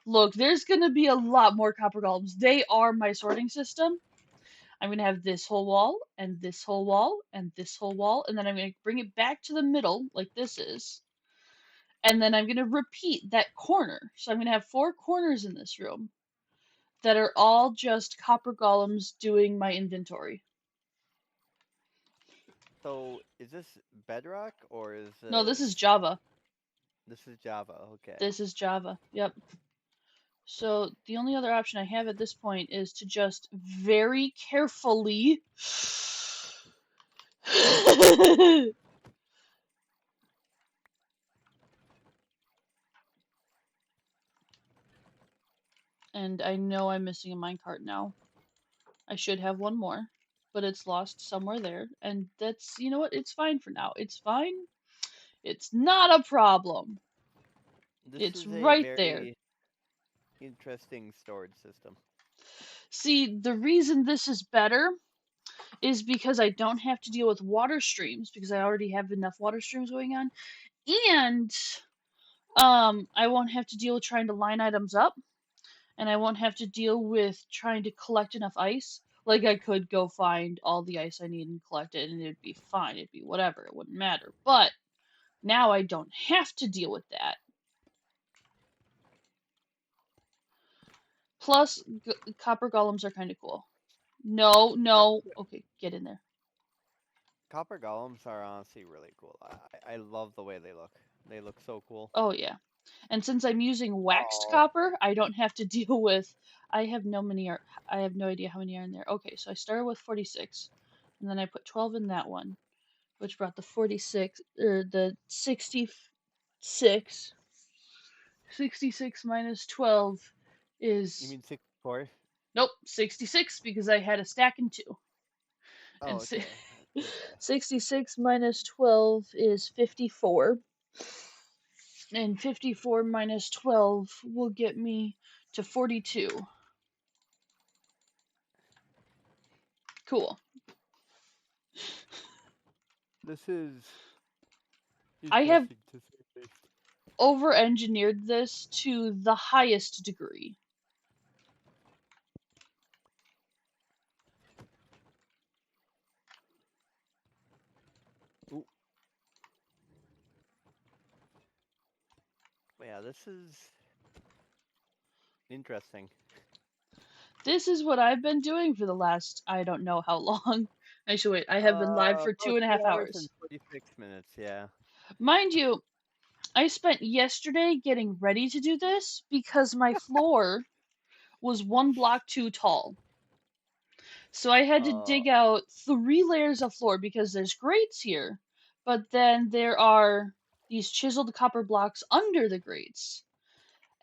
Look, there's going to be a lot more copper golems. They are my sorting system. I'm going to have this whole wall, and this whole wall, and this whole wall, and then I'm going to bring it back to the middle, like this is. And then I'm going to repeat that corner. So I'm going to have 4 corners in this room that are all just copper golems doing my inventory. So, is this Bedrock or is No, this is Java. This is Java, okay. This is Java, yep. So the only other option I have at this point is to just very carefully and I know I'm missing a minecart now. I should have one more, but it's lost somewhere there, and that's, you know what, it's fine for now. It's fine. It's not a problem. It's right there. Interesting storage system. See, the reason this is better is because I don't have to deal with water streams because I already have enough water streams going on, and I won't have to deal with trying to line items up, and I won't have to deal with trying to collect enough ice. Like, I could go find all the ice I need and collect it, and it'd be fine. It'd be whatever. It wouldn't matter. But now I don't have to deal with that. Plus, copper golems are kind of cool. No, no. Okay, get in there. Copper golems are honestly really cool. I love the way they look. They look so cool. Oh yeah. And since I'm using waxed Oh. copper, I don't have to deal with. I have no idea how many are in there. Okay, so I started with 46, and then I put 12 in that one, which brought the 46 or the 66. 66 minus 12 You is mean 64? nope, 66 because I had a stack in two. Oh, And okay. Okay. 66 minus 12 is 54. And 54 minus 12 will get me to 42. Cool. This is I have interesting to say the least. over engineered this to the highest degree. Ooh. Yeah, this is interesting. This is what I've been doing for the last, I don't know how long. Actually, wait, I have been live for About 2.5 2 hours and hours. 46 minutes, yeah. Mind you, I spent yesterday getting ready to do this because my floor was 1 block too tall. So I had to dig out 3 layers of floor because there's grates here, but then there are these chiseled copper blocks under the grates.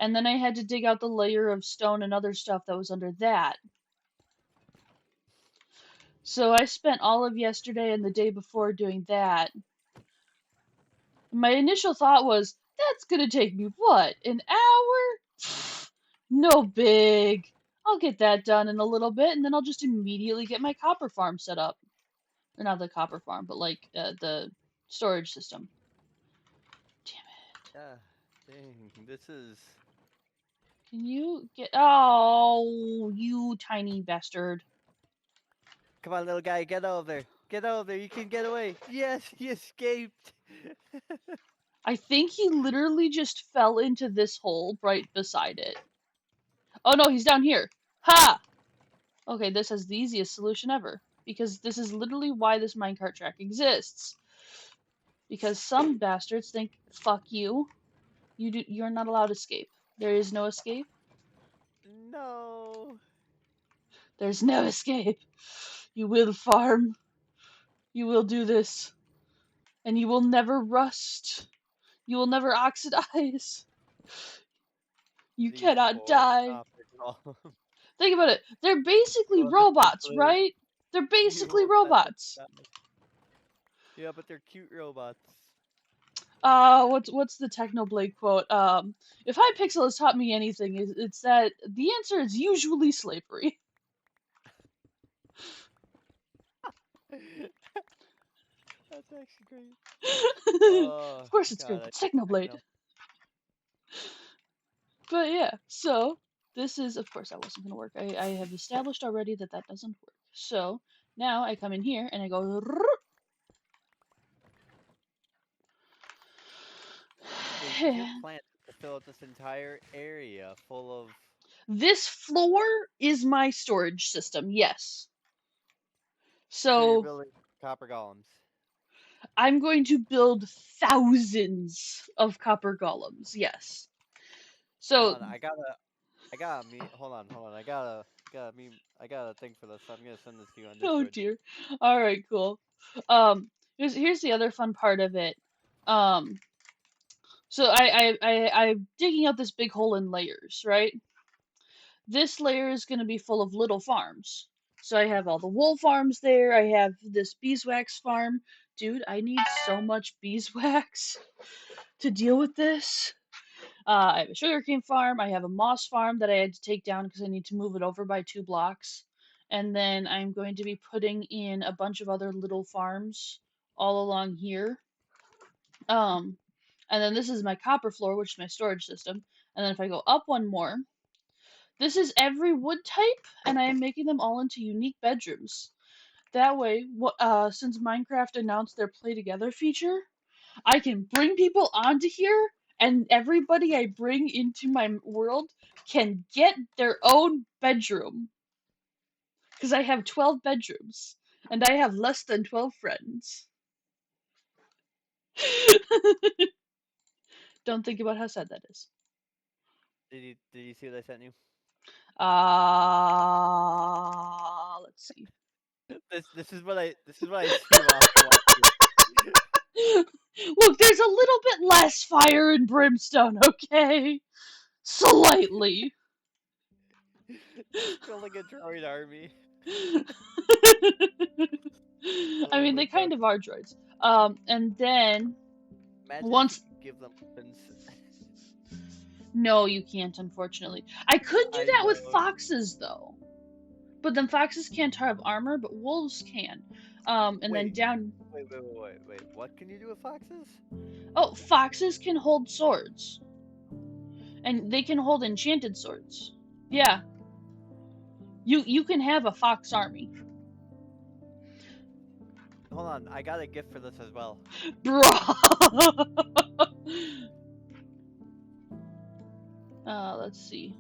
And then I had to dig out the layer of stone and other stuff that was under that. So I spent all of yesterday and the day before doing that. My initial thought was, that's gonna take me what, an hour? No big. I'll get that done in a little bit, and then I'll just immediately get my copper farm set up. Or not the copper farm, but like the storage system. Yeah, dang, this is... Can you get... Oh, you tiny bastard. Come on, little guy, get over there. Get over there, you can get away. Yes, he escaped. I think he literally just fell into this hole right beside it. Oh no, he's down here. Ha! Okay, this is the easiest solution ever. Because this is literally why this minecart track exists. Because some bastards think, fuck you. You're not allowed to escape. There is no escape. No. There's no escape. You will farm. You will do this. And you will never rust. You will never oxidize. You These cannot poor die. copper golems. Think about it. They're basically Well, this is robots, literally... right? They're You basically will never robots. die. Yeah, but they're cute robots. What's the Technoblade quote? If Hypixel has taught me anything, it's that the answer is usually slavery. That's actually great. Oh, Of course it's great. God, It's I Technoblade. know. But yeah, so this is, of course, that wasn't going to work. I have established already that that doesn't work. So now I come in here and I go. Is your plan to fill out this entire area full of... This floor is my storage system, yes. So you're So building copper golems. I'm going to build thousands of copper golems, yes. So Hold on, hold on. I got a thing for this. So I'm gonna send this to you on oh Discord. dear. All right, cool. Here's the other fun part of it. So I'm digging out this big hole in layers, right? This layer is going to be full of little farms. So I have all the wool farms there. I have this beeswax farm. Dude, I need so much beeswax to deal with this. I have a sugarcane farm. I have a moss farm that I had to take down because I need to move it over by 2 blocks. And then I'm going to be putting in a bunch of other little farms all along here. And then this is my copper floor, which is my storage system. And then if I go up one more, this is every wood type, and I am making them all into unique bedrooms. That way, since Minecraft announced their Play Together feature, I can bring people onto here and everybody I bring into my world can get their own bedroom. Because I have 12 bedrooms, and I have less than 12 friends. Don't think about how sad that is. Did you see what I sent you? Let's see. This is what I see while I'm watching. Look, there's a little bit less fire and brimstone, okay? Slightly. It's like a droid army. I mean, they kind of are droids. And then Imagine once if you could give them weapons. No, you can't, unfortunately. I could do I that with know. foxes, though. But then foxes can't have armor, but wolves can. And then down. Wait. What can you do with foxes? Oh, foxes can hold swords. And they can hold enchanted swords. Yeah. You can have a fox army. Hold on, I got a gift for this as well. Bruh! Let's see.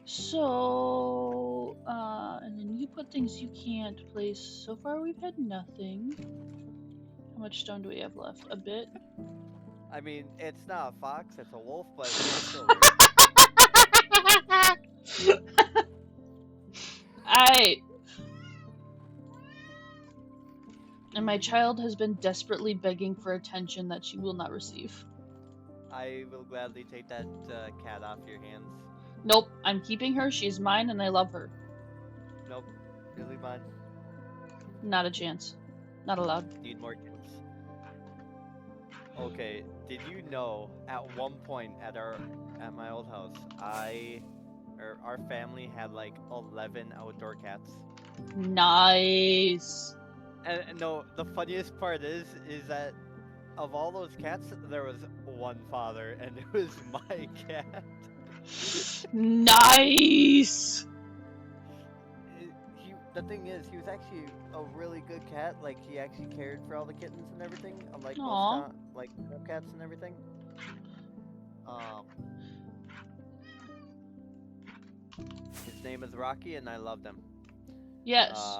So, and then you put things you can't place. So far we've had nothing. How much stone do we have left? A bit? I mean, it's not a fox, it's a wolf, but it's still Alright. And my child has been desperately begging for attention that she will not receive. I will gladly take that cat off your hands. Nope, I'm keeping her. She's mine and I love her. Nope, really mine. Not a chance. Not allowed. Need more kids. Okay, did you know at one point at my old house, our family had like 11 outdoor cats? Nice. And no, the funniest part is that of all those cats, there was one father, and it was my cat. Nice. The thing is, he was actually a really good cat. Like, he actually cared for all the kittens and everything, unlike most like cats and everything. His name is Rocky, and I loved him. Yes.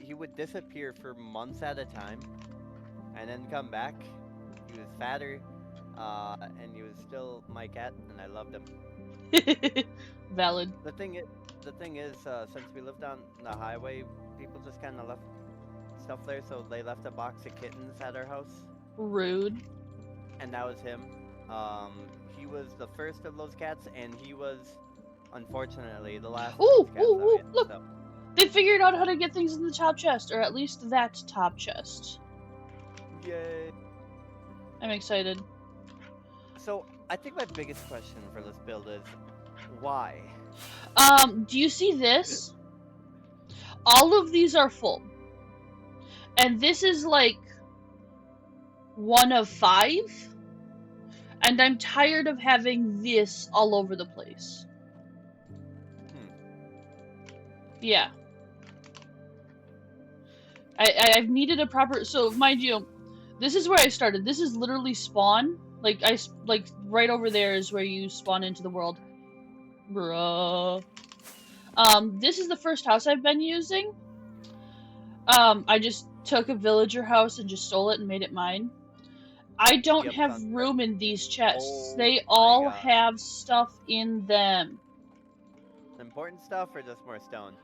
He would disappear for months at a time, and then come back. He was fatter, and he was still my cat, and I loved him. Valid. The thing is, since we lived on the highway, people just kind of left stuff there, so they left a box of kittens at our house. Rude. And that was him. He was the first of those cats, and he was, unfortunately, the last of those cats. Ooh, look! So. They figured out how to get things in the top chest, or at least that top chest. Yay. I'm excited. So, I think my biggest question for this build is, why? Do you see this? All of these are full. And this is like 1 of 5. And I'm tired of having this all over the place. Yeah. I've needed a proper... So, mind you, this is where I started. This is literally spawn. Like, right over there is where you spawn into the world. Bruh. This is the first house I've been using. I just took a villager house and just stole it and made it mine. I don't have room in these chests. They all have stuff in them. Important stuff or just more stone?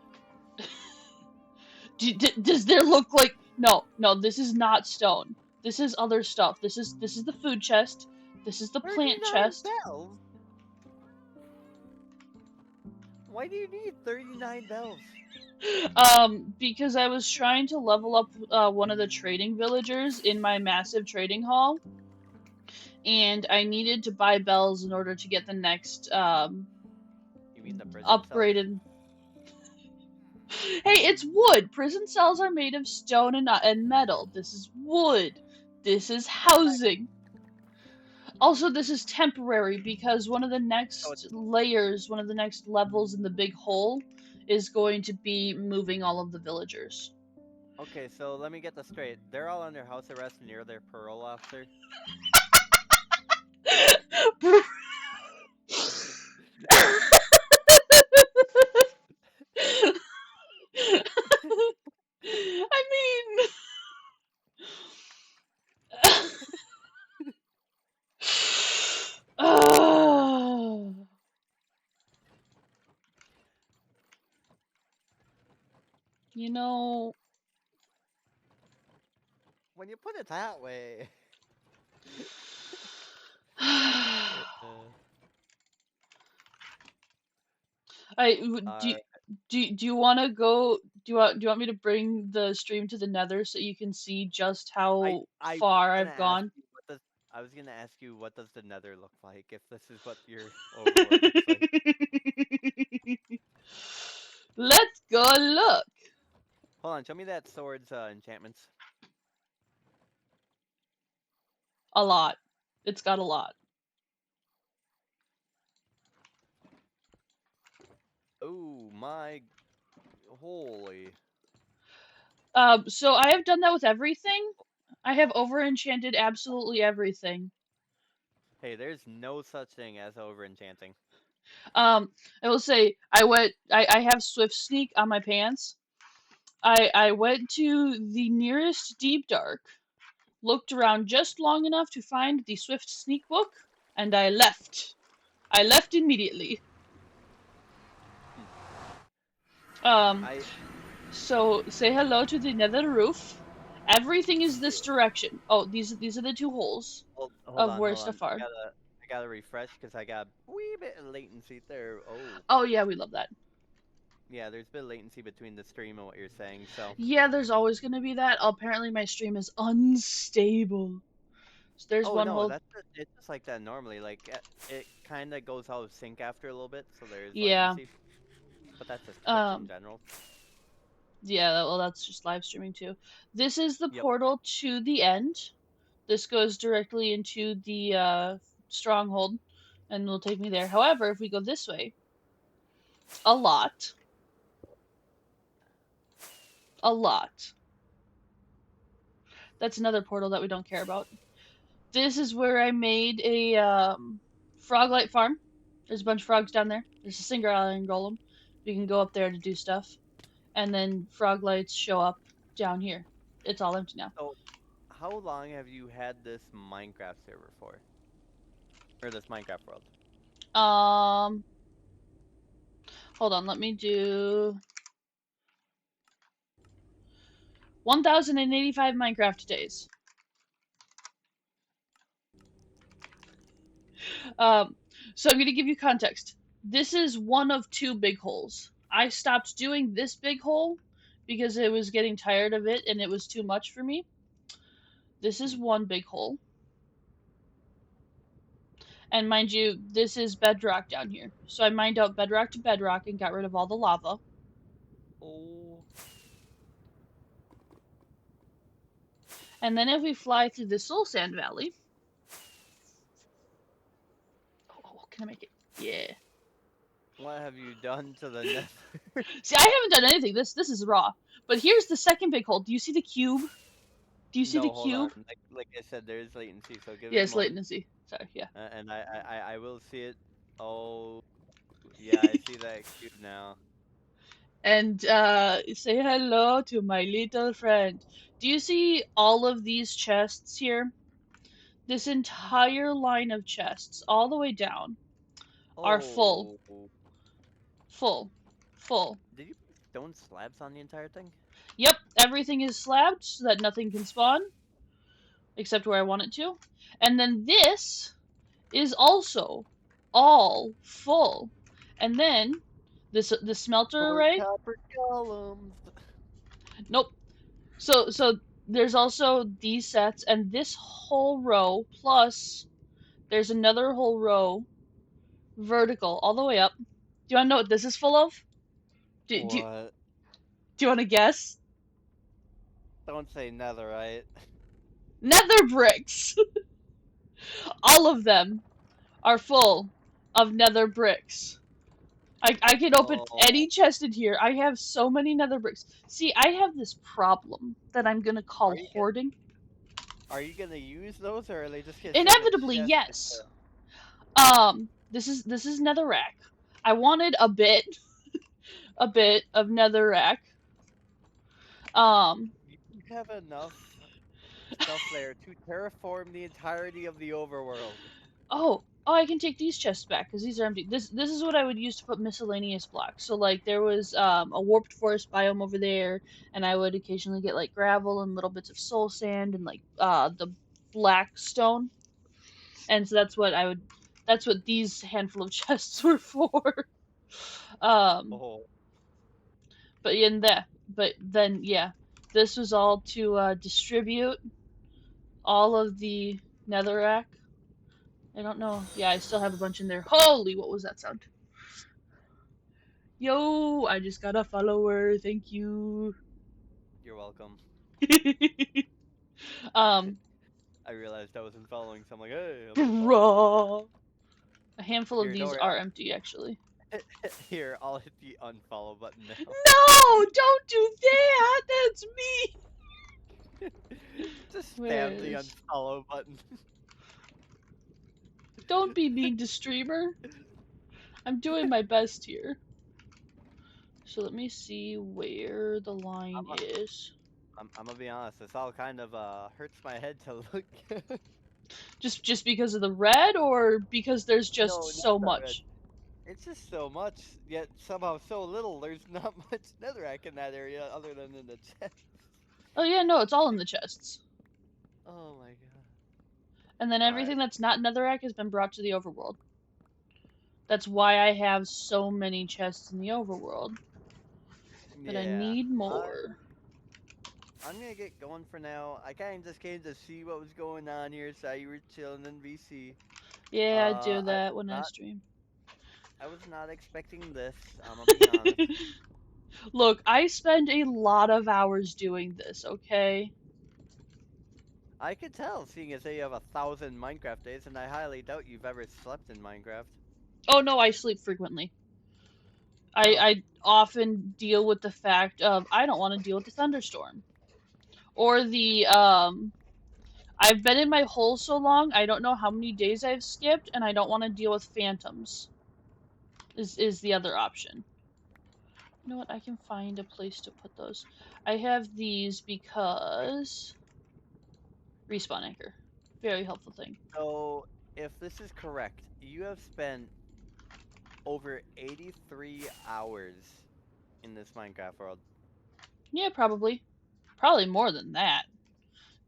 Does there look like... No, this is not stone. This is other stuff. This is the food chest. This is the plant chest. Bells? Why do you need 39 bells? Because I was trying to level up one of the trading villagers in my massive trading hall. And I needed to buy bells in order to get the next, You mean the prison upgraded... Cells? Hey, it's wood! Prison cells are made of stone and metal. This is wood. This is housing. Also, this is temporary because one of the next layers, one of the next levels in the big hole is going to be moving all of the villagers. Okay, so let me get this straight. They're all under house arrest near their parole officer? You know... When you put it that way. do you want to go? Do you want me to bring the stream to the Nether so you can see just how I was far gonna I've ask gone? you I was gonna ask you what does the Nether look like if this is what your overworld looks like. Let's go look. Hold on, show me that sword's enchantments. A lot. It's got a lot. Oh my, holy. So I have done that with everything. I have over-enchanted absolutely everything. Hey, there's no such thing as over enchanting. I will say I have Swift Sneak on my pants. I went to the nearest Deep Dark, looked around just long enough to find the Swift Sneak book, and I left. I left immediately. So say hello to the Nether roof. Everything is this direction. Oh, these are the two holes Hold of on, where hold on. stuff are. I gotta refresh because I got a wee bit of latency there. Oh. Oh yeah, we love that. Yeah, there's a bit of latency between the stream and what you're saying, so. Yeah, there's always gonna be that. Apparently my stream is unstable. So there's Oh one no, hole. it's just like that normally. Like it kind of goes out of sync after a little bit, so there's Yeah. latency. But that's just Twitch in general. Yeah, well, that's just live streaming too. This is the Yep. portal to the end. This goes directly into the stronghold, and will take me there. However, if we go this way, a lot. That's another portal that we don't care about. This is where I made a froglight farm. There's a bunch of frogs down there. There's a single iron golem. We can go up there to do stuff, and then froglights show up down here. It's all empty now. So, how long have you had this Minecraft server for? Or this Minecraft world? Hold on, let me do 1,085 Minecraft days. So I'm gonna give you context. This is one of two big holes. I stopped doing this big hole because it was getting tired of it and it was too much for me. This is one big hole. And mind you, this is bedrock down here. So I mined out bedrock to bedrock and got rid of all the lava. Oh. And then if we fly through the Soul Sand Valley. Oh, can I make it? Yeah. What have you done to the Nether? See, I haven't done anything. This is raw. But here's the second big hole. Do you see the cube? Do you see the Hold on. cube? Like I said, there is latency, so give it a Yes, moment. latency. Sorry, yeah. And I will see it. Oh, yeah, I see that cube now. And say hello to my little friend. Do you see all of these chests here? This entire line of chests, all the way down, are full. Full. Did you put stone slabs on the entire thing? Yep, everything is slabbed so that nothing can spawn. Except where I want it to. And then this is also all full. And then the smelter array. Copper golems. Nope. So there's also these sets and this whole row plus there's another whole row vertical all the way up. Do you want to know what this is full of? Do you want to guess? Don't say netherite. Nether bricks. All of them are full of nether bricks. I can open any chest in here. I have so many nether bricks. See, I have this problem that I'm gonna call hoarding. Are you gonna use those, or are they just gonna Inevitably, yes. This is netherrack. I wanted a bit of netherrack. You have enough stuff there to terraform the entirety of the overworld. Oh, oh, I can take these chests back because these are empty. This is what I would use to put miscellaneous blocks. So like there was a warped forest biome over there, and I would occasionally get like gravel and little bits of soul sand and like the black stone, and so that's what I would. That's what these handful of chests were for. Oh, But in that, but then yeah, this was all to distribute all of the netherrack. I don't know. Yeah, I still have a bunch in there. Holy, what was that sound? Yo, I just got a follower. Thank you. you're welcome. um, I realized I wasn't following, so I'm like, hey, I'm gonna follow. bruh. A handful of Here, don't these worry. are empty, actually. Here, I'll hit the unfollow button now. No, don't do that. That's me. Just spam the Where's? unfollow button. Don't be mean to streamer. I'm doing my best here. So let me see where the line is. I'm gonna be honest. This all kind of hurts my head to look. Just because of the red, or because there's No, just not so the red. much? It's just so much, yet somehow so little. There's not much netherrack in that area other than in the chest. Oh yeah, no, it's all in the chests. Oh my god. And then All right. everything that's not netherrack has been brought to the overworld. That's why I have so many chests in the overworld. But I Yeah. need more. I'm gonna get going for now. I kind of just came to see what was going on here. Saw you were chilling in VC. Yeah, I do I that was when I not. stream. I was not expecting this. I'm gonna be honest. Look, I spend a lot of hours doing this, okay? I could tell, seeing as how you have 1,000 Minecraft days, and I highly doubt you've ever slept in Minecraft. Oh no, I sleep frequently. Oh. I often deal with the fact of I don't want to deal with the thunderstorm. Or the I've been in my hole so long, I don't know how many days I've skipped, and I don't want to deal with phantoms. Is the other option. You know what? I can find a place to put those. I have these because respawn anchor. Very helpful thing. So, if this is correct, you have spent over 83 hours in this Minecraft world. Yeah, probably. Probably more than that.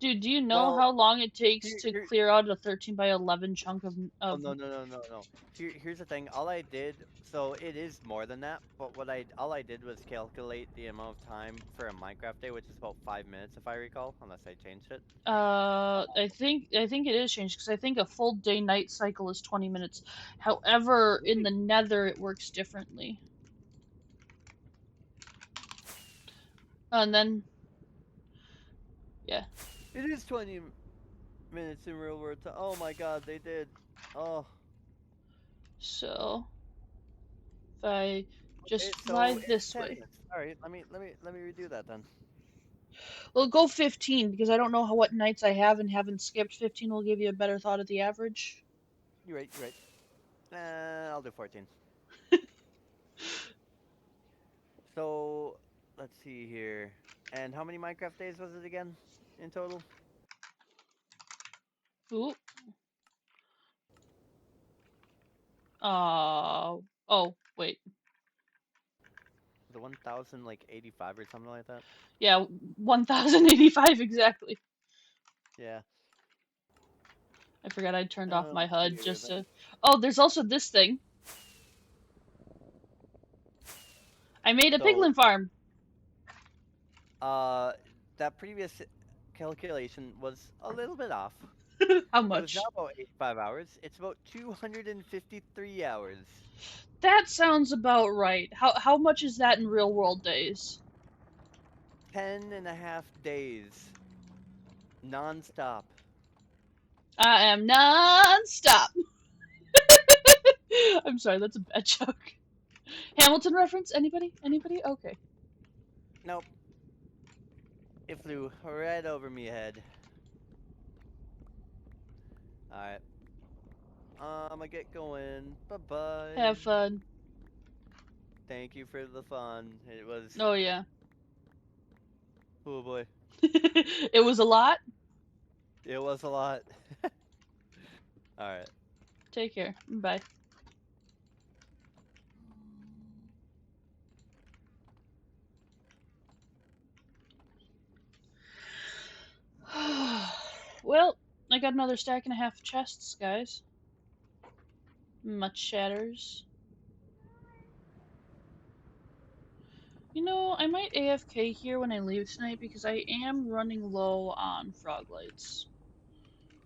Dude, do you know Well, how long it takes here, to here, clear out a 13 by 11 chunk oh of no no no no no. Here's the thing. All I did, so it is more than that. But all I did was calculate the amount of time for a Minecraft day, which is about 5 minutes, if I recall, unless I changed it. I think it is changed because I think a full day night cycle is 20 minutes. However, in Really? the Nether it works differently. And then yeah. It is 20 minutes in real world. Oh my god, they did. Oh. So if I Okay, just fly so it's this 10 way. minutes. All right, let me redo that then. Well, go 15 because I don't know what nights I have and haven't skipped. 15 will give you a better thought of the average. You're right. You're right. I'll do 14. So let's see here. And how many Minecraft days was it again in total? Ooh. Oh, wait. The 1,000 like 85 or something like that. Yeah, 1085 exactly. Yeah. I forgot I turned off my Let's see HUD here just then. to. Oh, there's also this thing. I made a So, piglin farm. that previous calculation was a little bit off. How It was not much? about 85 hours. It's about 253 hours. That sounds about right. How much is that in real world days? 10.5 days. Non-stop. I am non-stop. I'm sorry, that's a bad joke. Hamilton reference? Anybody? Anybody? Okay. Nope. It flew right over me head. Alright. I'ma get going. Bye-bye. Have fun. Thank you for the fun. It was... Oh yeah. Oh boy. It was a lot. It was a lot. Alright. Take care. Bye. Well, I got another stack and a half of chests, guys. Much shatters. You know, I might AFK here when I leave tonight because I am running low on frog lights.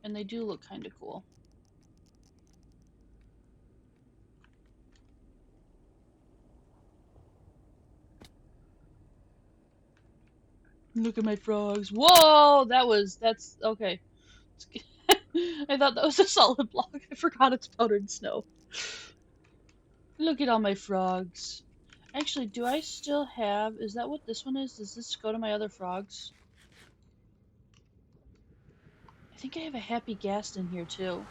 And they do look kind of cool. Look at my frogs. Whoa! That's, okay. I thought that was a solid block. I forgot it's powdered snow. Look at all my frogs. Actually, do I still have... Is that what this one is? Does this go to my other frogs? I think I have a happy ghast in here, too.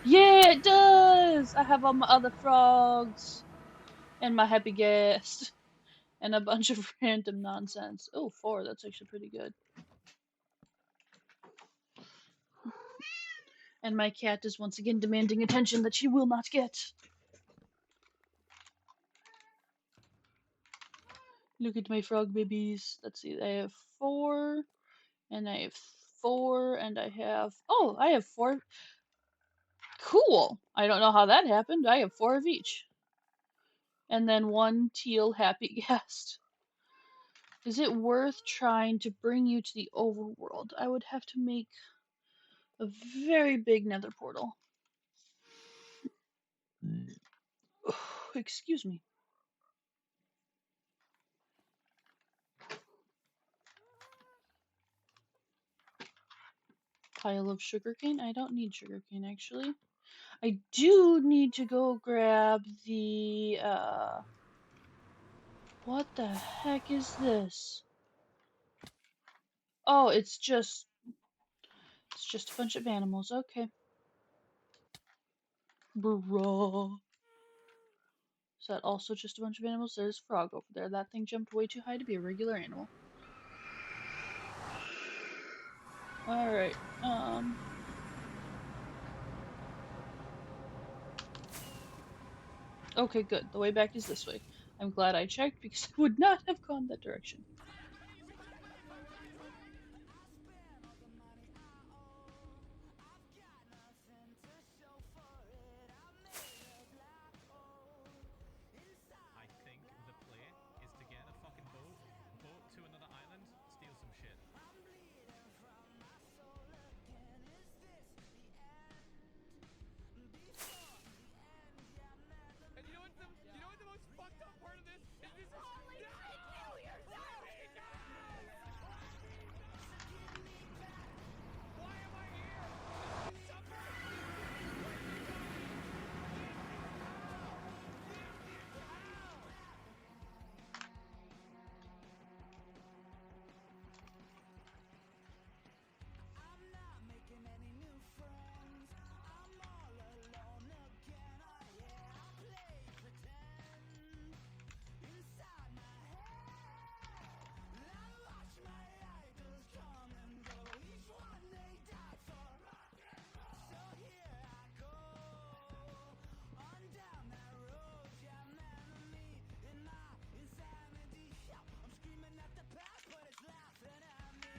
Yeah, it does! I have all my other frogs. And my happy ghast. And a bunch of random nonsense. Oh, 4. That's actually pretty good. And my cat is once again demanding attention that she will not get. Look at my frog babies. Let's see, I have 4, and I have 4, and I have... Oh, I have 4. Cool! I don't know how that happened. I have 4 of each. And then 1 teal happy guest. Is it worth trying to bring you to the overworld? I would have to make a very big nether portal. Excuse me. Pile of sugarcane? I don't need sugarcane, actually. I do need to go grab the, what the heck is this? Oh, it's just a bunch of animals. Okay. Bruh. Is that also just a bunch of animals? There's a frog over there. That thing jumped way too high to be a regular animal. Alright, okay, good. The way back is this way. I'm glad I checked because I would not have gone that direction. I think the play is to get a fucking boat to another island, steal some shit. And you know what the most fucked up part of this is? This Holy kill yourself! Why am I here? I'm not making any new friends. I'm all alone again. Oh yeah, I play pretend inside my head. I watch my idols come and go. Each one they die for. So here I go on down that road. Yeah, man of me in my insanity. I'm screaming at the past, but it's laughing at me.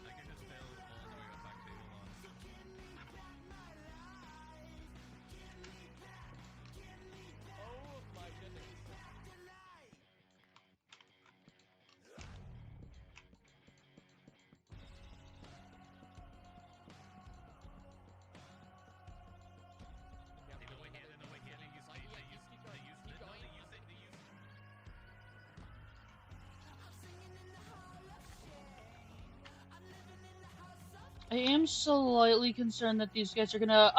I can just fail all the way back to you on. Oh my goodness. I am slightly concerned that these guys are gonna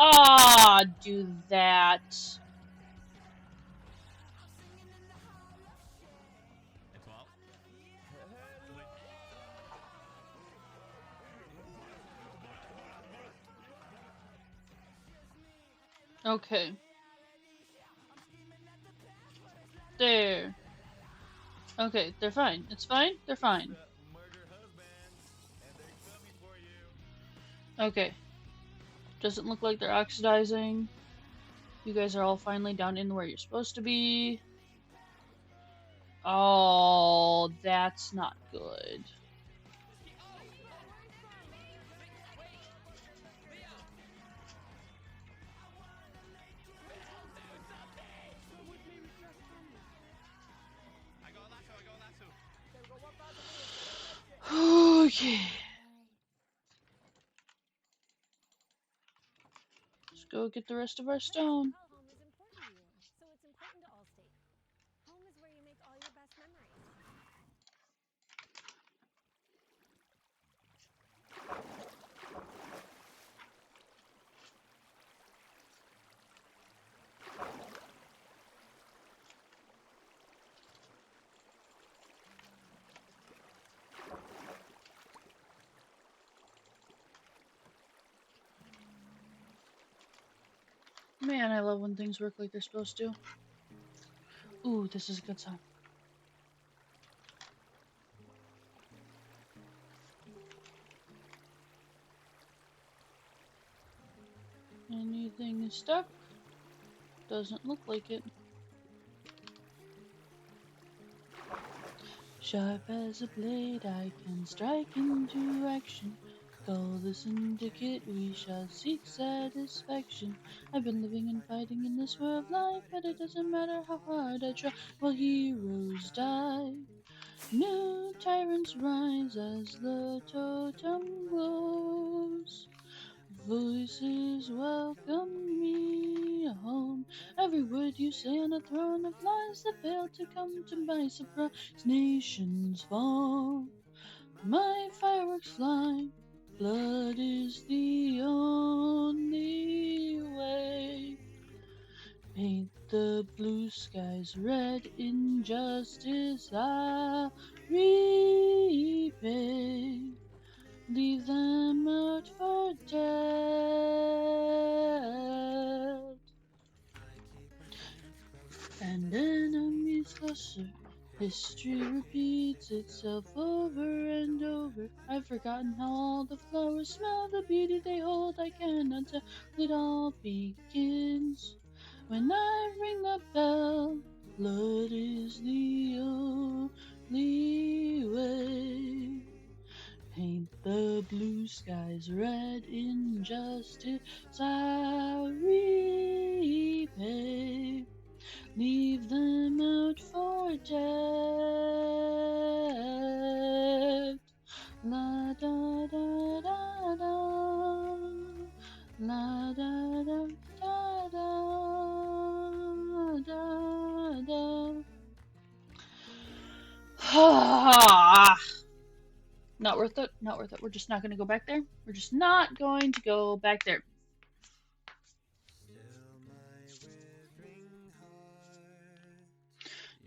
do that. It's what? Okay. There. Okay, they're fine. It's fine? They're fine. Okay. Doesn't look like they're oxidizing. You guys are all finally down in where you're supposed to be. Oh, that's not good. Okay. Let's go get the rest of our stone. Home is important to you, so it's important to Allstate. Home is where you make all your best memories. Man, I love when things work like they're supposed to. Ooh, this is a good song. Anything is stuck? Doesn't look like it. Sharp as a blade, I can strike into action. Call the syndicate, we shall seek satisfaction. I've been living and fighting in this world of life, but it doesn't matter how hard I try, while heroes die. New tyrants rise as the totem glows. Voices welcome me home. Every word you say on a throne of lies that fail to come to my surprise. Nations fall, my fireworks fly. Blood is the only way. Paint the blue skies red, injustice I'll repay. Leave them out for dead. And enemies closer. History repeats itself over and over. I've forgotten how all the flowers smell, the beauty they hold. I cannot tell. It all begins when I ring the bell. Blood is the only way. Paint the blue skies red, injustice I'll repay. Leave them out for dead. La da da da da. La da da da da da da. Not worth it. Not worth it. We're just not going to go back there. We're just not going to go back there.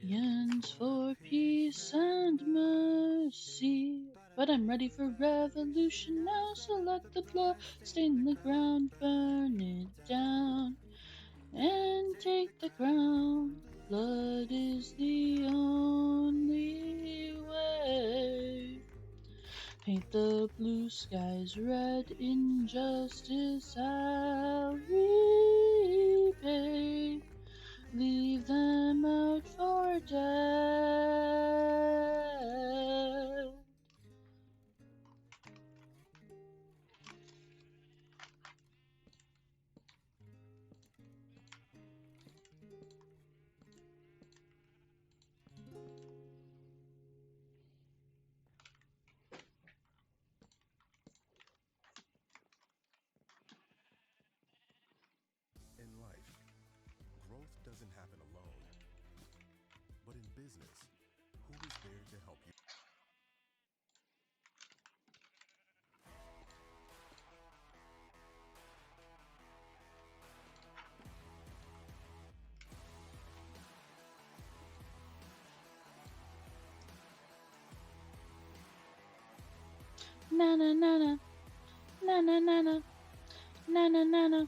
Yearns for peace and mercy, but I'm ready for revolution now. So let the blood stain the ground, burn it down, and take the crown. Blood is the only way. Paint the blue skies red, injustice I'll repay. Leave them out for dead. In life, growth doesn't happen alone. But in business, who is there to help you? Na na na na na na na na na na na na.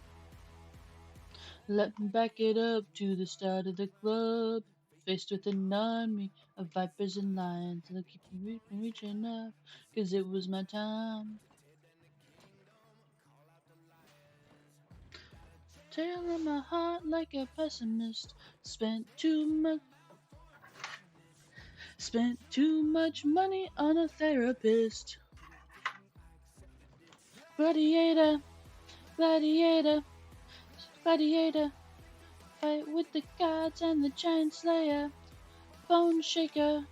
Let me back it up to the start of the club. Faced with an army of vipers and lions. They'll keep me reaching up, 'cause it was my time. Tear on my heart like a pessimist. Spent too much money on a therapist. Gladiator, gladiator, gladiator. Fight with the gods and the giant slayer. Bone shaker,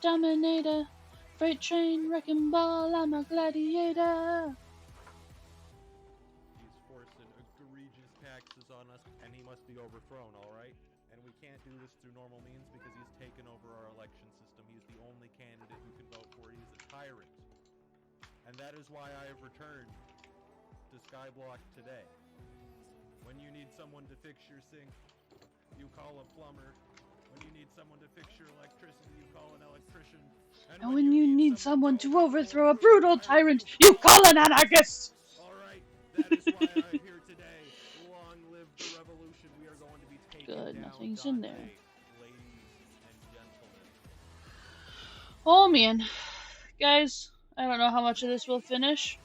dominator. Freight train, wrecking ball, I'm a gladiator. He's forcing egregious taxes on us, and he must be overthrown, alright? And we can't do this through normal means because he's taken over our election system. He's the only candidate who can vote for. He's a tyrant. And that is why I have returned to Skyblock today. When you need someone to fix your sink, you call a plumber. When you need someone to fix your electricity, you call an electrician. And when you need someone to overthrow a brutal tyrant, you call an anarchist! Alright, that is why I'm here today. Long live the revolution. We are going to be taking Good, down nothing's in Dante, there. ladies and gentlemen. Oh man. Guys, I don't know how much of this we'll finish.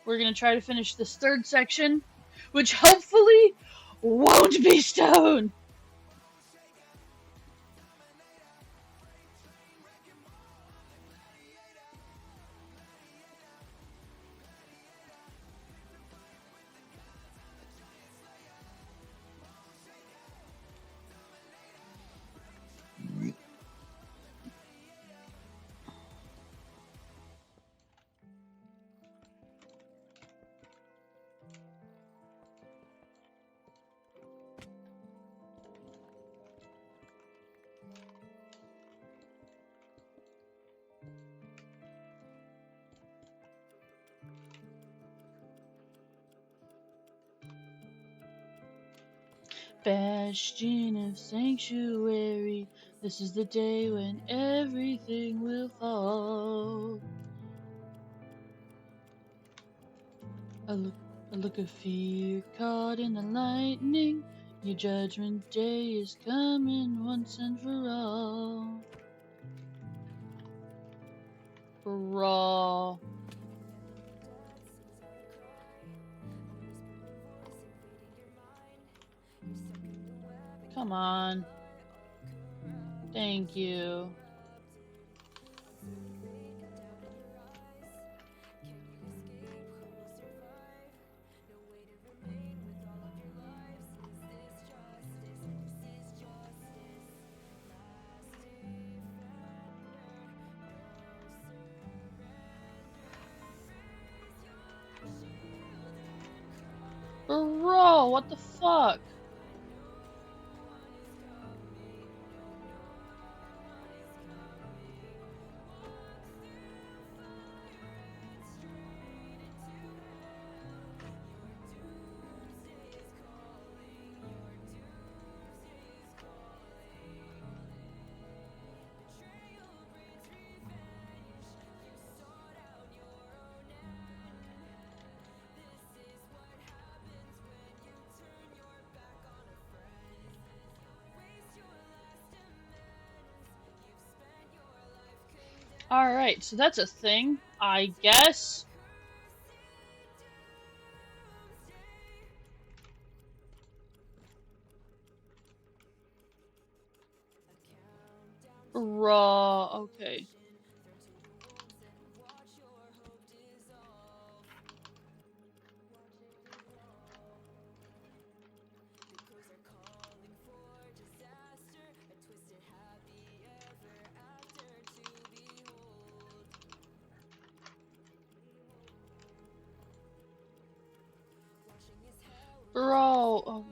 We're gonna try to finish this third section, which hopefully won't be stone! Bastion of sanctuary, this is the day when everything will fall. A look of fear caught in the lightning. Your judgment day is coming once and for all. Raw. Come on. Thank you. Bro, what the fuck? Alright, so that's a thing, I guess. Raw, okay. Bro, oh,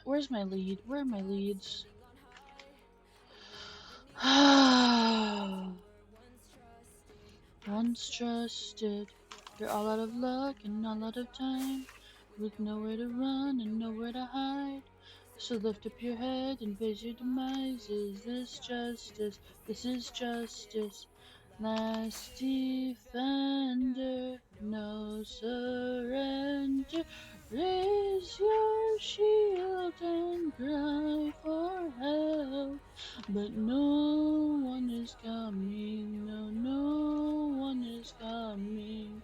where's my lead? Where are my leads? Once trusted, you're all out of luck and all out of time, with nowhere to run and nowhere to hide. So lift up your head and face your demise. Is this justice? This is justice. Last defender, no surrender. Raise your shield and cry for help. But no one is coming, no, no one is coming.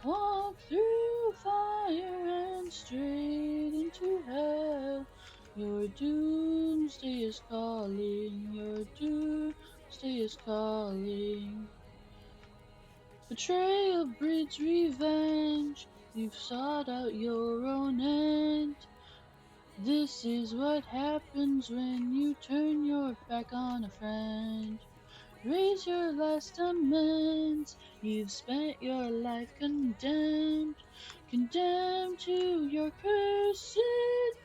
Walk through fire and straight into hell. Your doomsday is calling, your doomsday is calling. Betrayal breeds revenge. You've sought out your own end. This is what happens when you turn your back on a friend. Raise your last amends. You've spent your life condemned, condemned to your cursed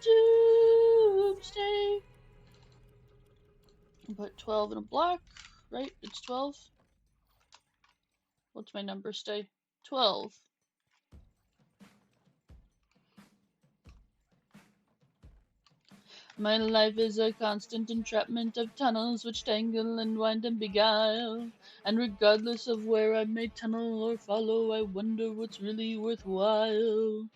doomsday. I put 12 in a block, right? It's 12. What's my number stay? 12. My life is a constant entrapment of tunnels which tangle and wind and beguile. And regardless of where I may tunnel or follow, I wonder what's really worthwhile.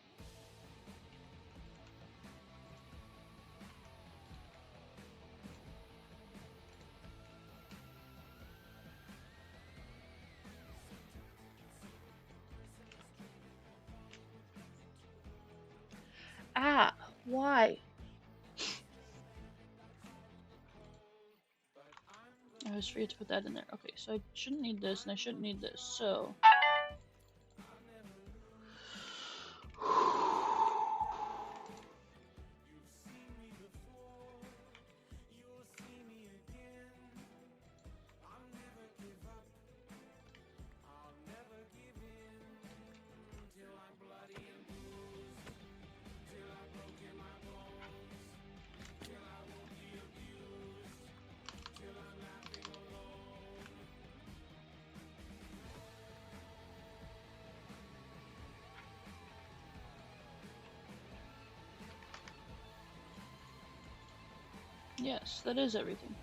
Ah, why? I always forget to put that in there. Okay, so I shouldn't need this and I shouldn't need this, so... Yes, that is everything.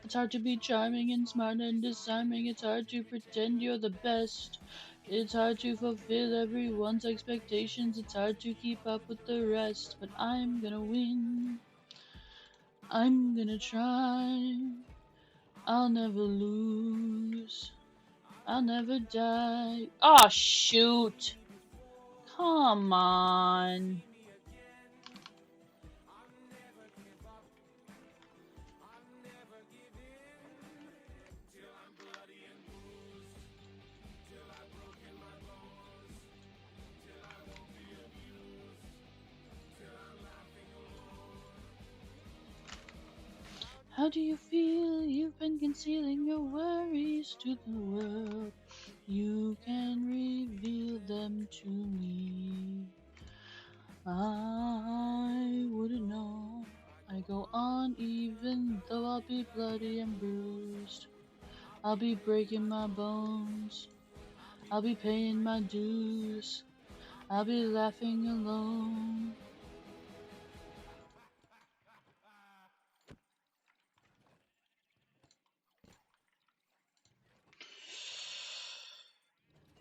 It's hard to be charming and smart and disarming. It's hard to pretend you're the best. It's hard to fulfill everyone's expectations. It's hard to keep up with the rest. But I'm gonna win. I'm gonna try. I'll never lose. I'll never die. Oh, shoot. Come on. How do you feel? You've been concealing your worries to the world. You can reveal them to me. I wouldn't know. I go on even though I'll be bloody and bruised. I'll be breaking my bones. I'll be paying my dues. I'll be laughing alone.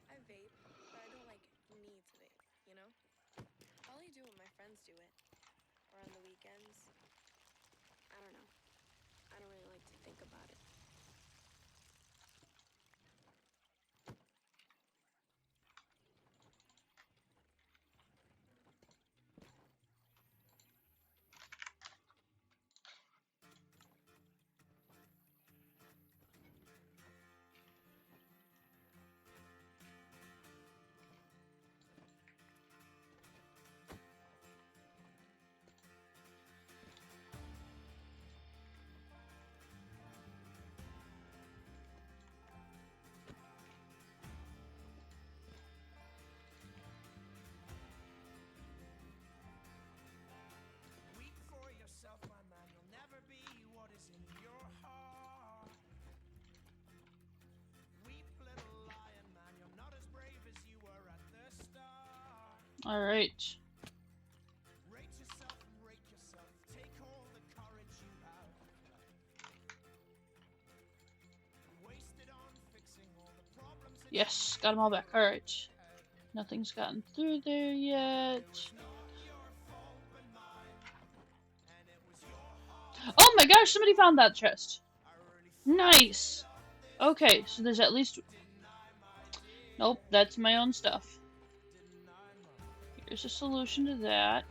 I vape, but I don't like need to vape, you know? I'll only do it when my friends do it. Or on the weekends. I don't know. I don't really like to think about it. Alright. Yes, got them all back. Alright. Nothing's gotten through there yet. my gosh, somebody found that chest. Nice. Okay, so there's at least... Nope, that's my own stuff. Here's a solution to that.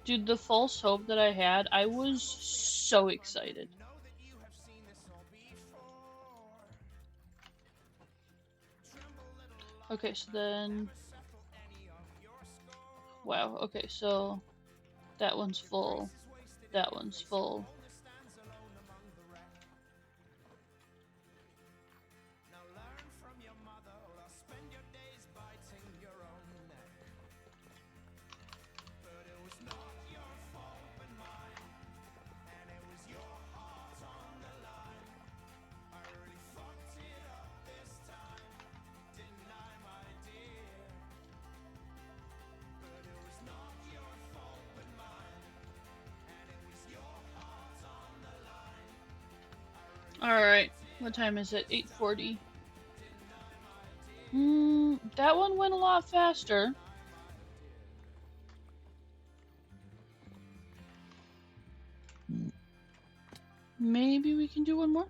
Dude, the false hope that I had, I was so excited. Okay, so then... Wow, okay, so... That one's full. That one's full. Alright, what time is it? 8:40. That one went a lot faster. Maybe we can do one more?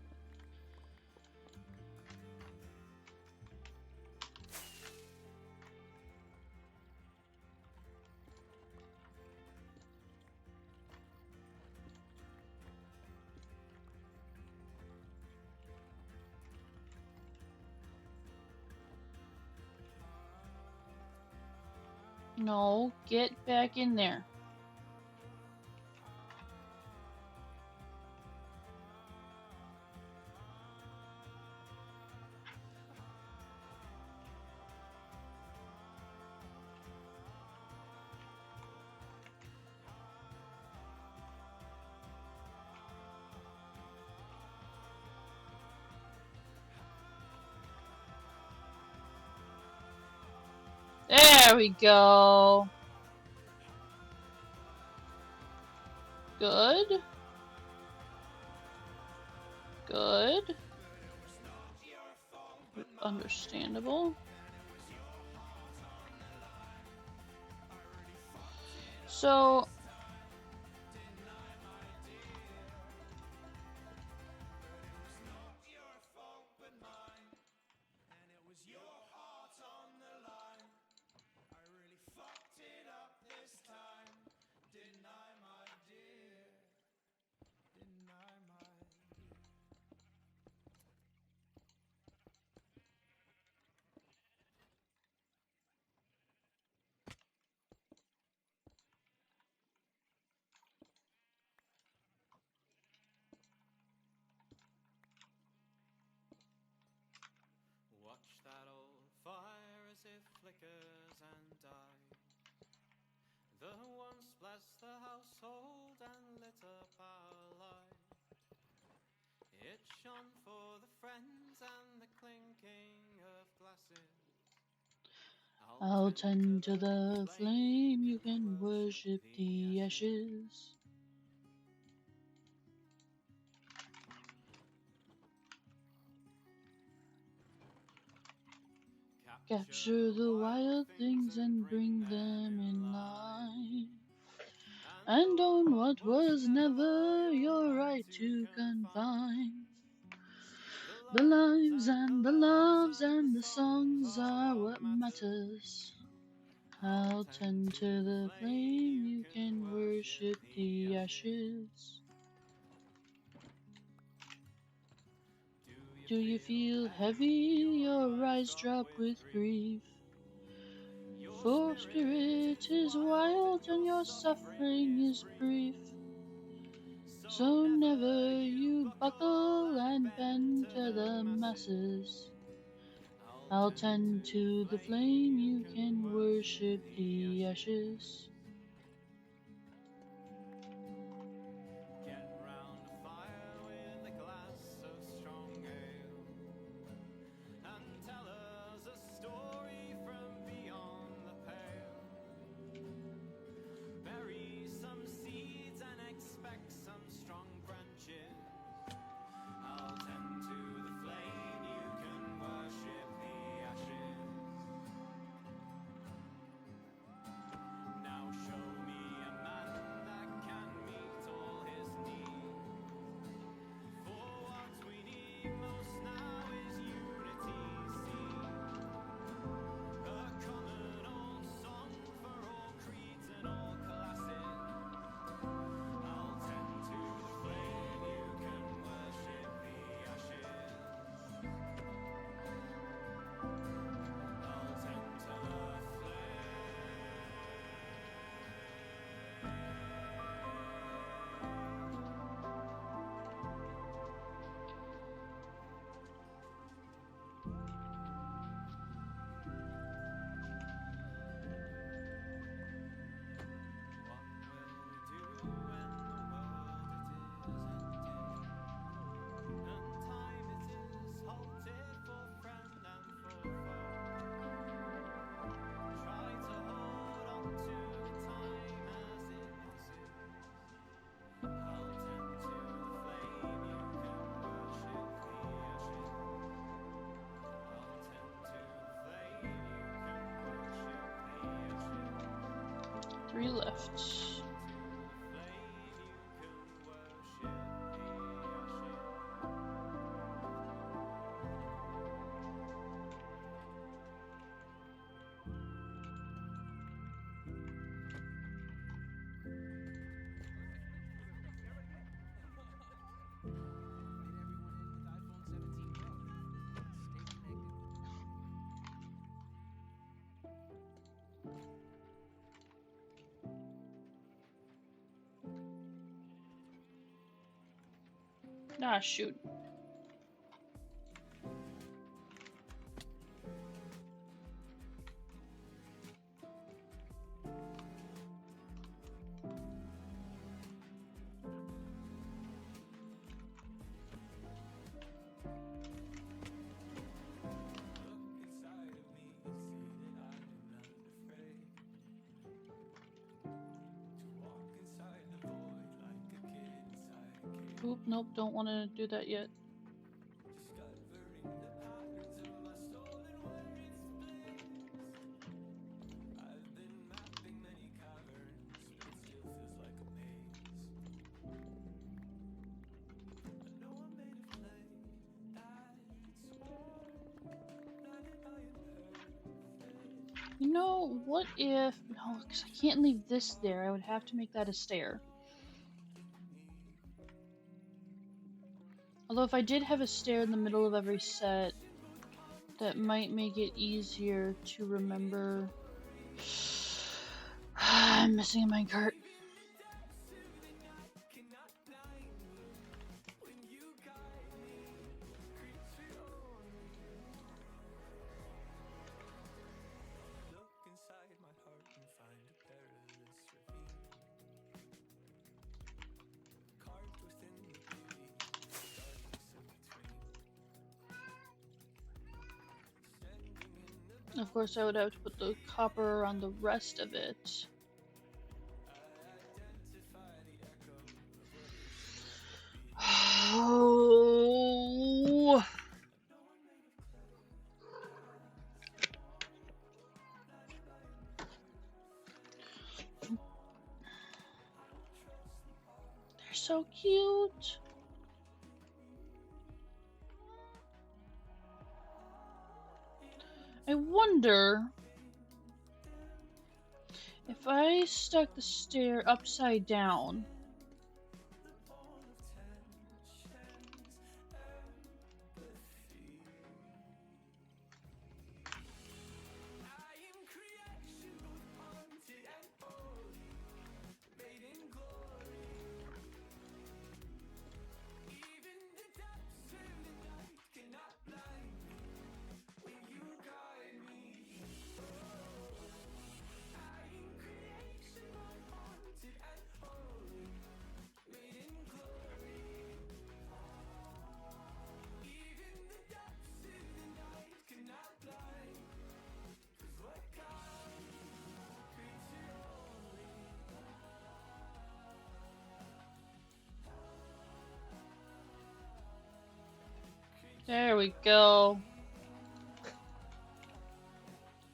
No, get back in there. There we go. Good. Good. Understandable. So... Watch that old fire as it flickers and dies. The once blessed the household and lit up our life. It shone for the friends and the clinking of glasses. I'll tend to the flame, you can worship the ashes. Capture the wild things and bring them in line. And own what was never your right to confine. The lives and the loves and the songs are what matters. I'll tend to the flame, you can worship the ashes. Do you feel heavy, your eyes drop with grief? For spirit is wild and your suffering is brief. So never you buckle and bend to the masses. I'll tend to the flame, you can worship the ashes. Get round a fire with a glass of strong ale and tell us a story from beyond the pale. Bury some seeds and expect some strong branches. I'll tend to the flame, you can worship the ashes. 3 left. Ah, shoot. Oop, nope, don't want to do that yet. You know, what if... No, because I can't leave this there. I would have to make that a stair. Although if I did have a stair in the middle of every set, that might make it easier to remember. I'm missing a minecart. Of course, I would have to put the copper around the rest of it. Oh. They're so cute. I wonder if I stuck the stair upside down. There we go.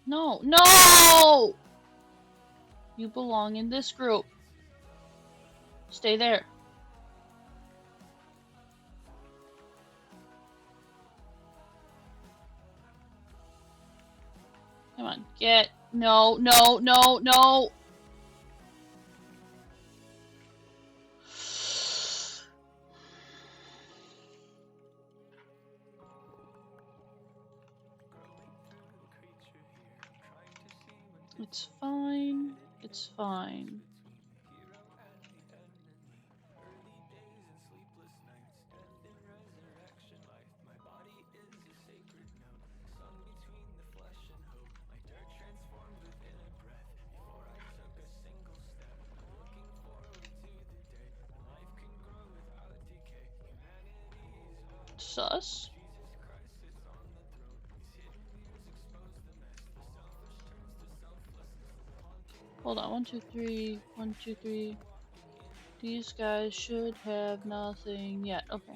No, no! You belong in this group. Stay there. Come on, get. No, no, no, no! It's fine. It's fine. Sus. Hold on, 1, 2, 3, 1, 2, 3. These guys should have nothing yet. Okay.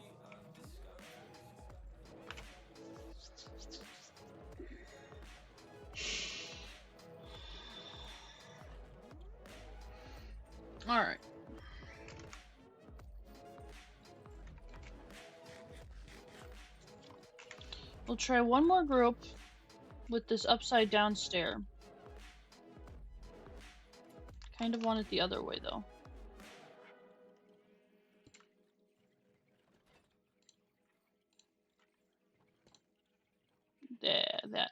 Alright. We'll try one more group with this upside down stair. Kind of want it the other way though. There, that.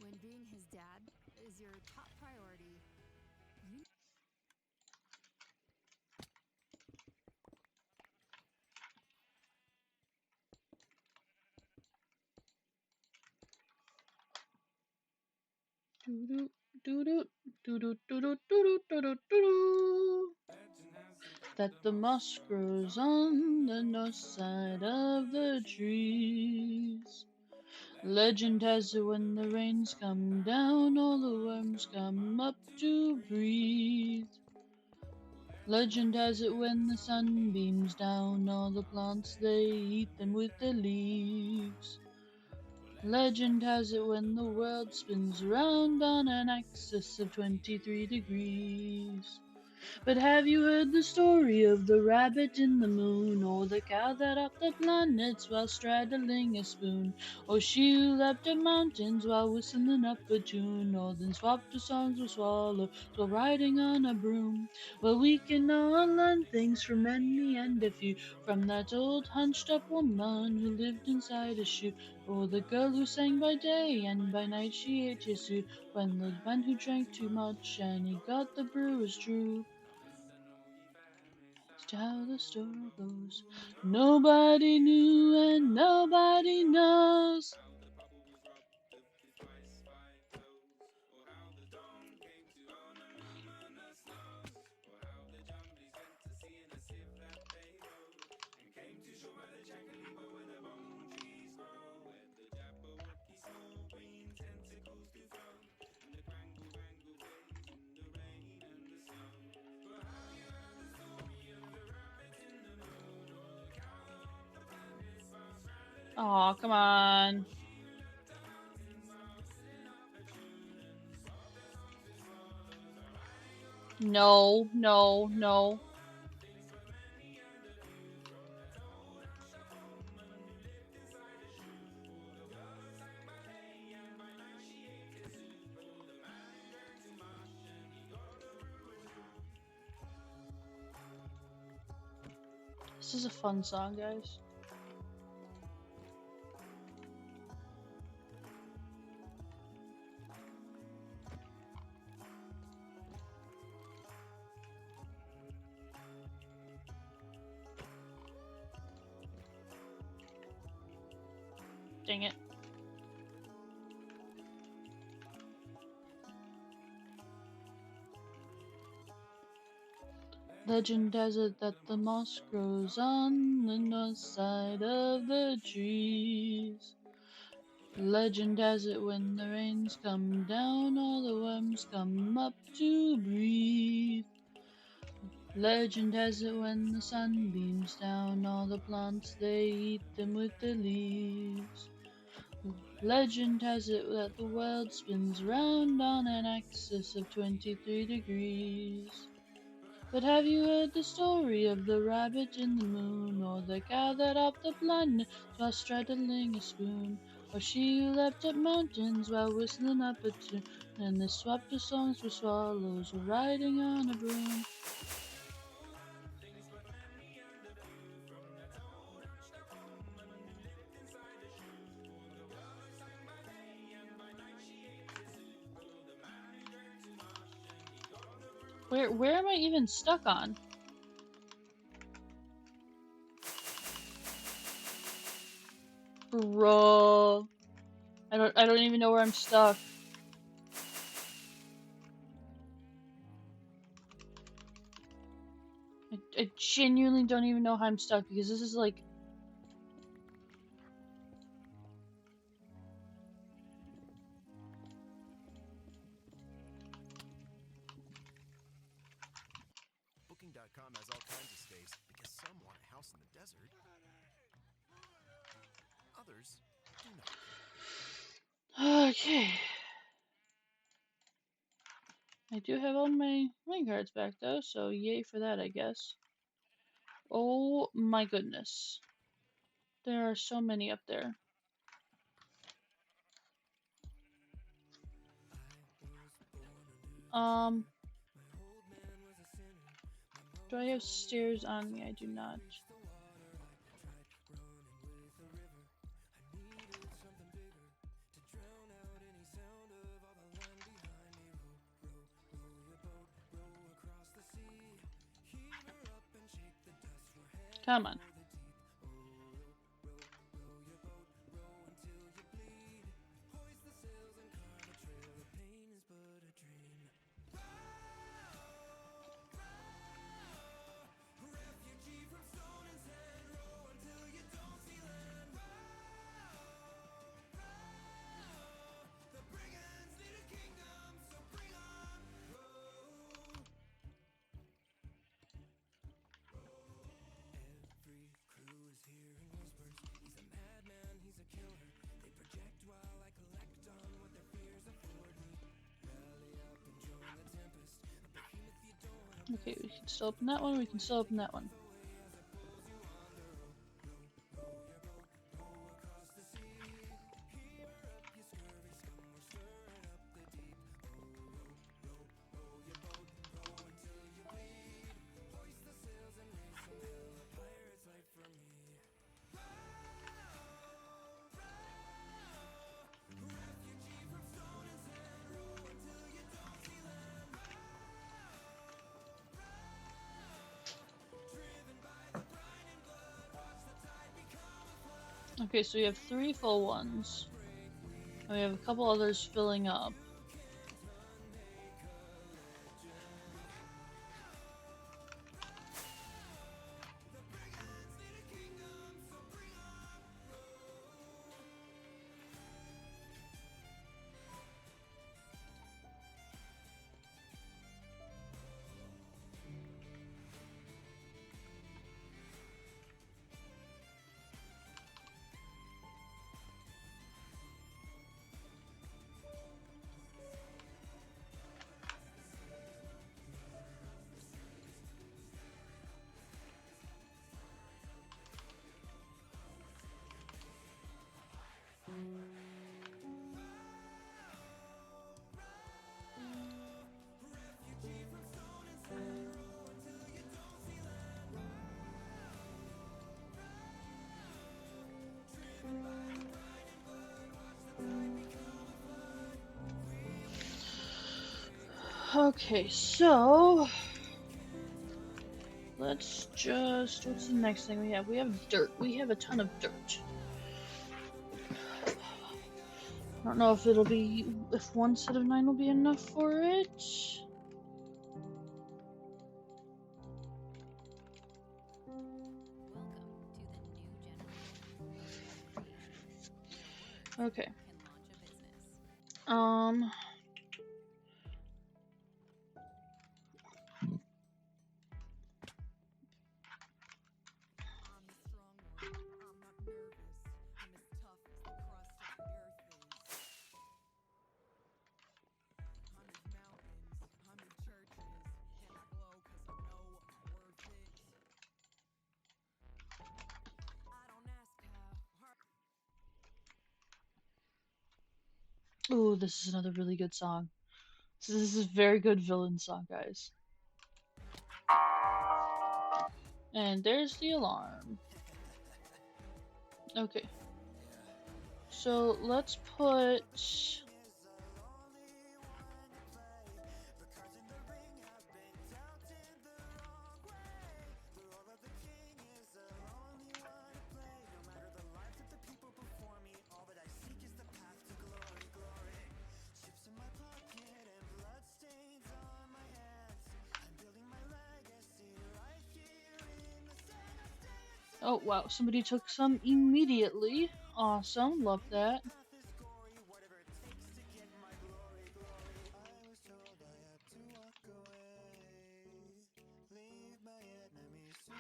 When being his dad is your top priority, you That the moss grows on the north side of the trees. Legend has it when the rains come down, all the worms come up to breathe. Legend has it when the sun beams down, all the plants they eat them with their leaves. Legend has it when the world spins around on an axis of 23 degrees. But have you heard the story of the rabbit in the moon, or the cow that hopped the planets while straddling a spoon, or she who leapt up mountains while whistling up a tune, or then swapped her songs with swallows while riding on a broom? Well, we can all learn things from many and a few, from that old hunched up woman who lived inside a shoe, or the girl who sang by day and by night she ate his soup, when the man who drank too much and he got the brewer's droop. That's how the story goes. Nobody knew and nobody knows. Aw, come on. No, no, no. This is a fun song, guys. Dang it. Legend has it that the moss grows on the north side of the trees. Legend has it when the rains come down, all the worms come up to breathe. Legend has it when the sun beams down, all the plants they eat them with their leaves. Legend has it that the world spins round on an axis of 23 degrees. But have you heard the story of the rabbit in the moon, or the cow that hopped the planet while straddling a spoon, or she who leapt up mountains while whistling up a tune, and they swapped her songs for swallows or riding on a broom? Where am I even stuck on? Bro. I don't even know where I'm stuck. I genuinely don't even know how I'm stuck because this is like. Booking.com has all kinds of stays because some want a house in the desert. Others do not. Okay. I do have all my cards back though, so yay for that, I guess. Oh my goodness. There are so many up there. Do I have stairs on me? I do not. Come on. Okay, we can still open that one, we can still open that one. Okay, so we have 3 full ones. And we have a couple others filling up. Okay, so let's just, what's the next thing we have? We have dirt. We have a ton of dirt. I don't know if it'll be, if 1 set of 9 will be enough for it. Okay. Ooh, this is another really good song. So this is a very good villain song, guys. And there's the alarm. Okay. So let's put... Oh wow, somebody took some immediately. Awesome, love that.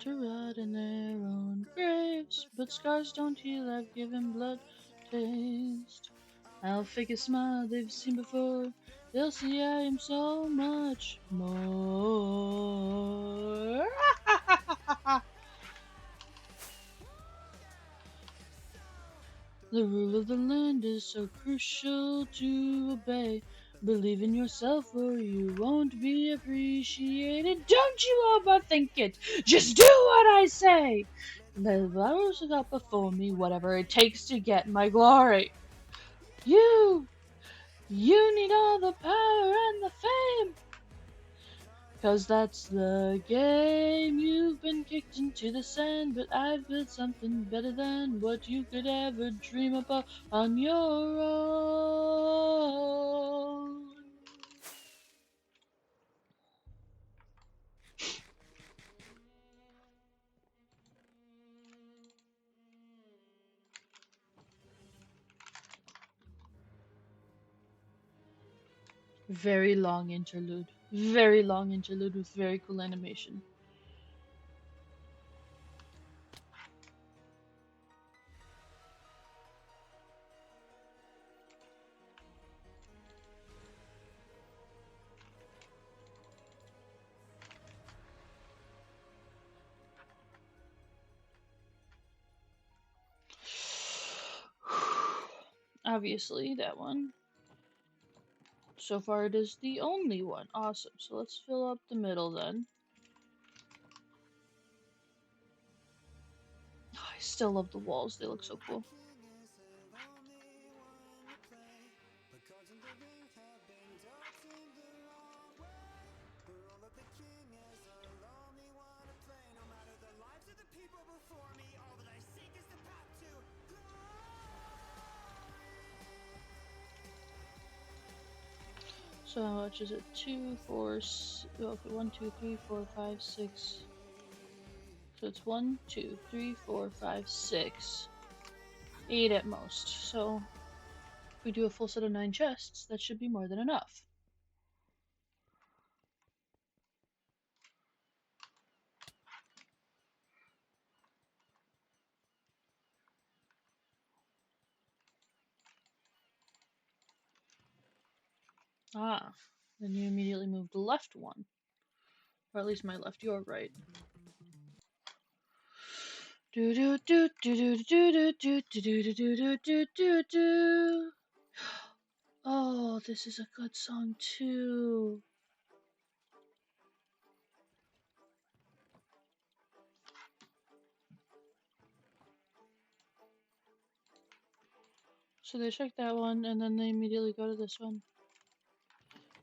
To rot in their own graves, but scars don't heal. I've given blood taste. I'll fake a smile they've seen before. They'll see I am so much more. The rule of the land is so crucial to obey. Believe in yourself or you won't be appreciated. Don't you overthink it. Just do what I say. Let the flowers up before me, whatever it takes to get my glory. You need all the power and the fame. 'Cause that's the game. You've been kicked into the sand, but I've built something better than what you could ever dream about on your own. Very long interlude. Very long interlude with very cool animation. Obviously, that one. So far, it is the only one. Awesome. So let's fill up the middle then. Oh, I still love the walls. They look so cool. So how much is it? 2, 4, okay, 1, 2, 3, 4, 5, 6. So it's 1, 2, 3, 4, 5, 6. 8 at most. So if we do a full set of 9 chests, that should be more than enough. Ah, then you immediately move the left one. Or at least my left, your right. Do do do do do do do do do do do do do do. Oh, this is a good song too. So they check that one and then they immediately go to this one.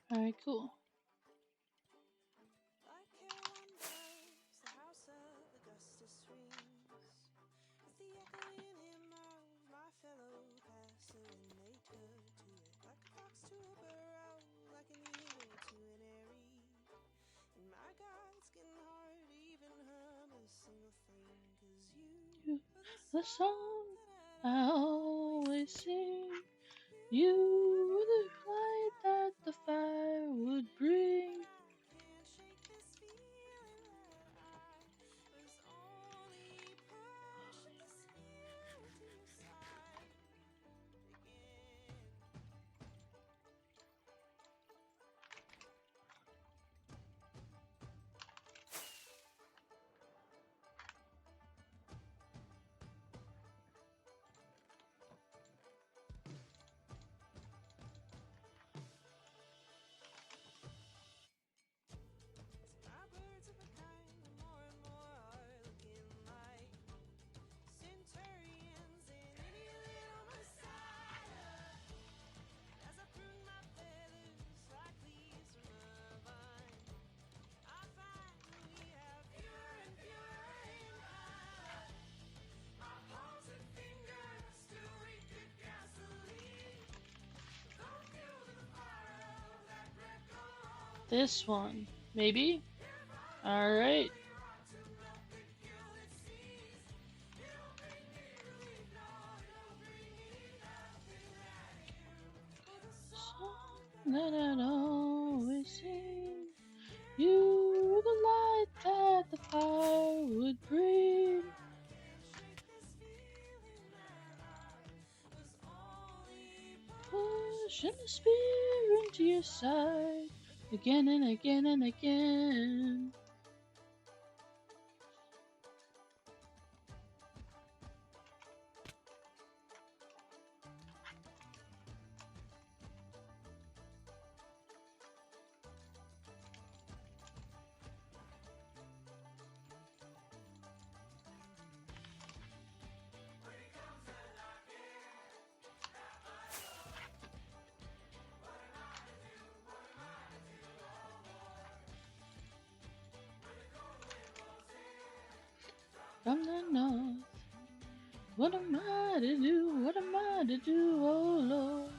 Alright, cool. The song I always sing. You were the light that the fire would bring. This one, maybe? Alright. that I'd always seen. You were the light that the fire would bring. Pushing the spear into your side again and again and again. From the north, what am I to do? What am I to do, oh Lord?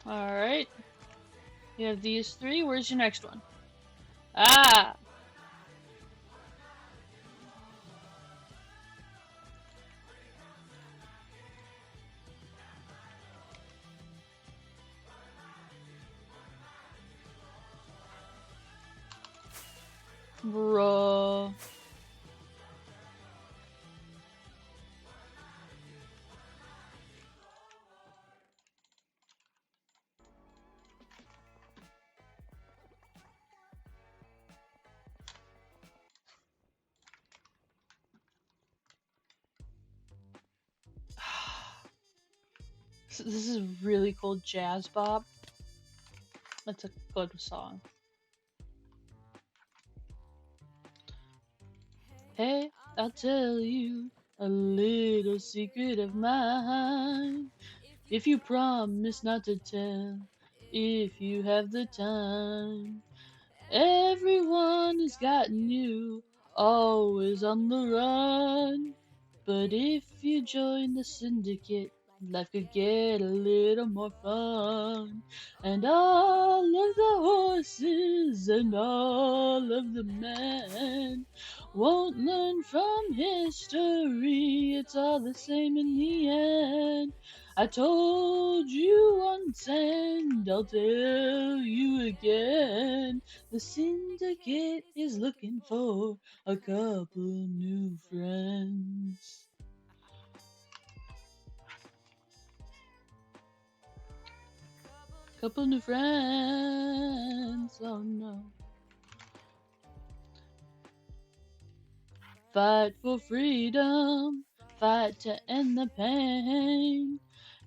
Alright. You have these three. Where's your next one? Ah! Bruh. This is a really cool jazz bop. That's a good song. Hey, I'll tell you a little secret of mine. If you promise not to tell, if you have the time. Everyone has gotten you, always on the run. But if you join the syndicate, life could get a little more fun. And all of the horses and all of the men won't learn from history, it's all the same in the end. I told you once and I'll tell you again. The syndicate is looking for a couple new friends. Couple new friends, oh no. Fight for freedom, fight to end the pain.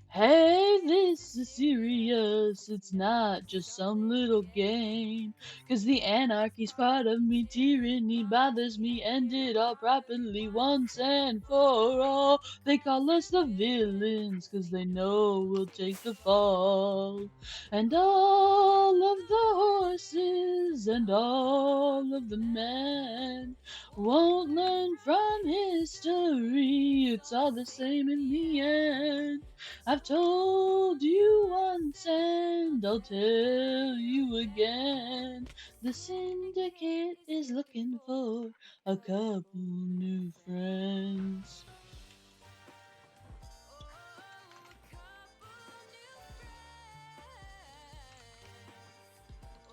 Hey, this is serious, it's not just some little game. 'Cause the anarchy's part of me, tyranny bothers me, end it all properly once and for all. They call us the villains, 'cause they know we'll take the fall. And all of the horses and all of the men won't learn from history, it's all the same in the end. I've told you once and I'll tell you again. The syndicate is looking for a couple new friends.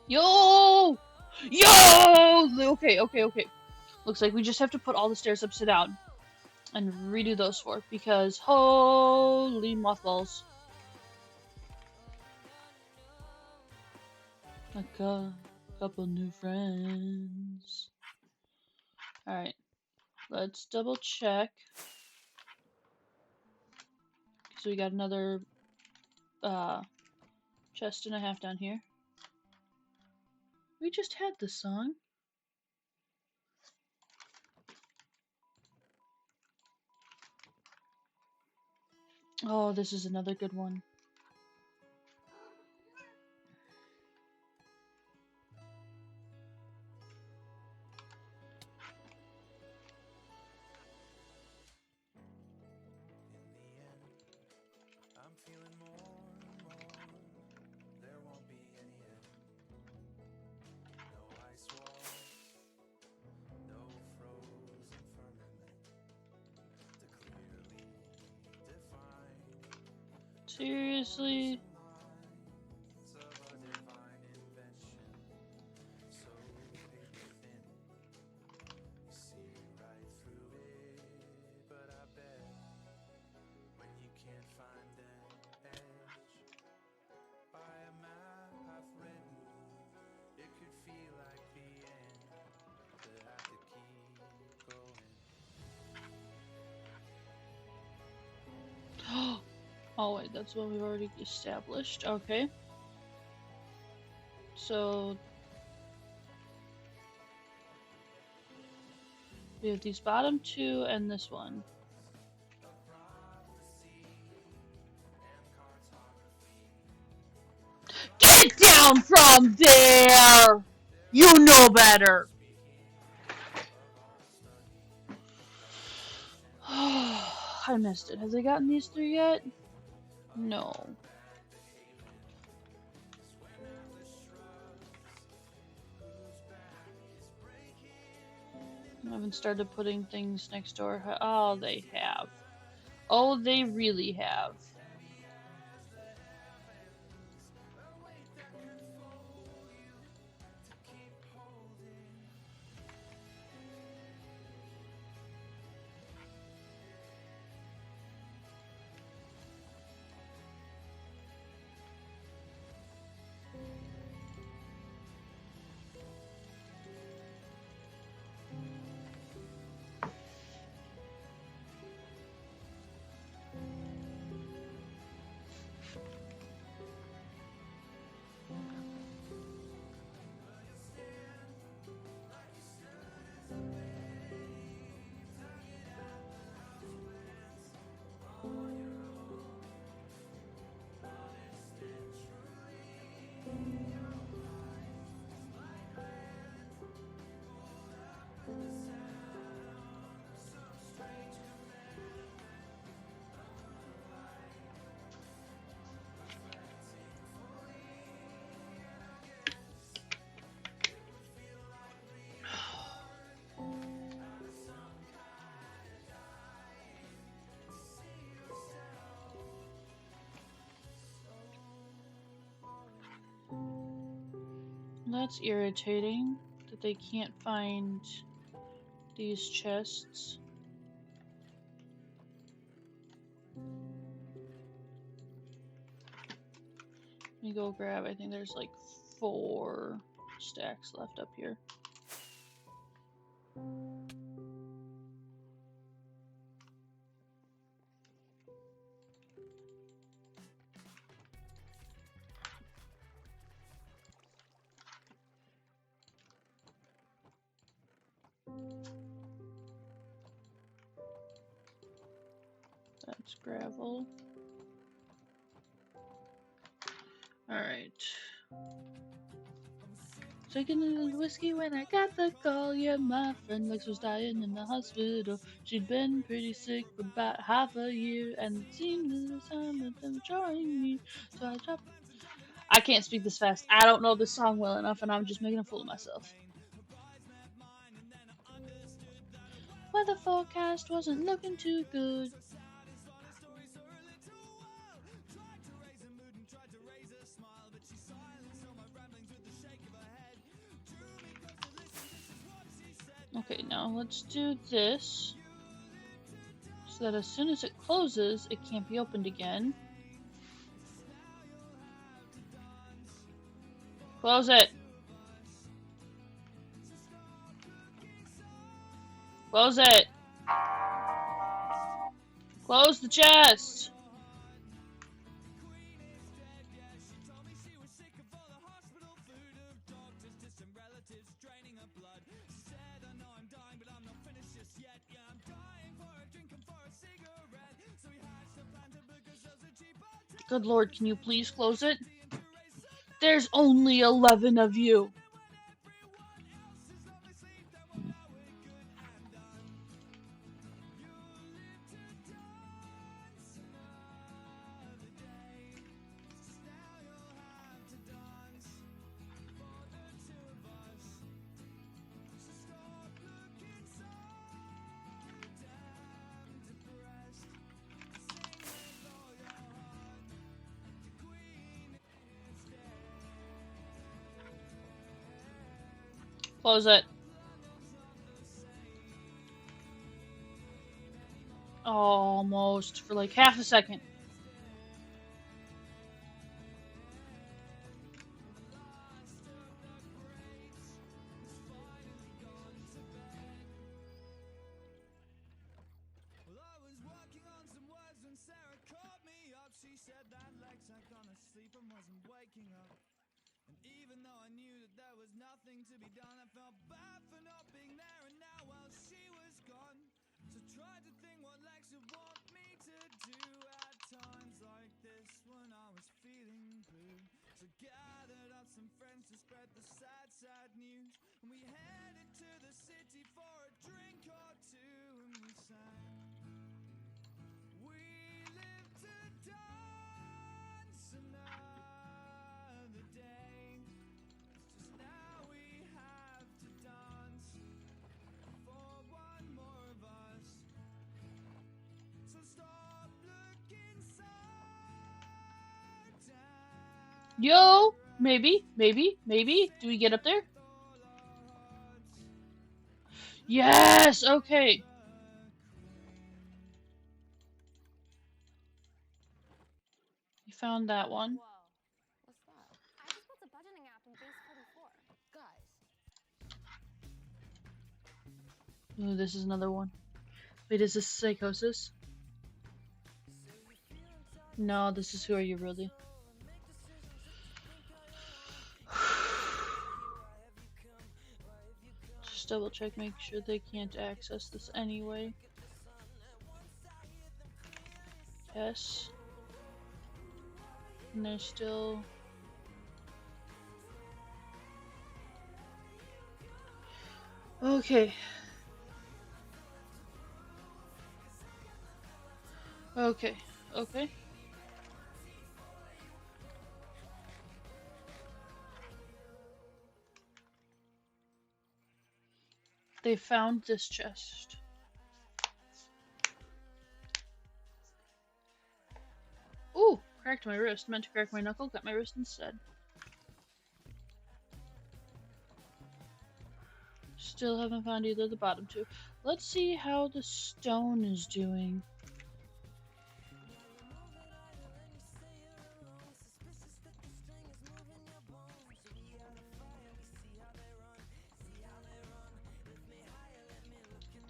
Yo! Yo! Okay. Looks like we just have to put all the stairs upside down and redo those four because holy mothballs. A couple new friends. Alright, let's double check. So we got another chest and a half down here. We just had this song. Oh, this is another good one. I'm feeling more and more. There won't be any end. No ice walls, Seriously? Oh wait, that's what we've already established. Okay. So we have these bottom two and this one. Get down from there! You know better! I missed it. Has they gotten these three yet? No. I haven't started putting things next door. Oh, they have. Oh, they really have. That's irritating that they can't find these chests. Let me go grab, I think there's like 4 stacks left up here. That's gravel. Alright. Drinking the whiskey when I got the call. Yeah, my friend Lex was dying in the hospital. She'd been pretty sick for about half a year, and it seemed the time that them drawing me. So I dropped. I can't speak this fast. I don't know this song well enough, and I'm just making a fool of myself. Weather forecast wasn't looking too good. Okay, now let's do this. So that as soon as it closes, it can't be opened again. Close it! Close it! Close the chest! Good lord, can you please close it? There's only 11 of you! Close it. Almost for like half a second. She said that legs had gone to sleep and wasn't waking up. And even though I knew that there was nothing to be done, I felt bad for not being there. And now, well, she was gone. So tried to think what Lex would want me to do at times like this when I was feeling blue. So gathered up some friends to spread the sad, sad news. And we headed to the city for a drink or two, and we sang. We live to dance another day. It's just now we have to dance for one more of us. So stop looking so down. Yo, maybe. Do we get up there? Yes, okay. We found that one. What's that? I just built a budgeting app in base 44. Guys. Ooh, this is another one. Wait, is this Psychosis? No, this is Who Are You Really? Just double check, make sure they can't access this anyway. Yes. And they're still... Okay. Okay. They found this chest. Ooh, cracked my wrist. Meant to crack my knuckle, got my wrist instead. Still haven't found either of the bottom two. Let's see how the stone is doing.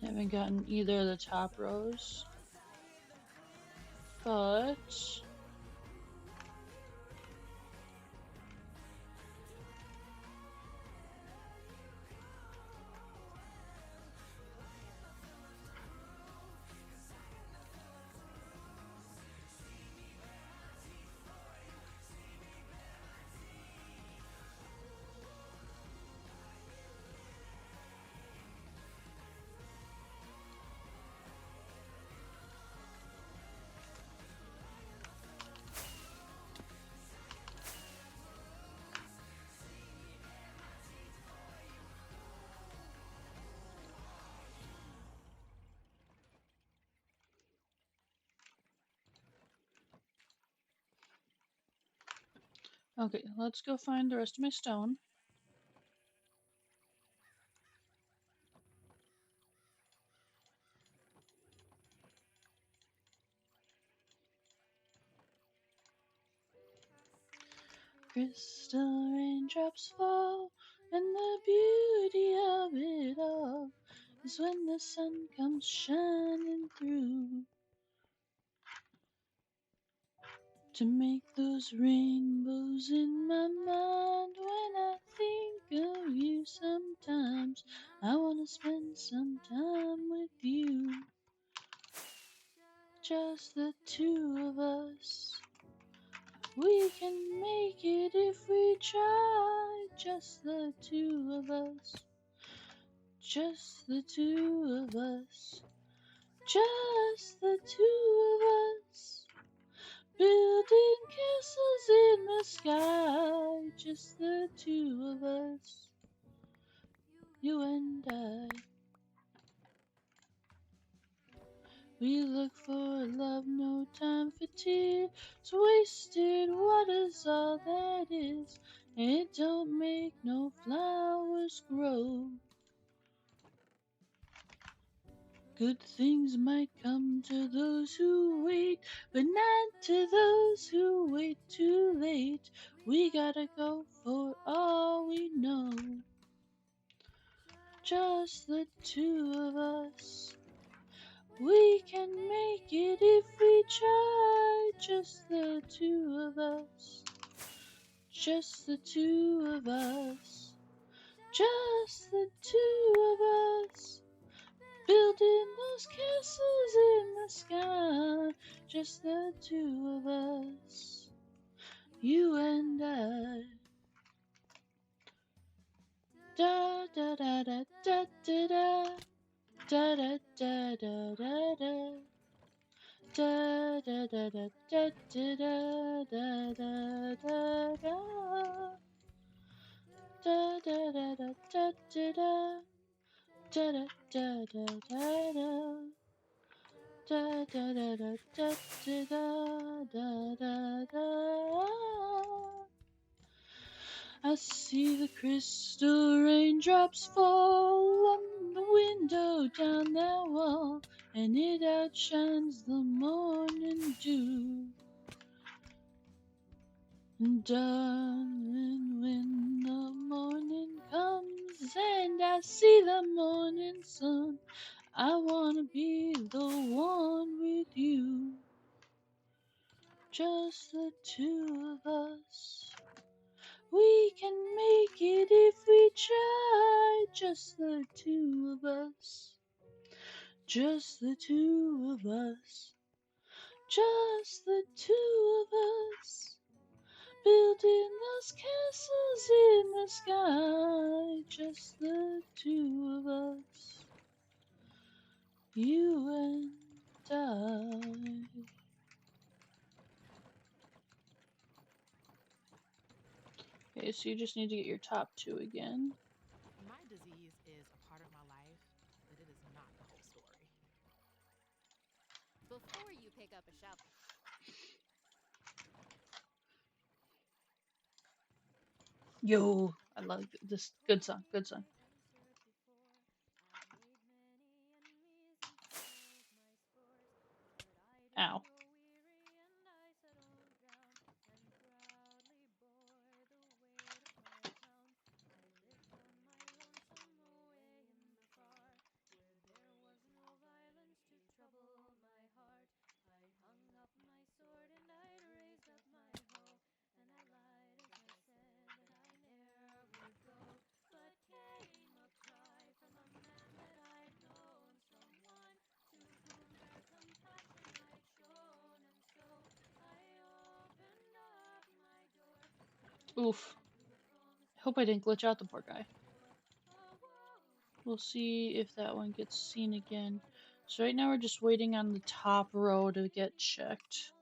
Haven't gotten either of the top rows. But... okay, let's go find the rest of my stone. Crystal raindrops fall, and the beauty of it all is when the sun comes shining through to make those rainbows in my mind. When I think of you sometimes, I wanna spend some time with you, just the two of us. We can make it if we try, just the two of us. Just the two of us. Just the two of us. Building castles in the sky. Just the two of us. You and I. We look for love, no time for tears wasted. What is all that is? It don't make no flowers grow. Good things might come to those who wait, but not to those who wait too late. We gotta go for all we know. Just the two of us. We can make it if we try. Just the two of us. Just the two of us. Just the two of us. Building those castles in the sky. Just the two of us. You and I. Da da da da da da da. Da da da da da da. Da da da da da da da da da da da. Da da da da da da da. Da da da da da da. Da da da da da da da da da. I see the crystal raindrops fall on the window down that wall, and it outshines the morning dew. And darling, when the morning comes and I see the morning sun, I wanna be the one with you. Just the two of us. We can make it if we try. Just the two of us. Just the two of us. Just the two of us. Building those castles in the sky. Just the two of us. You and I. Okay, so you just need to get your top two again. My disease is a part of my life, but it is not the whole story. Before you pick up a shovel. Yo, I love this. Good song, good song. Ow. Oof. I hope I didn't glitch out the poor guy. We'll see if that one gets seen again. So right now we're just waiting on the top row to get checked.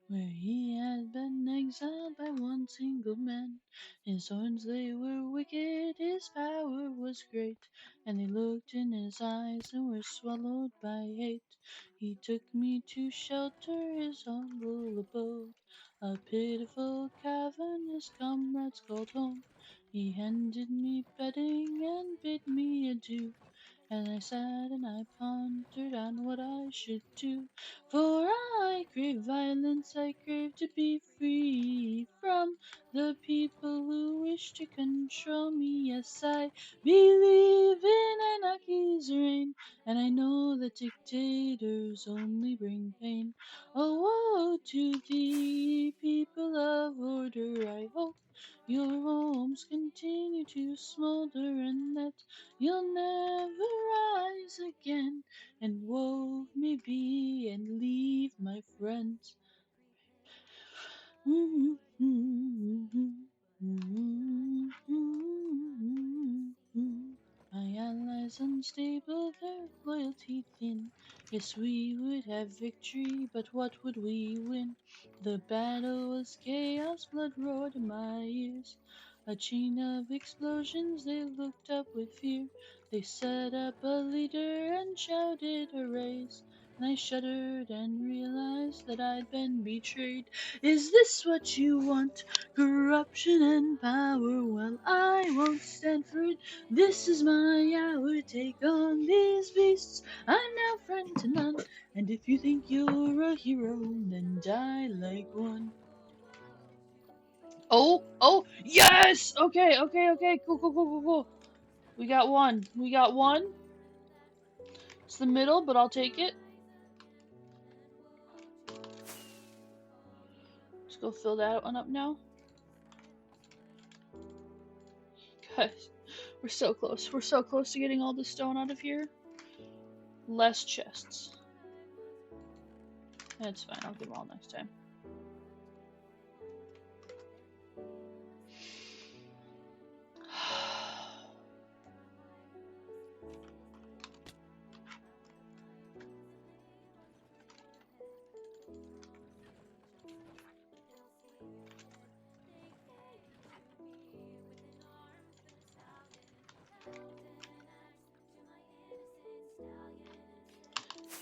Where he had been exiled by one single man. His horns they were wicked, his power was great, and they looked in his eyes and were swallowed by hate. He took me to shelter his humble abode, a pitiful cavern his comrades called home. He handed me bedding and bid me adieu. And I sat and I pondered on what I should do. For I crave violence, I crave to be free from the people who wish to control me. Yes, I believe in anarchy's reign, and I know that dictators only bring pain. Oh, woe to thee, people of order, I hope your homes continue to smolder and that you'll never rise again. And woe me be and leave my friends. My allies unstable, their loyalty thin. Yes, we would have victory, but what would we win? The battle was chaos, blood roared in my ears. A chain of explosions, they looked up with fear. They set up a leader and shouted hoorays. And I shuddered and realized that I'd been betrayed. Is this what you want? Corruption and power? Well, I won't stand for it. This is my hour. Take on these beasts. I'm now friend to none. And if you think you're a hero, then die like one. Oh, oh, yes! Okay, okay, okay. Cool, cool, cool, cool, cool. We got one. We got one. It's the middle, but I'll take it. Let's go fill that one up now. Guys, we're so close. We're so close to getting all the stone out of here. Less chests. That's fine. I'll get them all next time.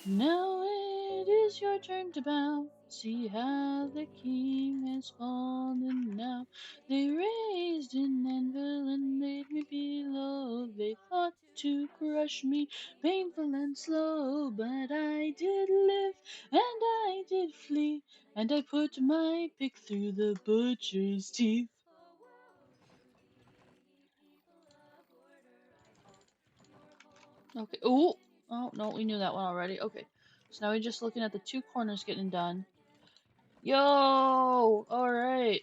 Now it is your turn to bow. See how the king has fallen now. They raised an anvil and laid me below. They thought to crush me, painful and slow. But I did live and I did flee. And I put my pick through the butcher's teeth. Okay. Oh, oh no, we knew that one already. Okay. So now we're just looking at the two corners getting done. Yo! Alright.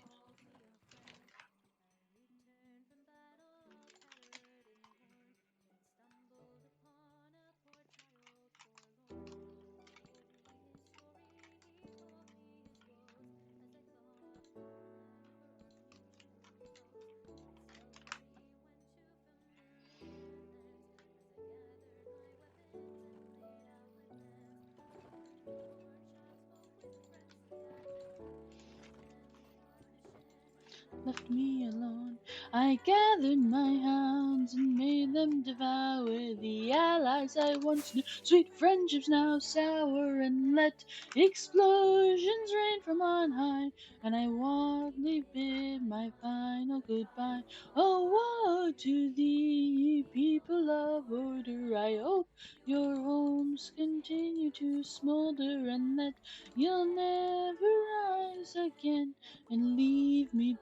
Left me alone. I gathered my hounds and made them devour the allies I once knew. Sweet friendships now sour, and let explosions rain from on high. And I wadly bid my final goodbye. Oh, woe to thee, people of order! I hope your homes continue to smolder, and that you'll never rise again and leave me.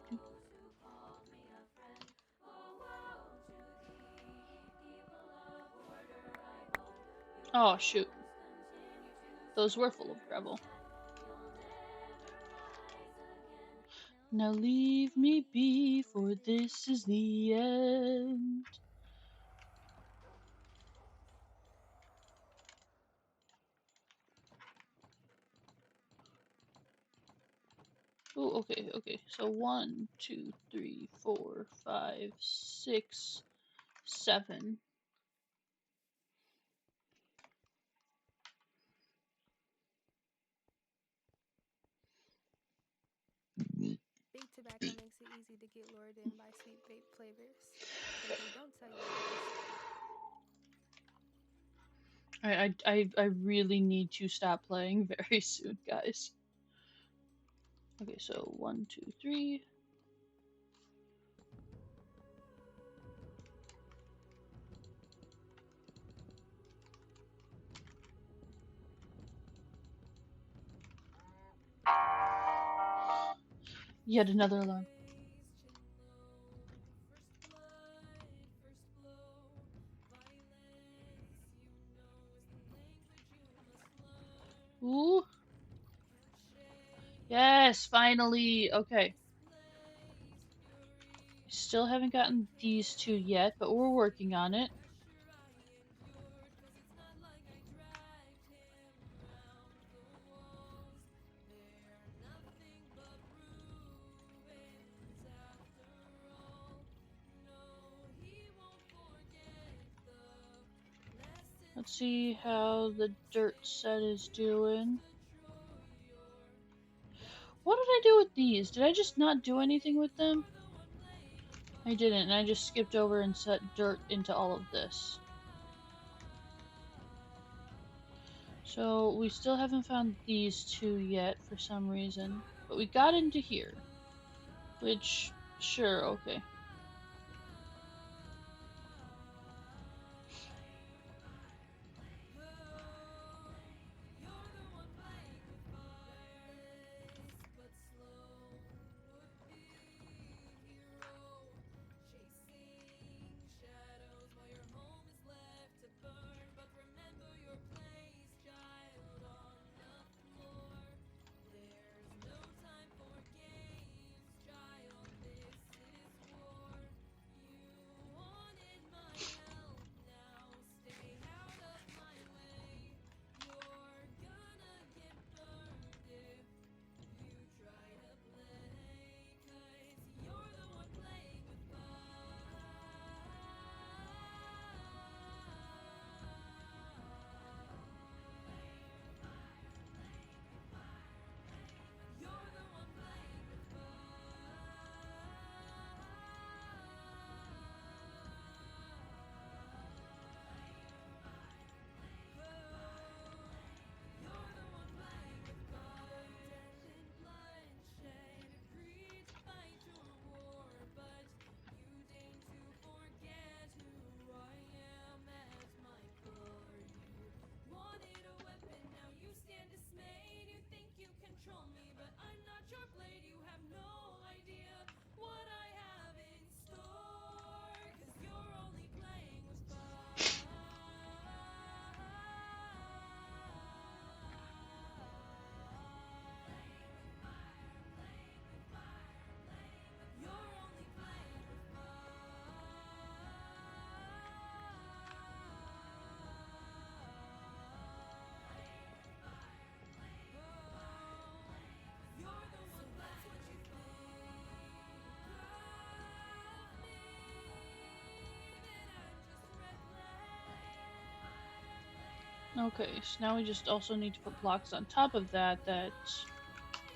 Oh, shoot. Those were full of gravel. Now leave me be, for this is the end. Oh, okay, okay. So 1, 2, 3, 4, 5, 6, 7. Big tobacco makes it easy to get lured in by sweet vape flavors, but they don't tell you Alright, I really need to stop playing very soon, guys. Okay, so 1, 2, 3. Yet another alarm. Ooh. Yes, finally. Okay. Still haven't gotten these two yet, but we're working on it. Let's see how the dirt set is doing. What did I do with these? Did I just not do anything with them? I didn't, and I just skipped over and set dirt into all of this. So we still haven't found these two yet for some reason, but we got into here. Which, sure, okay. Okay, so now we just also need to put blocks on top of that that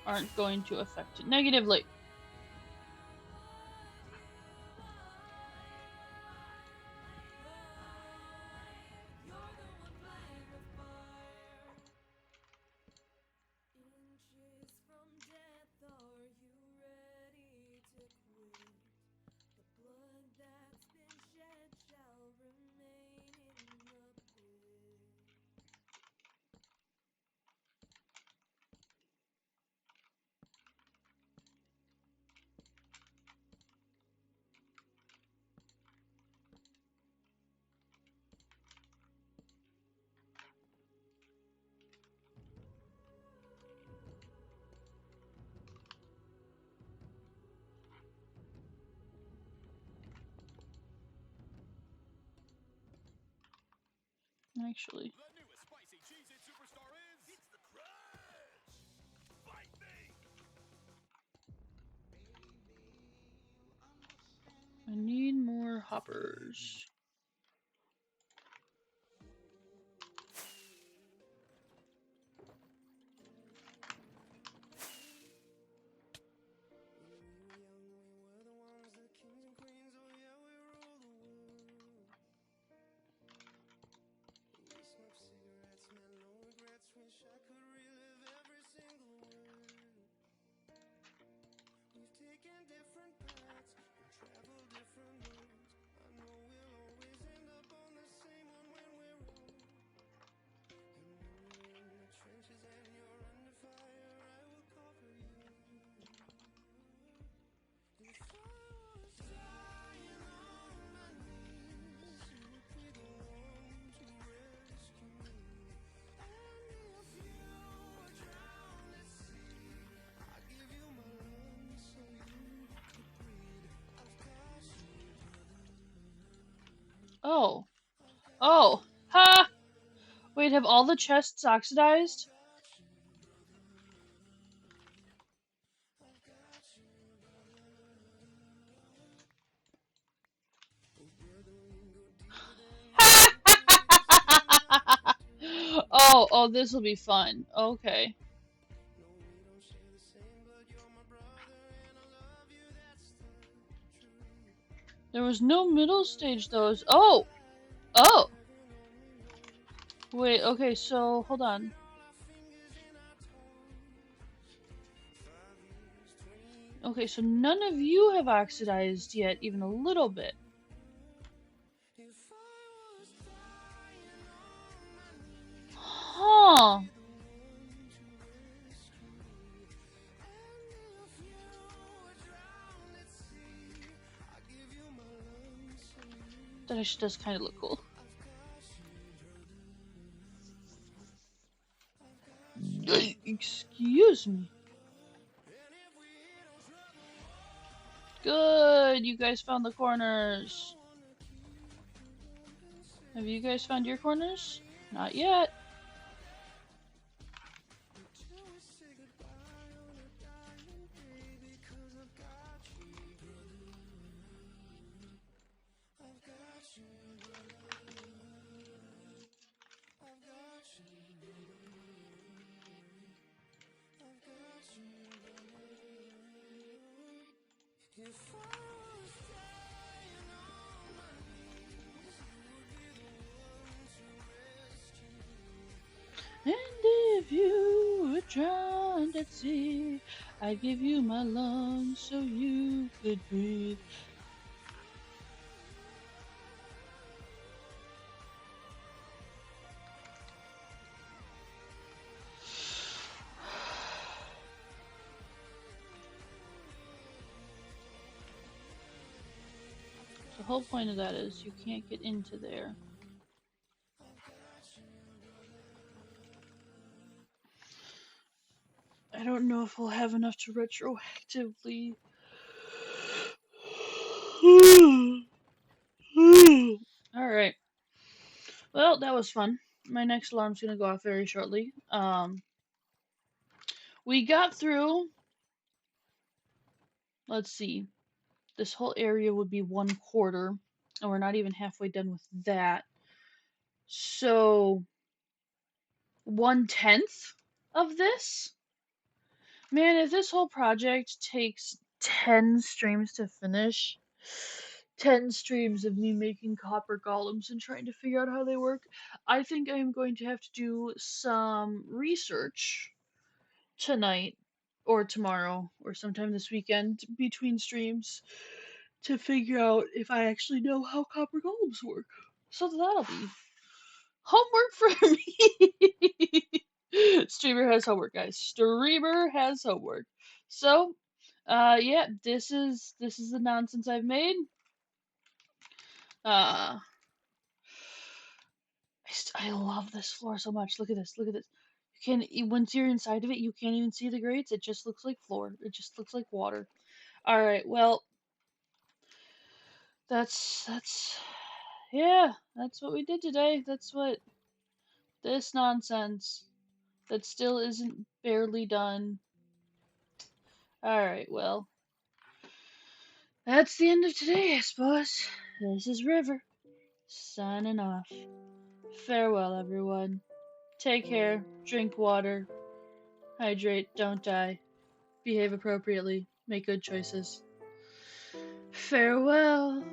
aren't going to affect it negatively. Actually. The newest spicy cheese-it superstar is... It's the Crunch! Fight me! I need more hoppers. Wish I could relive every single word. We've taken different paths and traveled different roads. I know we'll always end up on the same one when we're old. And when we're in the trenches and you're under fire, I will cover you. If I was dying on my knees, you would be the one to rescue me. And if you were drowned at sea, I'd give you my lungs so you could breathe. I've got you, brother. Oh. Oh. Ha! Wait, have all the chests oxidized? Oh, this will be fun. Okay. No, we don't share the same blood, you're my brother, and I love you, that's the truth. There was no middle stage though. Oh! Oh! Wait, okay, so hold on. Okay, so none of you have oxidized yet, even a little bit. Huh. That actually does kind of look cool. Excuse me. Good, you guys found the corners. Have you guys found your corners? Not yet. And if you were drowned at sea, I'd give you my lungs so you could breathe. The whole point of that is you can't get into there. I don't know if we'll have enough to retroactively. Alright. Well, that was fun. My next alarm's gonna go off very shortly. We got through. Let's see. This whole area would be 1/4, and we're not even halfway done with that. So, 1/10 of this? Man, if this whole project takes 10 streams to finish, 10 streams of me making copper golems and trying to figure out how they work, I think I'm going to have to do some research tonight or tomorrow or sometime this weekend between streams to figure out if I actually know how copper golems work. So that'll be homework for me. Streamer has homework, guys. Streamer has homework. So, yeah, this is the nonsense I've made. I love this floor so much. Look at this. Look at this. You can't, once you're inside of it, you can't even see the grates. It just looks like floor. It just looks like water. All right. Well, that's yeah. That's what we did today. That's what this nonsense that still isn't barely done. All right. Well, that's the end of today, I suppose. This is River signing off. Farewell, everyone. Take care. Drink water. Hydrate. Don't die. Behave appropriately. Make good choices. Farewell.